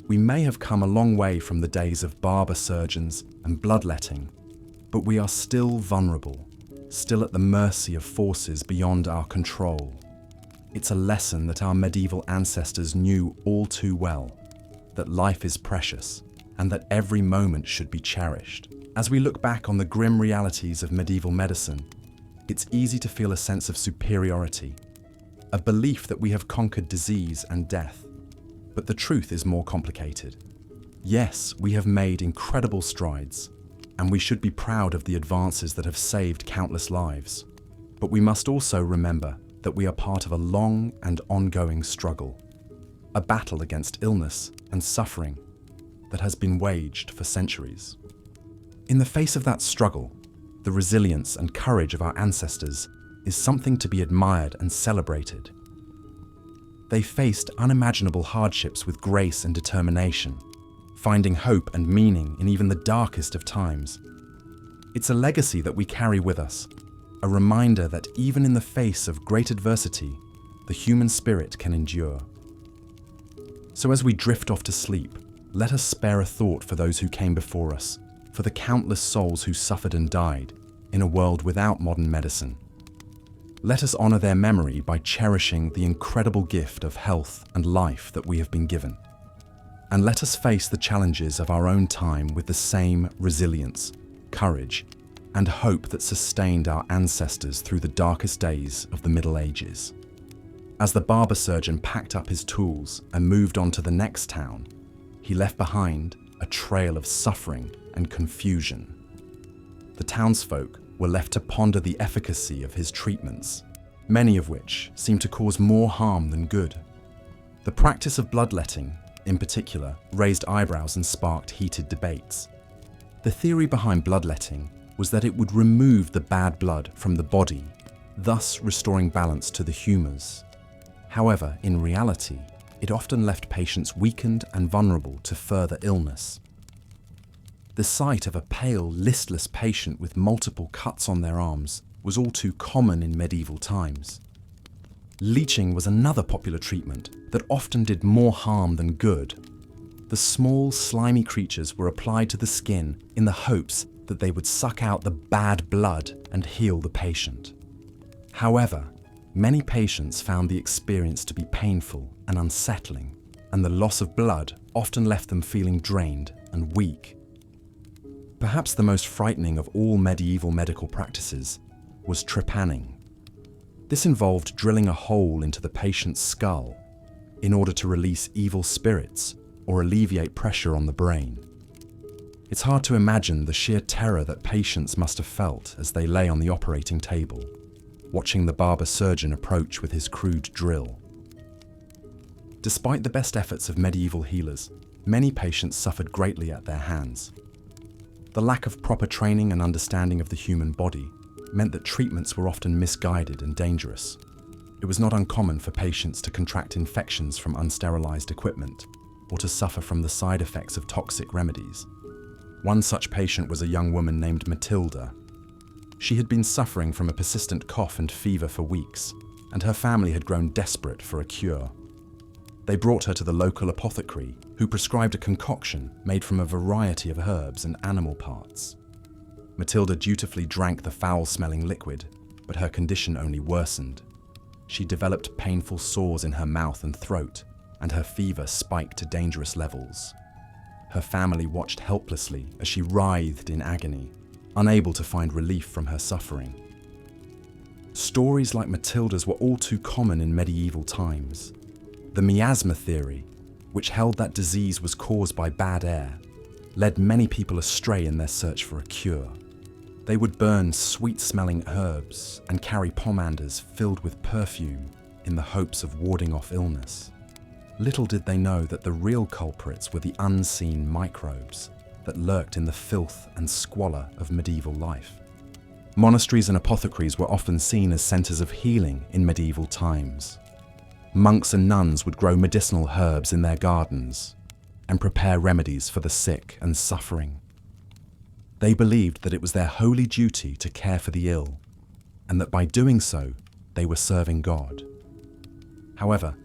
S1: We may have come a long way from the days of barber surgeons and bloodletting, but we are still vulnerable, still at the mercy of forces beyond our control. It's a lesson that our medieval ancestors knew all too well, that life is precious and that every moment should be cherished. As we look back on the grim realities of medieval medicine, it's easy to feel a sense of superiority, a belief that we have conquered disease and death. But the truth is more complicated. Yes, we have made incredible strides, and we should be proud of the advances that have saved countless lives. But we must also remember that we are part of a long and ongoing struggle, a battle against illness and suffering that has been waged for centuries. In the face of that struggle, the resilience and courage of our ancestors is something to be admired and celebrated. They faced unimaginable hardships with grace and determination, finding hope and meaning in even the darkest of times. It's a legacy that we carry with us, a reminder that even in the face of great adversity, the human spirit can endure. So as we drift off to sleep, let us spare a thought for those who came before us, for the countless souls who suffered and died in a world without modern medicine. Let us honor their memory by cherishing the incredible gift of health and life that we have been given. And let us face the challenges of our own time with the same resilience, courage, and hope that sustained our ancestors through the darkest days of the Middle Ages. As the barber surgeon packed up his tools and moved on to the next town, he left behind a trail of suffering and confusion. The townsfolk were left to ponder the efficacy of his treatments, many of which seemed to cause more harm than good. The practice of bloodletting, in particular, raised eyebrows and sparked heated debates. The theory behind bloodletting was that it would remove the bad blood from the body, thus restoring balance to the humours. However, in reality, it often left patients weakened and vulnerable to further illness. The sight of a pale, listless patient with multiple cuts on their arms was all too common in medieval times. Leeching was another popular treatment that often did more harm than good. The small, slimy creatures were applied to the skin in the hopes that they would suck out the bad blood and heal the patient. However, many patients found the experience to be painful and unsettling, and the loss of blood often left them feeling drained and weak. Perhaps the most frightening of all medieval medical practices was trepanning. This involved drilling a hole into the patient's skull in order to release evil spirits or alleviate pressure on the brain. It's hard to imagine the sheer terror that patients must have felt as they lay on the operating table, watching the barber surgeon approach with his crude drill. Despite the best efforts of medieval healers, many patients suffered greatly at their hands. The lack of proper training and understanding of the human body meant that treatments were often misguided and dangerous. It was not uncommon for patients to contract infections from unsterilized equipment or to suffer from the side effects of toxic remedies. One such patient was a young woman named Matilda. She had been suffering from a persistent cough and fever for weeks, and her family had grown desperate for a cure. They brought her to the local apothecary, who prescribed a concoction made from a variety of herbs and animal parts. Matilda dutifully drank the foul-smelling liquid, but her condition only worsened. She developed painful sores in her mouth and throat, and her fever spiked to dangerous levels. Her family watched helplessly as she writhed in agony, unable to find relief from her suffering. Stories like Matilda's were all too common in medieval times. The miasma theory, which held that disease was caused by bad air, led many people astray in their search for a cure. They would burn sweet-smelling herbs and carry pomanders filled with perfume in the hopes of warding off illness. Little did they know that the real culprits were the unseen microbes that lurked in the filth and squalor of medieval life. Monasteries and apothecaries were often seen as centers of healing in medieval times. Monks and nuns would grow medicinal herbs in their gardens and prepare remedies for the sick and suffering. They believed that it was their holy duty to care for the ill, and that by doing so, they were serving God. However,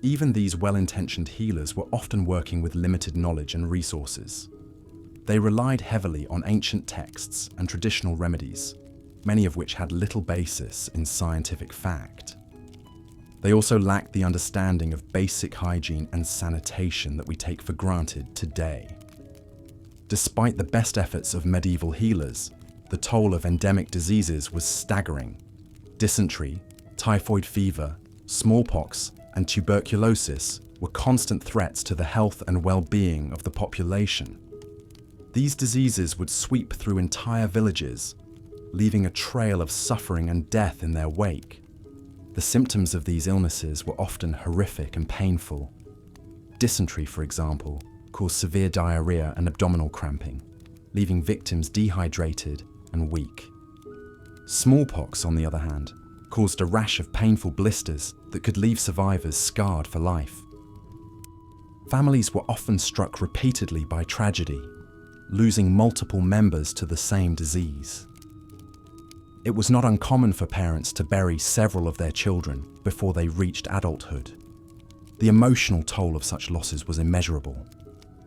S1: even these well-intentioned healers were often working with limited knowledge and resources. They relied heavily on ancient texts and traditional remedies, many of which had little basis in scientific fact. They also lacked the understanding of basic hygiene and sanitation that we take for granted today. Despite the best efforts of medieval healers, the toll of endemic diseases was staggering. Dysentery, typhoid fever, smallpox, and tuberculosis were constant threats to the health and well-being of the population. These diseases would sweep through entire villages, leaving a trail of suffering and death in their wake. The symptoms of these illnesses were often horrific and painful. Dysentery, for example, caused severe diarrhea and abdominal cramping, leaving victims dehydrated and weak. Smallpox, on the other hand, caused a rash of painful blisters that could leave survivors scarred for life. Families were often struck repeatedly by tragedy, losing multiple members to the same disease. It was not uncommon for parents to bury several of their children before they reached adulthood. The emotional toll of such losses was immeasurable,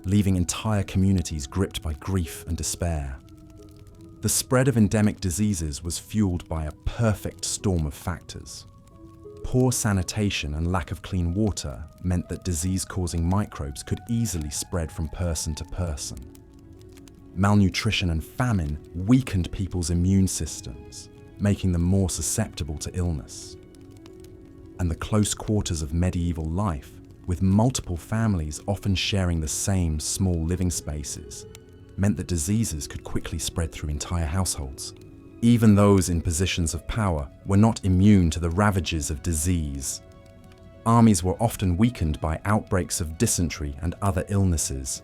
S1: leaving entire communities gripped by grief and despair. The spread of endemic diseases was fueled by a perfect storm of factors. Poor sanitation and lack of clean water meant that disease-causing microbes could easily spread from person to person. Malnutrition and famine weakened people's immune systems, making them more susceptible to illness. And the close quarters of medieval life, with multiple families often sharing the same small living spaces, meant that diseases could quickly spread through entire households. Even those in positions of power were not immune to the ravages of disease. Armies were often weakened by outbreaks of dysentery and other illnesses,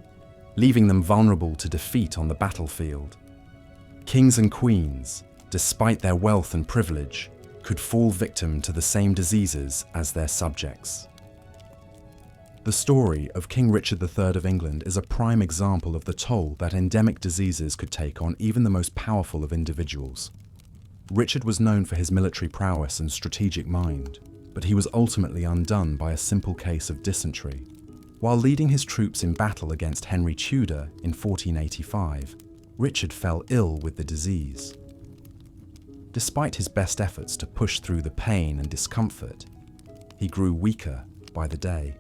S1: leaving them vulnerable to defeat on the battlefield. Kings and queens, despite their wealth and privilege, could fall victim to the same diseases as their subjects. The story of King Richard III of England is a prime example of the toll that endemic diseases could take on even the most powerful of individuals. Richard was known for his military prowess and strategic mind, but he was ultimately undone by a simple case of dysentery. While leading his troops in battle against Henry Tudor in 1485, Richard fell ill with the disease. Despite his best efforts to push through the pain and discomfort, he grew weaker by the day.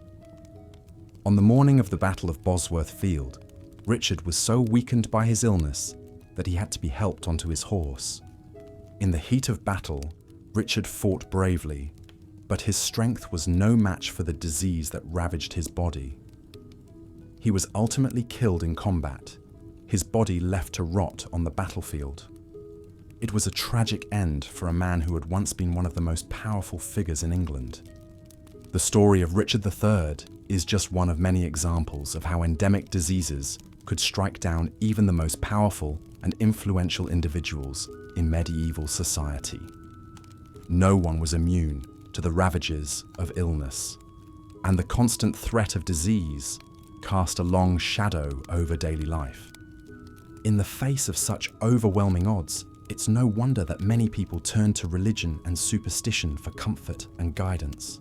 S1: On the morning of the Battle of Bosworth Field, Richard was so weakened by his illness that he had to be helped onto his horse. In the heat of battle, Richard fought bravely, but his strength was no match for the disease that ravaged his body. He was ultimately killed in combat, his body left to rot on the battlefield. It was a tragic end for a man who had once been one of the most powerful figures in England. The story of Richard III is just one of many examples of how endemic diseases could strike down even the most powerful and influential individuals in medieval society. No one was immune to the ravages of illness, and the constant threat of disease cast a long shadow over daily life. In the face of such overwhelming odds, it's no wonder that many people turned to religion and superstition for comfort and guidance.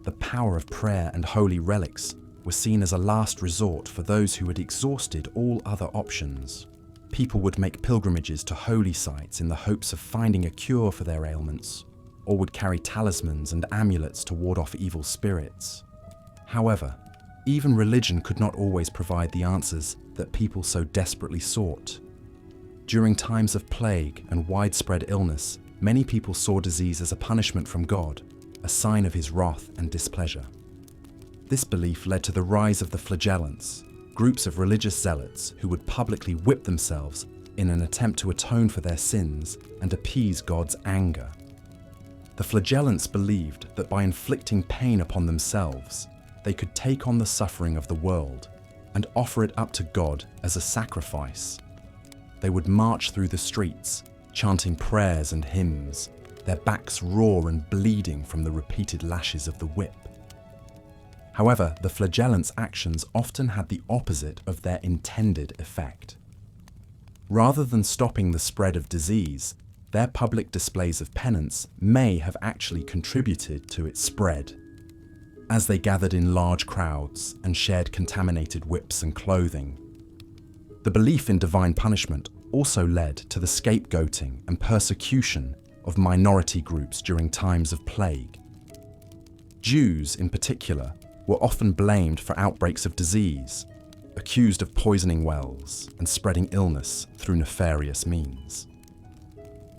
S1: The power of prayer and holy relics was seen as a last resort for those who had exhausted all other options. People would make pilgrimages to holy sites in the hopes of finding a cure for their ailments, or would carry talismans and amulets to ward off evil spirits. However, even religion could not always provide the answers that people so desperately sought. During times of plague and widespread illness, many people saw disease as a punishment from God, a sign of his wrath and displeasure. This belief led to the rise of the flagellants, groups of religious zealots who would publicly whip themselves in an attempt to atone for their sins and appease God's anger. The flagellants believed that by inflicting pain upon themselves, they could take on the suffering of the world and offer it up to God as a sacrifice. They would march through the streets, chanting prayers and hymns, their backs raw and bleeding from the repeated lashes of the whip. However, the flagellants' actions often had the opposite of their intended effect. Rather than stopping the spread of disease, their public displays of penance may have actually contributed to its spread. As they gathered in large crowds and shared contaminated whips and clothing, the belief in divine punishment also led to the scapegoating and persecution of minority groups during times of plague. Jews, in particular, were often blamed for outbreaks of disease, accused of poisoning wells and spreading illness through nefarious means.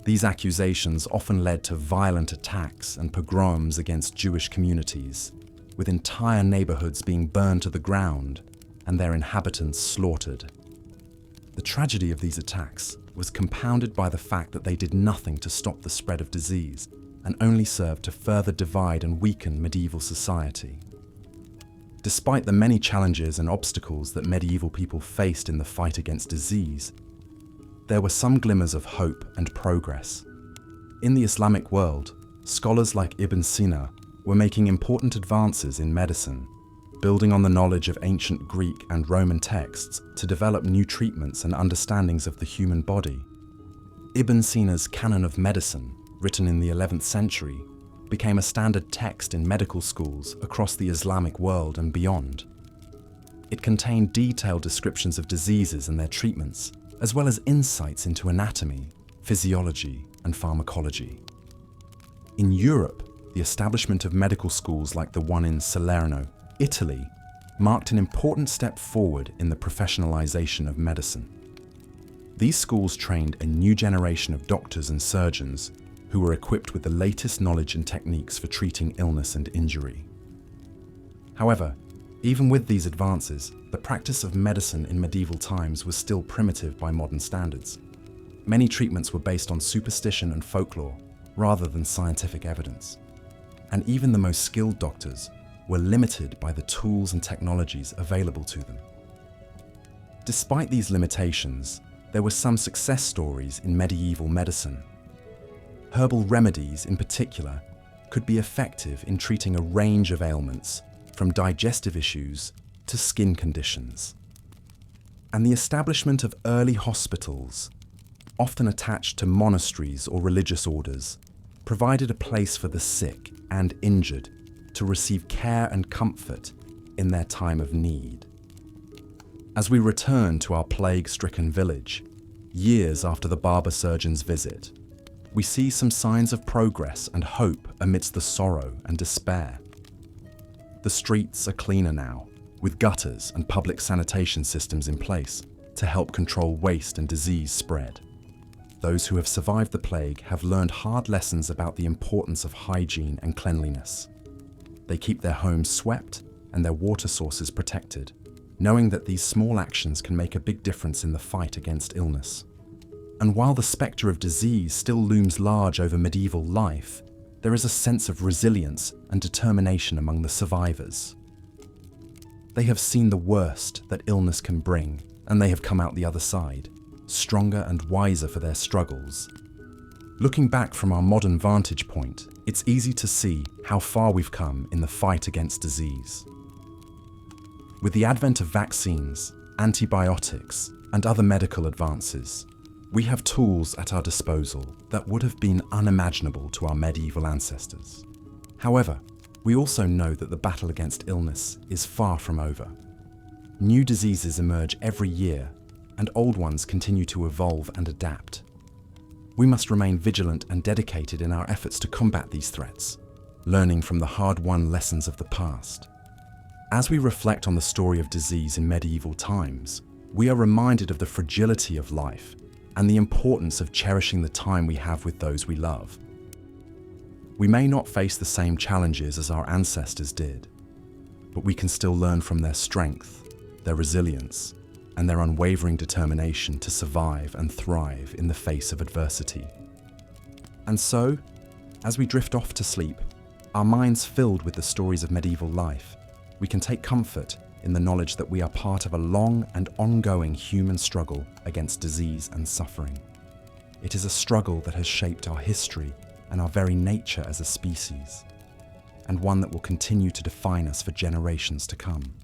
S1: These accusations often led to violent attacks and pogroms against Jewish communities, with entire neighborhoods being burned to the ground and their inhabitants slaughtered. The tragedy of these attacks was compounded by the fact that they did nothing to stop the spread of disease and only served to further divide and weaken medieval society. Despite the many challenges and obstacles that medieval people faced in the fight against disease, there were some glimmers of hope and progress. In the Islamic world, scholars like Ibn Sina were making important advances in medicine, building on the knowledge of ancient Greek and Roman texts to develop new treatments and understandings of the human body. Ibn Sina's Canon of Medicine, written in the 11th century, became a standard text in medical schools across the Islamic world and beyond. It contained detailed descriptions of diseases and their treatments, as well as insights into anatomy, physiology, and pharmacology. In Europe, the establishment of medical schools like the one in Salerno, Italy, marked an important step forward in the professionalization of medicine. These schools trained a new generation of doctors and surgeons who were equipped with the latest knowledge and techniques for treating illness and injury. However, even with these advances, the practice of medicine in medieval times was still primitive by modern standards. Many treatments were based on superstition and folklore rather than scientific evidence. And even the most skilled doctors were limited by the tools and technologies available to them. Despite these limitations, there were some success stories in medieval medicine. Herbal remedies, in particular, could be effective in treating a range of ailments, from digestive issues to skin conditions. And the establishment of early hospitals, often attached to monasteries or religious orders, provided a place for the sick and injured to receive care and comfort in their time of need. As we return to our plague-stricken village, years after the barber surgeon's visit, we see some signs of progress and hope amidst the sorrow and despair. The streets are cleaner now, with gutters and public sanitation systems in place to help control waste and disease spread. Those who have survived the plague have learned hard lessons about the importance of hygiene and cleanliness. They keep their homes swept and their water sources protected, knowing that these small actions can make a big difference in the fight against illness. And while the spectre of disease still looms large over medieval life, there is a sense of resilience and determination among the survivors. They have seen the worst that illness can bring, and they have come out the other side, stronger and wiser for their struggles. Looking back from our modern vantage point, it's easy to see how far we've come in the fight against disease. With the advent of vaccines, antibiotics, and other medical advances, we have tools at our disposal that would have been unimaginable to our medieval ancestors. However, we also know that the battle against illness is far from over. New diseases emerge every year, and old ones continue to evolve and adapt. We must remain vigilant and dedicated in our efforts to combat these threats, learning from the hard-won lessons of the past. As we reflect on the story of disease in medieval times, we are reminded of the fragility of life and the importance of cherishing the time we have with those we love. We may not face the same challenges as our ancestors did, but we can still learn from their strength, their resilience, and their unwavering determination to survive and thrive in the face of adversity. And so, as we drift off to sleep, our minds filled with the stories of medieval life, we can take comfort in the knowledge that we are part of a long and ongoing human struggle against disease and suffering. It is a struggle that has shaped our history and our very nature as a species, and one that will continue to define us for generations to come.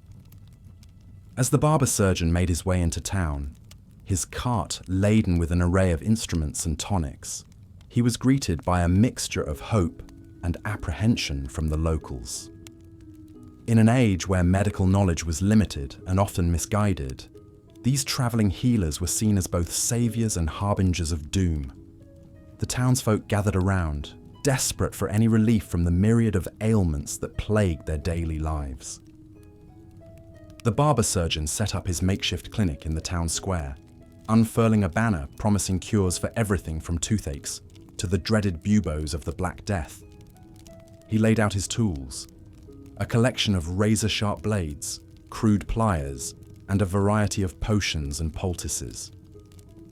S1: As the barber surgeon made his way into town, his cart laden with an array of instruments and tonics, he was greeted by a mixture of hope and apprehension from the locals. In an age where medical knowledge was limited and often misguided, these travelling healers were seen as both saviours and harbingers of doom. The townsfolk gathered around, desperate for any relief from the myriad of ailments that plagued their daily lives. The barber surgeon set up his makeshift clinic in the town square, unfurling a banner promising cures for everything from toothaches to the dreaded buboes of the Black Death. He laid out his tools, a collection of razor-sharp blades, crude pliers, and a variety of potions and poultices.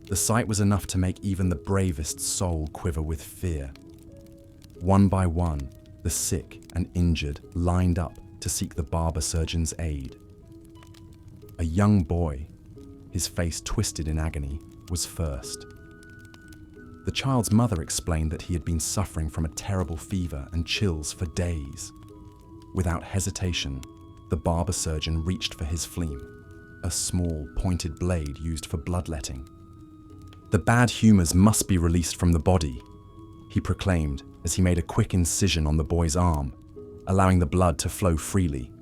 S1: The sight was enough to make even the bravest soul quiver with fear. One by one, the sick and injured lined up to seek the barber surgeon's aid. A young boy, his face twisted in agony, was first. The child's mother explained that he had been suffering from a terrible fever and chills for days. Without hesitation, the barber surgeon reached for his fleam, a small, pointed blade used for bloodletting. "The bad humours must be released from the body," he proclaimed as he made a quick incision on the boy's arm, allowing the blood to flow freely.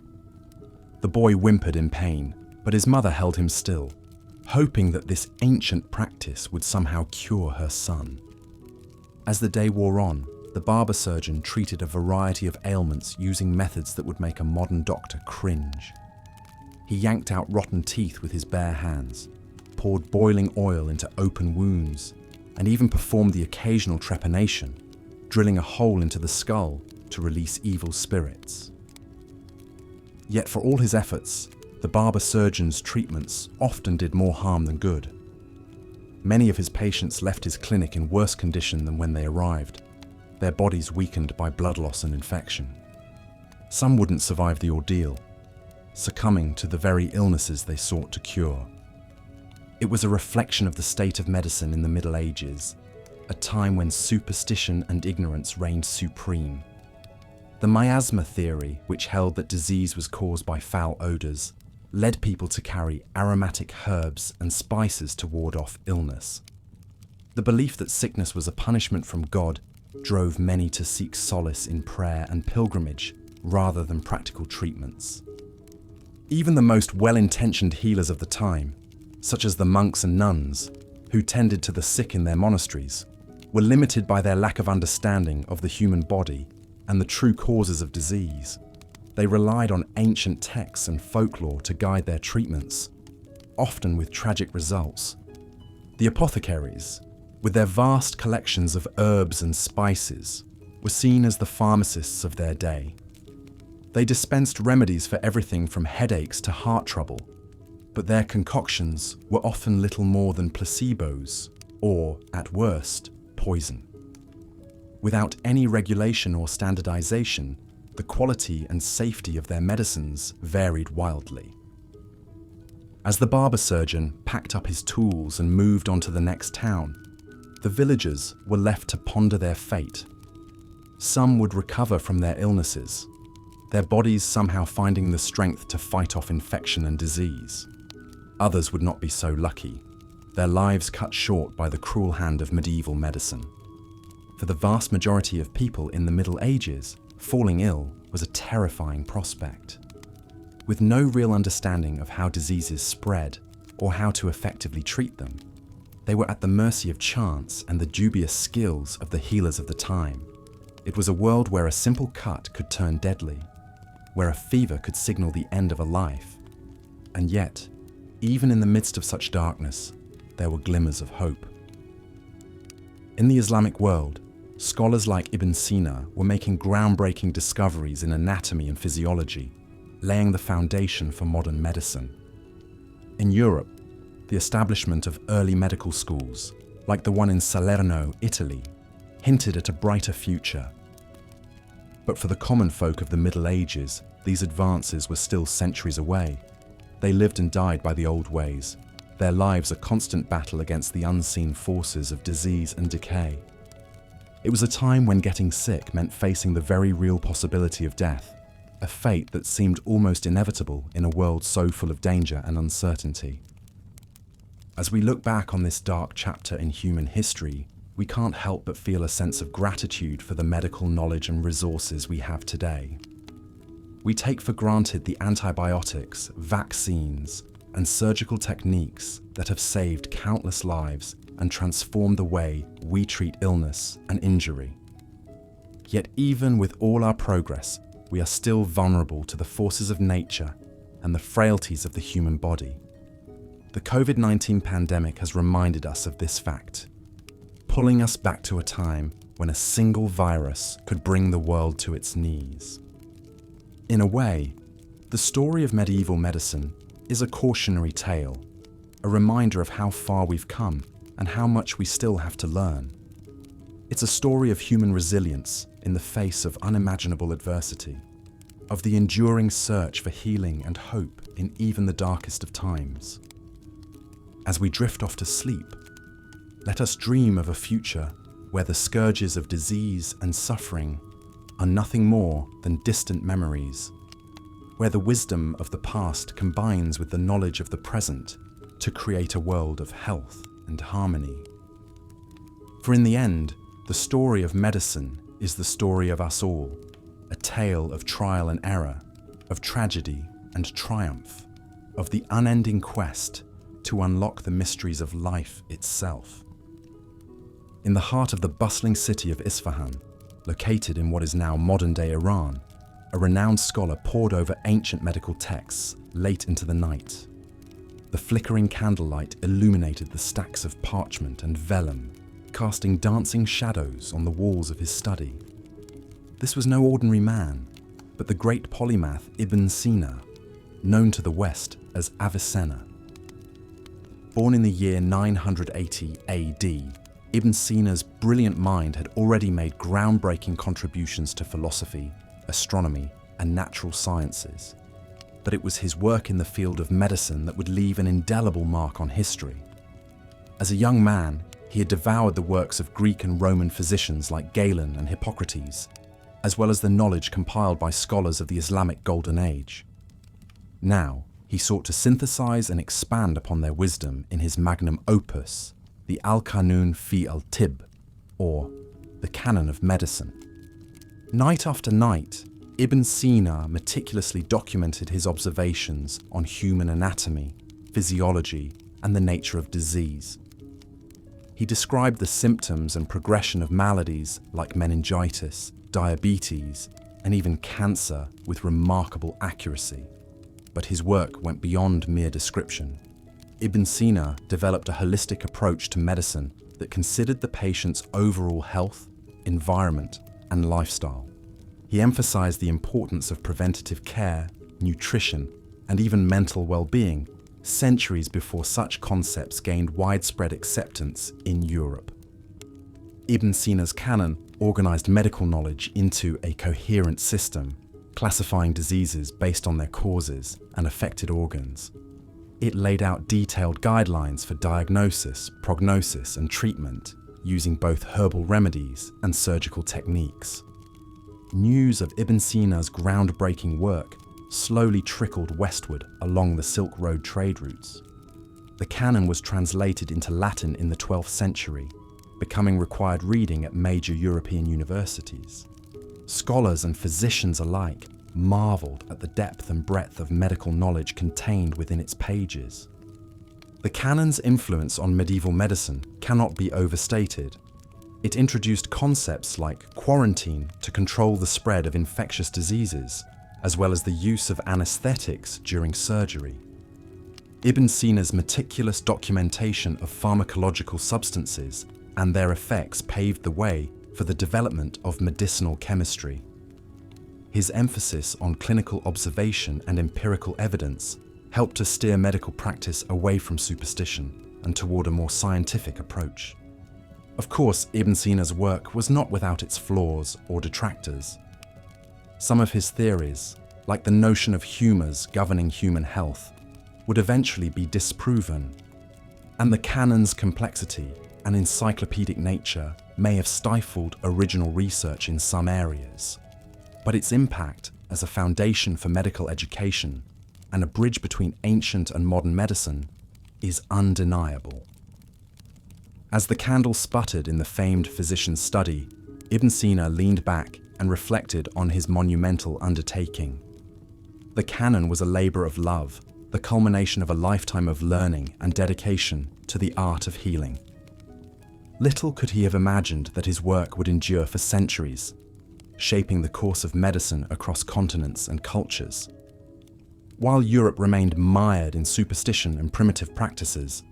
S1: The boy whimpered in pain, but his mother held him still, hoping that this ancient practice would somehow cure her son. As the day wore on, the barber surgeon treated a variety of ailments using methods that would make a modern doctor cringe. He yanked out rotten teeth with his bare hands, poured boiling oil into open wounds, and even performed the occasional trepanation, drilling a hole into the skull to release evil spirits. Yet for all his efforts, the barber surgeon's treatments often did more harm than good. Many of his patients left his clinic in worse condition than when they arrived, their bodies weakened by blood loss and infection. Some wouldn't survive the ordeal, succumbing to the very illnesses they sought to cure. It was a reflection of the state of medicine in the Middle Ages, a time when superstition and ignorance reigned supreme. The miasma theory, which held that disease was caused by foul odours, led people to carry aromatic herbs and spices to ward off illness. The belief that sickness was a punishment from God drove many to seek solace in prayer and pilgrimage rather than practical treatments. Even the most well-intentioned healers of the time, such as the monks and nuns, who tended to the sick in their monasteries, were limited by their lack of understanding of the human body and the true causes of disease. They relied on ancient texts and folklore to guide their treatments, often with tragic results. The apothecaries, with their vast collections of herbs and spices, were seen as the pharmacists of their day. They dispensed remedies for everything from headaches to heart trouble, but their concoctions were often little more than placebos, or, at worst, poison. Without any regulation or standardization, the quality and safety of their medicines varied wildly. As the barber surgeon packed up his tools and moved on to the next town, the villagers were left to ponder their fate. Some would recover from their illnesses, their bodies somehow finding the strength to fight off infection and disease. Others would not be so lucky, their lives cut short by the cruel hand of medieval medicine. For the vast majority of people in the Middle Ages, falling ill was a terrifying prospect. With no real understanding of how diseases spread or how to effectively treat them, they were at the mercy of chance and the dubious skills of the healers of the time. It was a world where a simple cut could turn deadly, where a fever could signal the end of a life. And yet, even in the midst of such darkness, there were glimmers of hope. In the Islamic world, scholars like Ibn Sina were making groundbreaking discoveries in anatomy and physiology, laying the foundation for modern medicine. In Europe, the establishment of early medical schools, like the one in Salerno, Italy, hinted at a brighter future. But for the common folk of the Middle Ages, these advances were still centuries away. They lived and died by the old ways, their lives a constant battle against the unseen forces of disease and decay. It was a time when getting sick meant facing the very real possibility of death, a fate that seemed almost inevitable in a world so full of danger and uncertainty. As we look back on this dark chapter in human history, we can't help but feel a sense of gratitude for the medical knowledge and resources we have today. We take for granted the antibiotics, vaccines, and surgical techniques that have saved countless lives and transformed the way we treat illness and injury. Yet even with all our progress, we are still vulnerable to the forces of nature and the frailties of the human body. The COVID-19 pandemic has reminded us of this fact, pulling us back to a time when a single virus could bring the world to its knees. In a way, the story of medieval medicine is a cautionary tale, a reminder of how far we've come and how much we still have to learn. It's a story of human resilience in the face of unimaginable adversity, of the enduring search for healing and hope in even the darkest of times. As we drift off to sleep, let us dream of a future where the scourges of disease and suffering are nothing more than distant memories, where the wisdom of the past combines with the knowledge of the present to create a world of health and harmony. For in the end, the story of medicine is the story of us all, a tale of trial and error, of tragedy and triumph, of the unending quest to unlock the mysteries of life itself. In the heart of the bustling city of Isfahan, located in what is now modern-day Iran, a renowned scholar pored over ancient medical texts late into the night. The flickering candlelight illuminated the stacks of parchment and vellum, casting dancing shadows on the walls of his study. This was no ordinary man, but the great polymath Ibn Sina, known to the West as Avicenna. Born in the year 980 AD, Ibn Sina's brilliant mind had already made groundbreaking contributions to philosophy, astronomy, and natural sciences. But it was his work in the field of medicine that would leave an indelible mark on history. As a young man, he had devoured the works of Greek and Roman physicians like Galen and Hippocrates, as well as the knowledge compiled by scholars of the Islamic Golden Age. Now, he sought to synthesize and expand upon their wisdom in his magnum opus, the Al-Qanun fi al-Tibb, or the Canon of Medicine. Night after night, Ibn Sina meticulously documented his observations on human anatomy, physiology, and the nature of disease. He described the symptoms and progression of maladies like meningitis, diabetes, and even cancer with remarkable accuracy. But his work went beyond mere description. Ibn Sina developed a holistic approach to medicine that considered the patient's overall health, environment, and lifestyle. He emphasized the importance of preventative care, nutrition, and even mental well-being centuries before such concepts gained widespread acceptance in Europe. Ibn Sina's canon organized medical knowledge into a coherent system, classifying diseases based on their causes and affected organs. It laid out detailed guidelines for diagnosis, prognosis, and treatment, using both herbal remedies and surgical techniques. News of Ibn Sina's groundbreaking work slowly trickled westward along the Silk Road trade routes. The canon was translated into Latin in the 12th century, becoming required reading at major European universities. Scholars and physicians alike marveled at the depth and breadth of medical knowledge contained within its pages. The canon's influence on medieval medicine cannot be overstated. It introduced concepts like quarantine to control the spread of infectious diseases, as well as the use of anesthetics during surgery. Ibn Sina's meticulous documentation of pharmacological substances and their effects paved the way for the development of medicinal chemistry. His emphasis on clinical observation and empirical evidence helped to steer medical practice away from superstition and toward a more scientific approach. Of course, Ibn Sina's work was not without its flaws or detractors. Some of his theories, like the notion of humours governing human health, would eventually be disproven, and the canon's complexity and encyclopedic nature may have stifled original research in some areas. But its impact as a foundation for medical education and a bridge between ancient and modern medicine is undeniable. As the candle sputtered in the famed physician's study, Ibn Sina leaned back and reflected on his monumental undertaking. The canon was a labour of love, the culmination of a lifetime of learning and dedication to the art of healing. Little could he have imagined that his work would endure for centuries, shaping the course of medicine across continents and cultures. While Europe remained mired in superstition and primitive practices,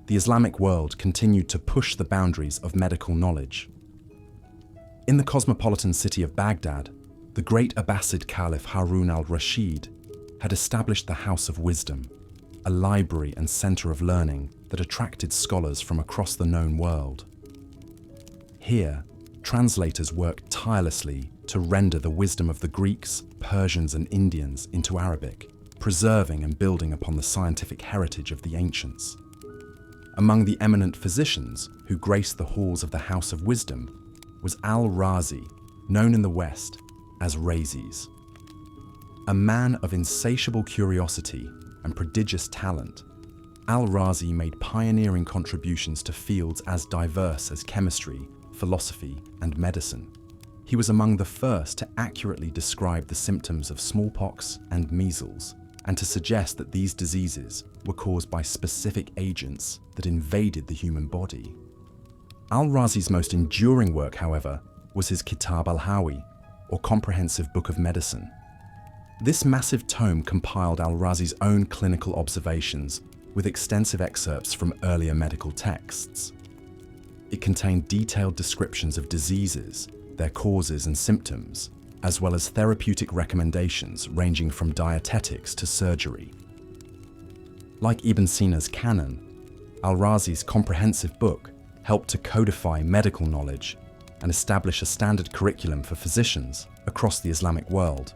S1: the Islamic world continued to push the boundaries of medical knowledge. In the cosmopolitan city of Baghdad, the great Abbasid Caliph Harun al-Rashid had established the House of Wisdom, a library and centre of learning that attracted scholars from across the known world. Here, translators worked tirelessly to render the wisdom of the Greeks, Persians, and Indians into Arabic, preserving and building upon the scientific heritage of the ancients. Among the eminent physicians who graced the halls of the House of Wisdom was Al-Razi, known in the West as Rhazes. A man of insatiable curiosity and prodigious talent, Al-Razi made pioneering contributions to fields as diverse as chemistry, philosophy, and medicine. He was among the first to accurately describe the symptoms of smallpox and measles, and to suggest that these diseases were caused by specific agents that invaded the human body. Al-Razi's most enduring work, however, was his Kitab al-Hawi, or Comprehensive Book of Medicine. This massive tome compiled Al-Razi's own clinical observations with extensive excerpts from earlier medical texts. It contained detailed descriptions of diseases, their causes and symptoms, as well as therapeutic recommendations ranging from dietetics to surgery. Like Ibn Sina's canon, Al-Razi's comprehensive book helped to codify medical knowledge and establish a standard curriculum for physicians across the Islamic world.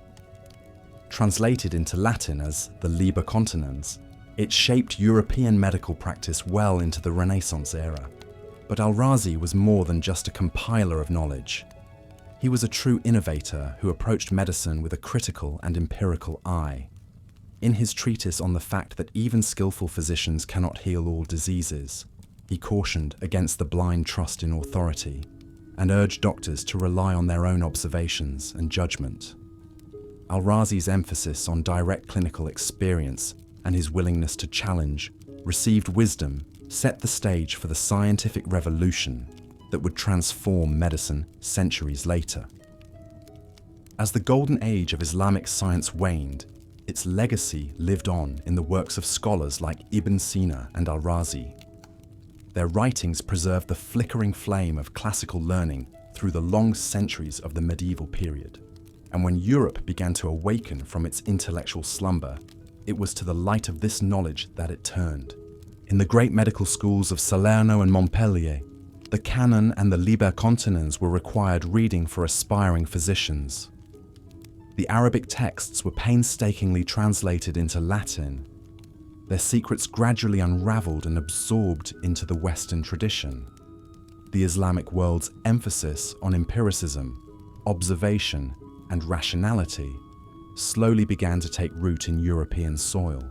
S1: Translated into Latin as the Liber Continens, it shaped European medical practice well into the Renaissance era. But Al-Razi was more than just a compiler of knowledge. He was a true innovator who approached medicine with a critical and empirical eye. In his treatise on the fact that even skillful physicians cannot heal all diseases, he cautioned against the blind trust in authority and urged doctors to rely on their own observations and judgment. Al-Razi's emphasis on direct clinical experience and his willingness to challenge received wisdom set the stage for the scientific revolution that would transform medicine centuries later. As the golden age of Islamic science waned, its legacy lived on in the works of scholars like Ibn Sina and Al-Razi. Their writings preserved the flickering flame of classical learning through the long centuries of the medieval period. And when Europe began to awaken from its intellectual slumber, it was to the light of this knowledge that it turned. In the great medical schools of Salerno and Montpellier, the Canon and the Liber Continens were required reading for aspiring physicians. The Arabic texts were painstakingly translated into Latin, their secrets gradually unraveled and absorbed into the Western tradition. The Islamic world's emphasis on empiricism, observation, and rationality slowly began to take root in European soil.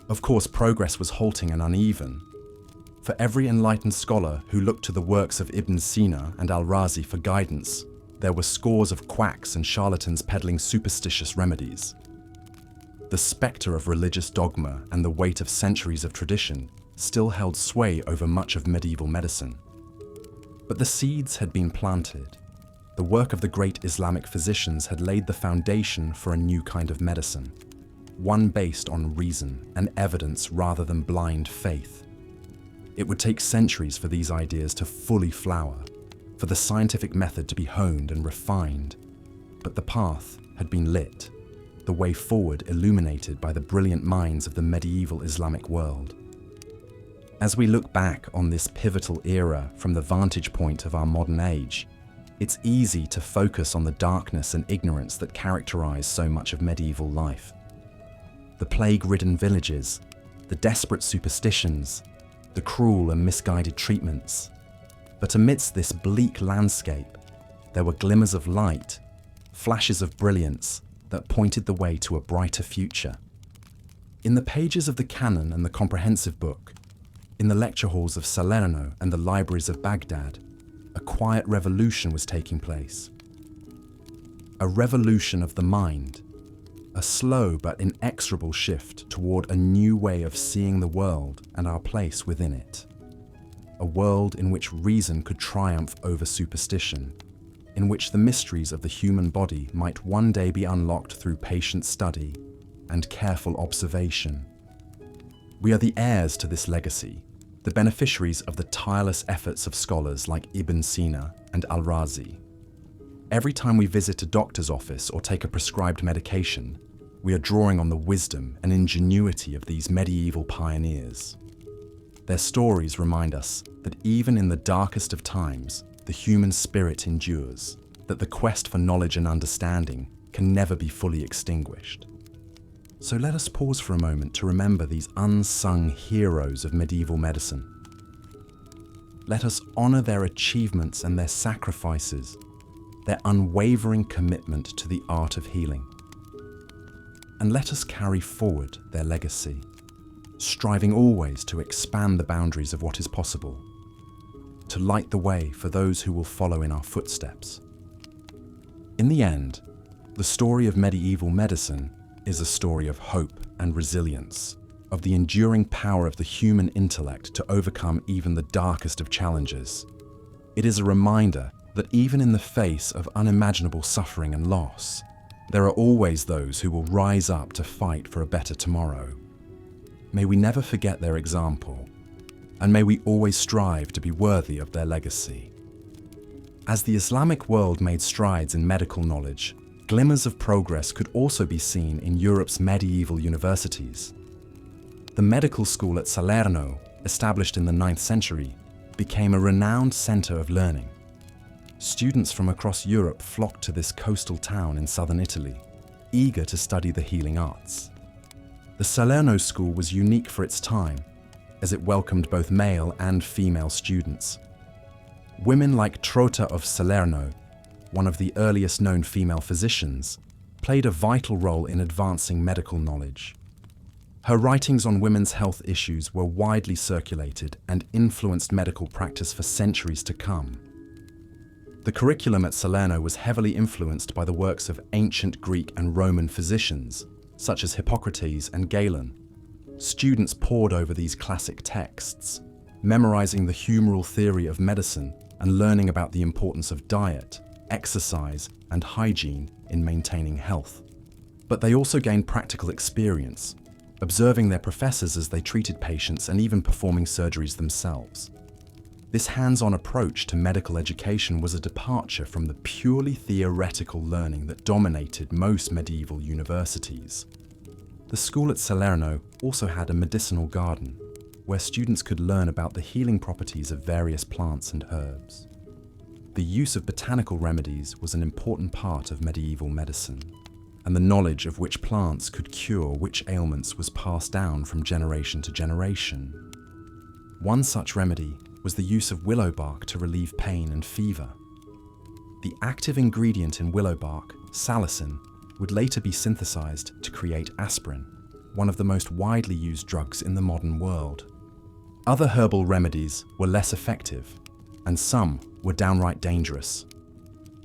S1: Of course, progress was halting and uneven. For every enlightened scholar who looked to the works of Ibn Sina and Al-Razi for guidance, there were scores of quacks and charlatans peddling superstitious remedies. The spectre of religious dogma and the weight of centuries of tradition still held sway over much of medieval medicine. But the seeds had been planted. The work of the great Islamic physicians had laid the foundation for a new kind of medicine, one based on reason and evidence rather than blind faith. It would take centuries for these ideas to fully flower, for the scientific method to be honed and refined, but the path had been lit, the way forward illuminated by the brilliant minds of the medieval Islamic world. As we look back on this pivotal era from the vantage point of our modern age, it's easy to focus on the darkness and ignorance that characterize so much of medieval life. The plague-ridden villages, the desperate superstitions, the cruel and misguided treatments. But amidst this bleak landscape, there were glimmers of light, flashes of brilliance that pointed the way to a brighter future. In the pages of the Canon and the Comprehensive Book, in the lecture halls of Salerno and the libraries of Baghdad, a quiet revolution was taking place. A revolution of the mind, a slow but inexorable shift toward a new way of seeing the world and our place within it. A world in which reason could triumph over superstition, in which the mysteries of the human body might one day be unlocked through patient study and careful observation. We are the heirs to this legacy, the beneficiaries of the tireless efforts of scholars like Ibn Sina and Al-Razi. Every time we visit a doctor's office or take a prescribed medication, we are drawing on the wisdom and ingenuity of these medieval pioneers. Their stories remind us that even in the darkest of times, the human spirit endures, that the quest for knowledge and understanding can never be fully extinguished. So let us pause for a moment to remember these unsung heroes of medieval medicine. Let us honor their achievements and their sacrifices, their unwavering commitment to the art of healing. And let us carry forward their legacy, striving always to expand the boundaries of what is possible, to light the way for those who will follow in our footsteps. In the end, the story of medieval medicine is a story of hope and resilience, of the enduring power of the human intellect to overcome even the darkest of challenges. It is a reminder that even in the face of unimaginable suffering and loss, there are always those who will rise up to fight for a better tomorrow. May we never forget their example, and may we always strive to be worthy of their legacy. As the Islamic world made strides in medical knowledge, glimmers of progress could also be seen in Europe's medieval universities. The medical school at Salerno, established in the 9th century, became a renowned center of learning. Students from across Europe flocked to this coastal town in southern Italy, eager to study the healing arts. The Salerno school was unique for its time, as it welcomed both male and female students. Women like Trota of Salerno, one of the earliest known female physicians, played a vital role in advancing medical knowledge. Her writings on women's health issues were widely circulated and influenced medical practice for centuries to come. The curriculum at Salerno was heavily influenced by the works of ancient Greek and Roman physicians, such as Hippocrates and Galen. Students pored over these classic texts, memorizing the humoral theory of medicine and learning about the importance of diet, exercise, and hygiene in maintaining health. But they also gained practical experience, observing their professors as they treated patients and even performing surgeries themselves. This hands-on approach to medical education was a departure from the purely theoretical learning that dominated most medieval universities. The school at Salerno also had a medicinal garden, where students could learn about the healing properties of various plants and herbs. The use of botanical remedies was an important part of medieval medicine, and the knowledge of which plants could cure which ailments was passed down from generation to generation. One such remedy was the use of willow bark to relieve pain and fever. The active ingredient in willow bark, salicin, would later be synthesized to create aspirin, one of the most widely used drugs in the modern world. Other herbal remedies were less effective, and some were downright dangerous.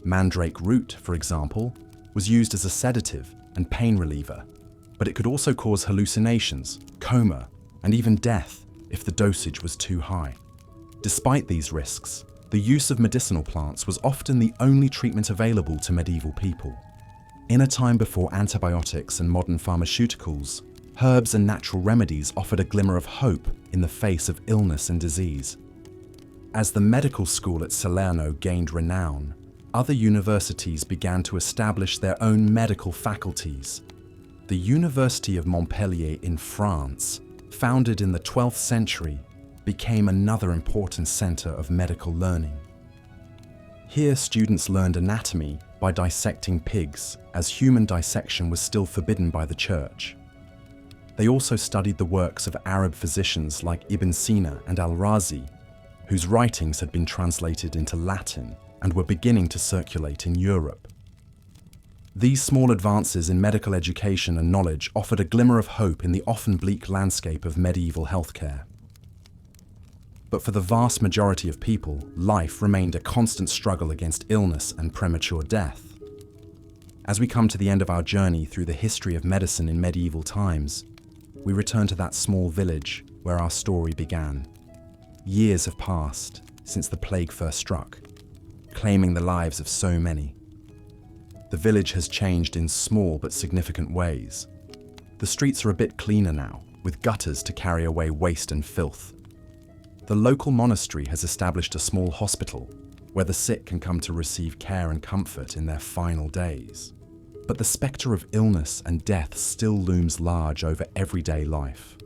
S1: Mandrake root, for example, was used as a sedative and pain reliever, but it could also cause hallucinations, coma, and even death if the dosage was too high. Despite these risks, the use of medicinal plants was often the only treatment available to medieval people. In a time before antibiotics and modern pharmaceuticals, herbs and natural remedies offered a glimmer of hope in the face of illness and disease. As the medical school at Salerno gained renown, other universities began to establish their own medical faculties. The University of Montpellier in France, founded in the 12th century, became another important center of medical learning. Here, students learned anatomy by dissecting pigs, as human dissection was still forbidden by the church. They also studied the works of Arab physicians like Ibn Sina and Al-Razi, whose writings had been translated into Latin and were beginning to circulate in Europe. These small advances in medical education and knowledge offered a glimmer of hope in the often bleak landscape of medieval healthcare. But for the vast majority of people, life remained a constant struggle against illness and premature death. As we come to the end of our journey through the history of medicine in medieval times, we return to that small village where our story began. Years have passed since the plague first struck, claiming the lives of so many. The village has changed in small but significant ways. The streets are a bit cleaner now, with gutters to carry away waste and filth. The local monastery has established a small hospital where the sick can come to receive care and comfort in their final days. But the spectre of illness and death still looms large over everyday life.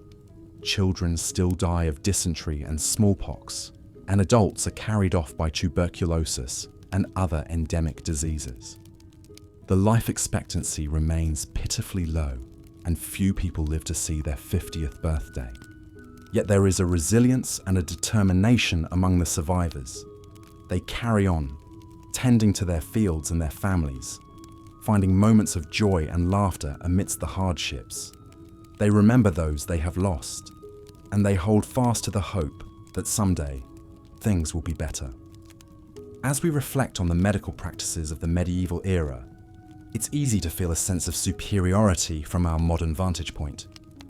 S1: Children still die of dysentery and smallpox, and adults are carried off by tuberculosis and other endemic diseases. The life expectancy remains pitifully low, and few people live to see their 50th birthday. Yet there is a resilience and a determination among the survivors. They carry on, tending to their fields and their families, finding moments of joy and laughter amidst the hardships. They remember those they have lost, and they hold fast to the hope that someday things will be better. As we reflect on the medical practices of the medieval era, it's easy to feel a sense of superiority from our modern vantage point.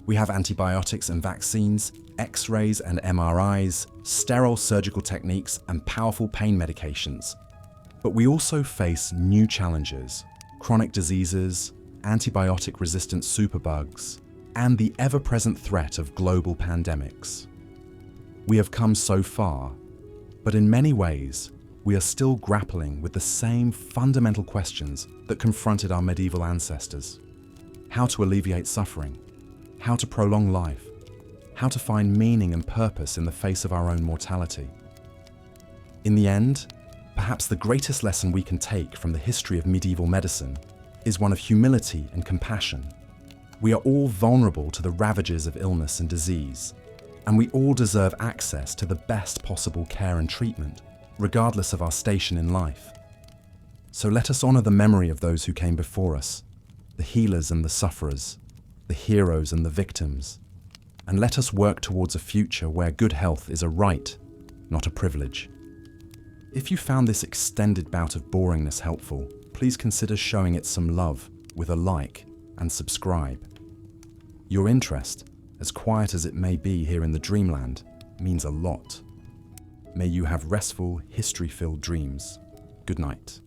S1: We have antibiotics and vaccines, X-rays and MRIs, sterile surgical techniques, and powerful pain medications. But we also face new challenges: chronic diseases, antibiotic-resistant superbugs, and the ever-present threat of global pandemics. We have come so far, but in many ways, we are still grappling with the same fundamental questions that confronted our medieval ancestors: how to alleviate suffering, how to prolong life, how to find meaning and purpose in the face of our own mortality. In the end, perhaps the greatest lesson we can take from the history of medieval medicine is one of humility and compassion. We are all vulnerable to the ravages of illness and disease, and we all deserve access to the best possible care and treatment, regardless of our station in life. So let us honor the memory of those who came before us, the healers and the sufferers, the heroes and the victims, and let us work towards a future where good health is a right, not a privilege. If you found this extended bout of boringness helpful, please consider showing it some love with a like and subscribe. Your interest, as quiet as it may be here in the dreamland, means a lot. May you have restful, history-filled dreams. Good night.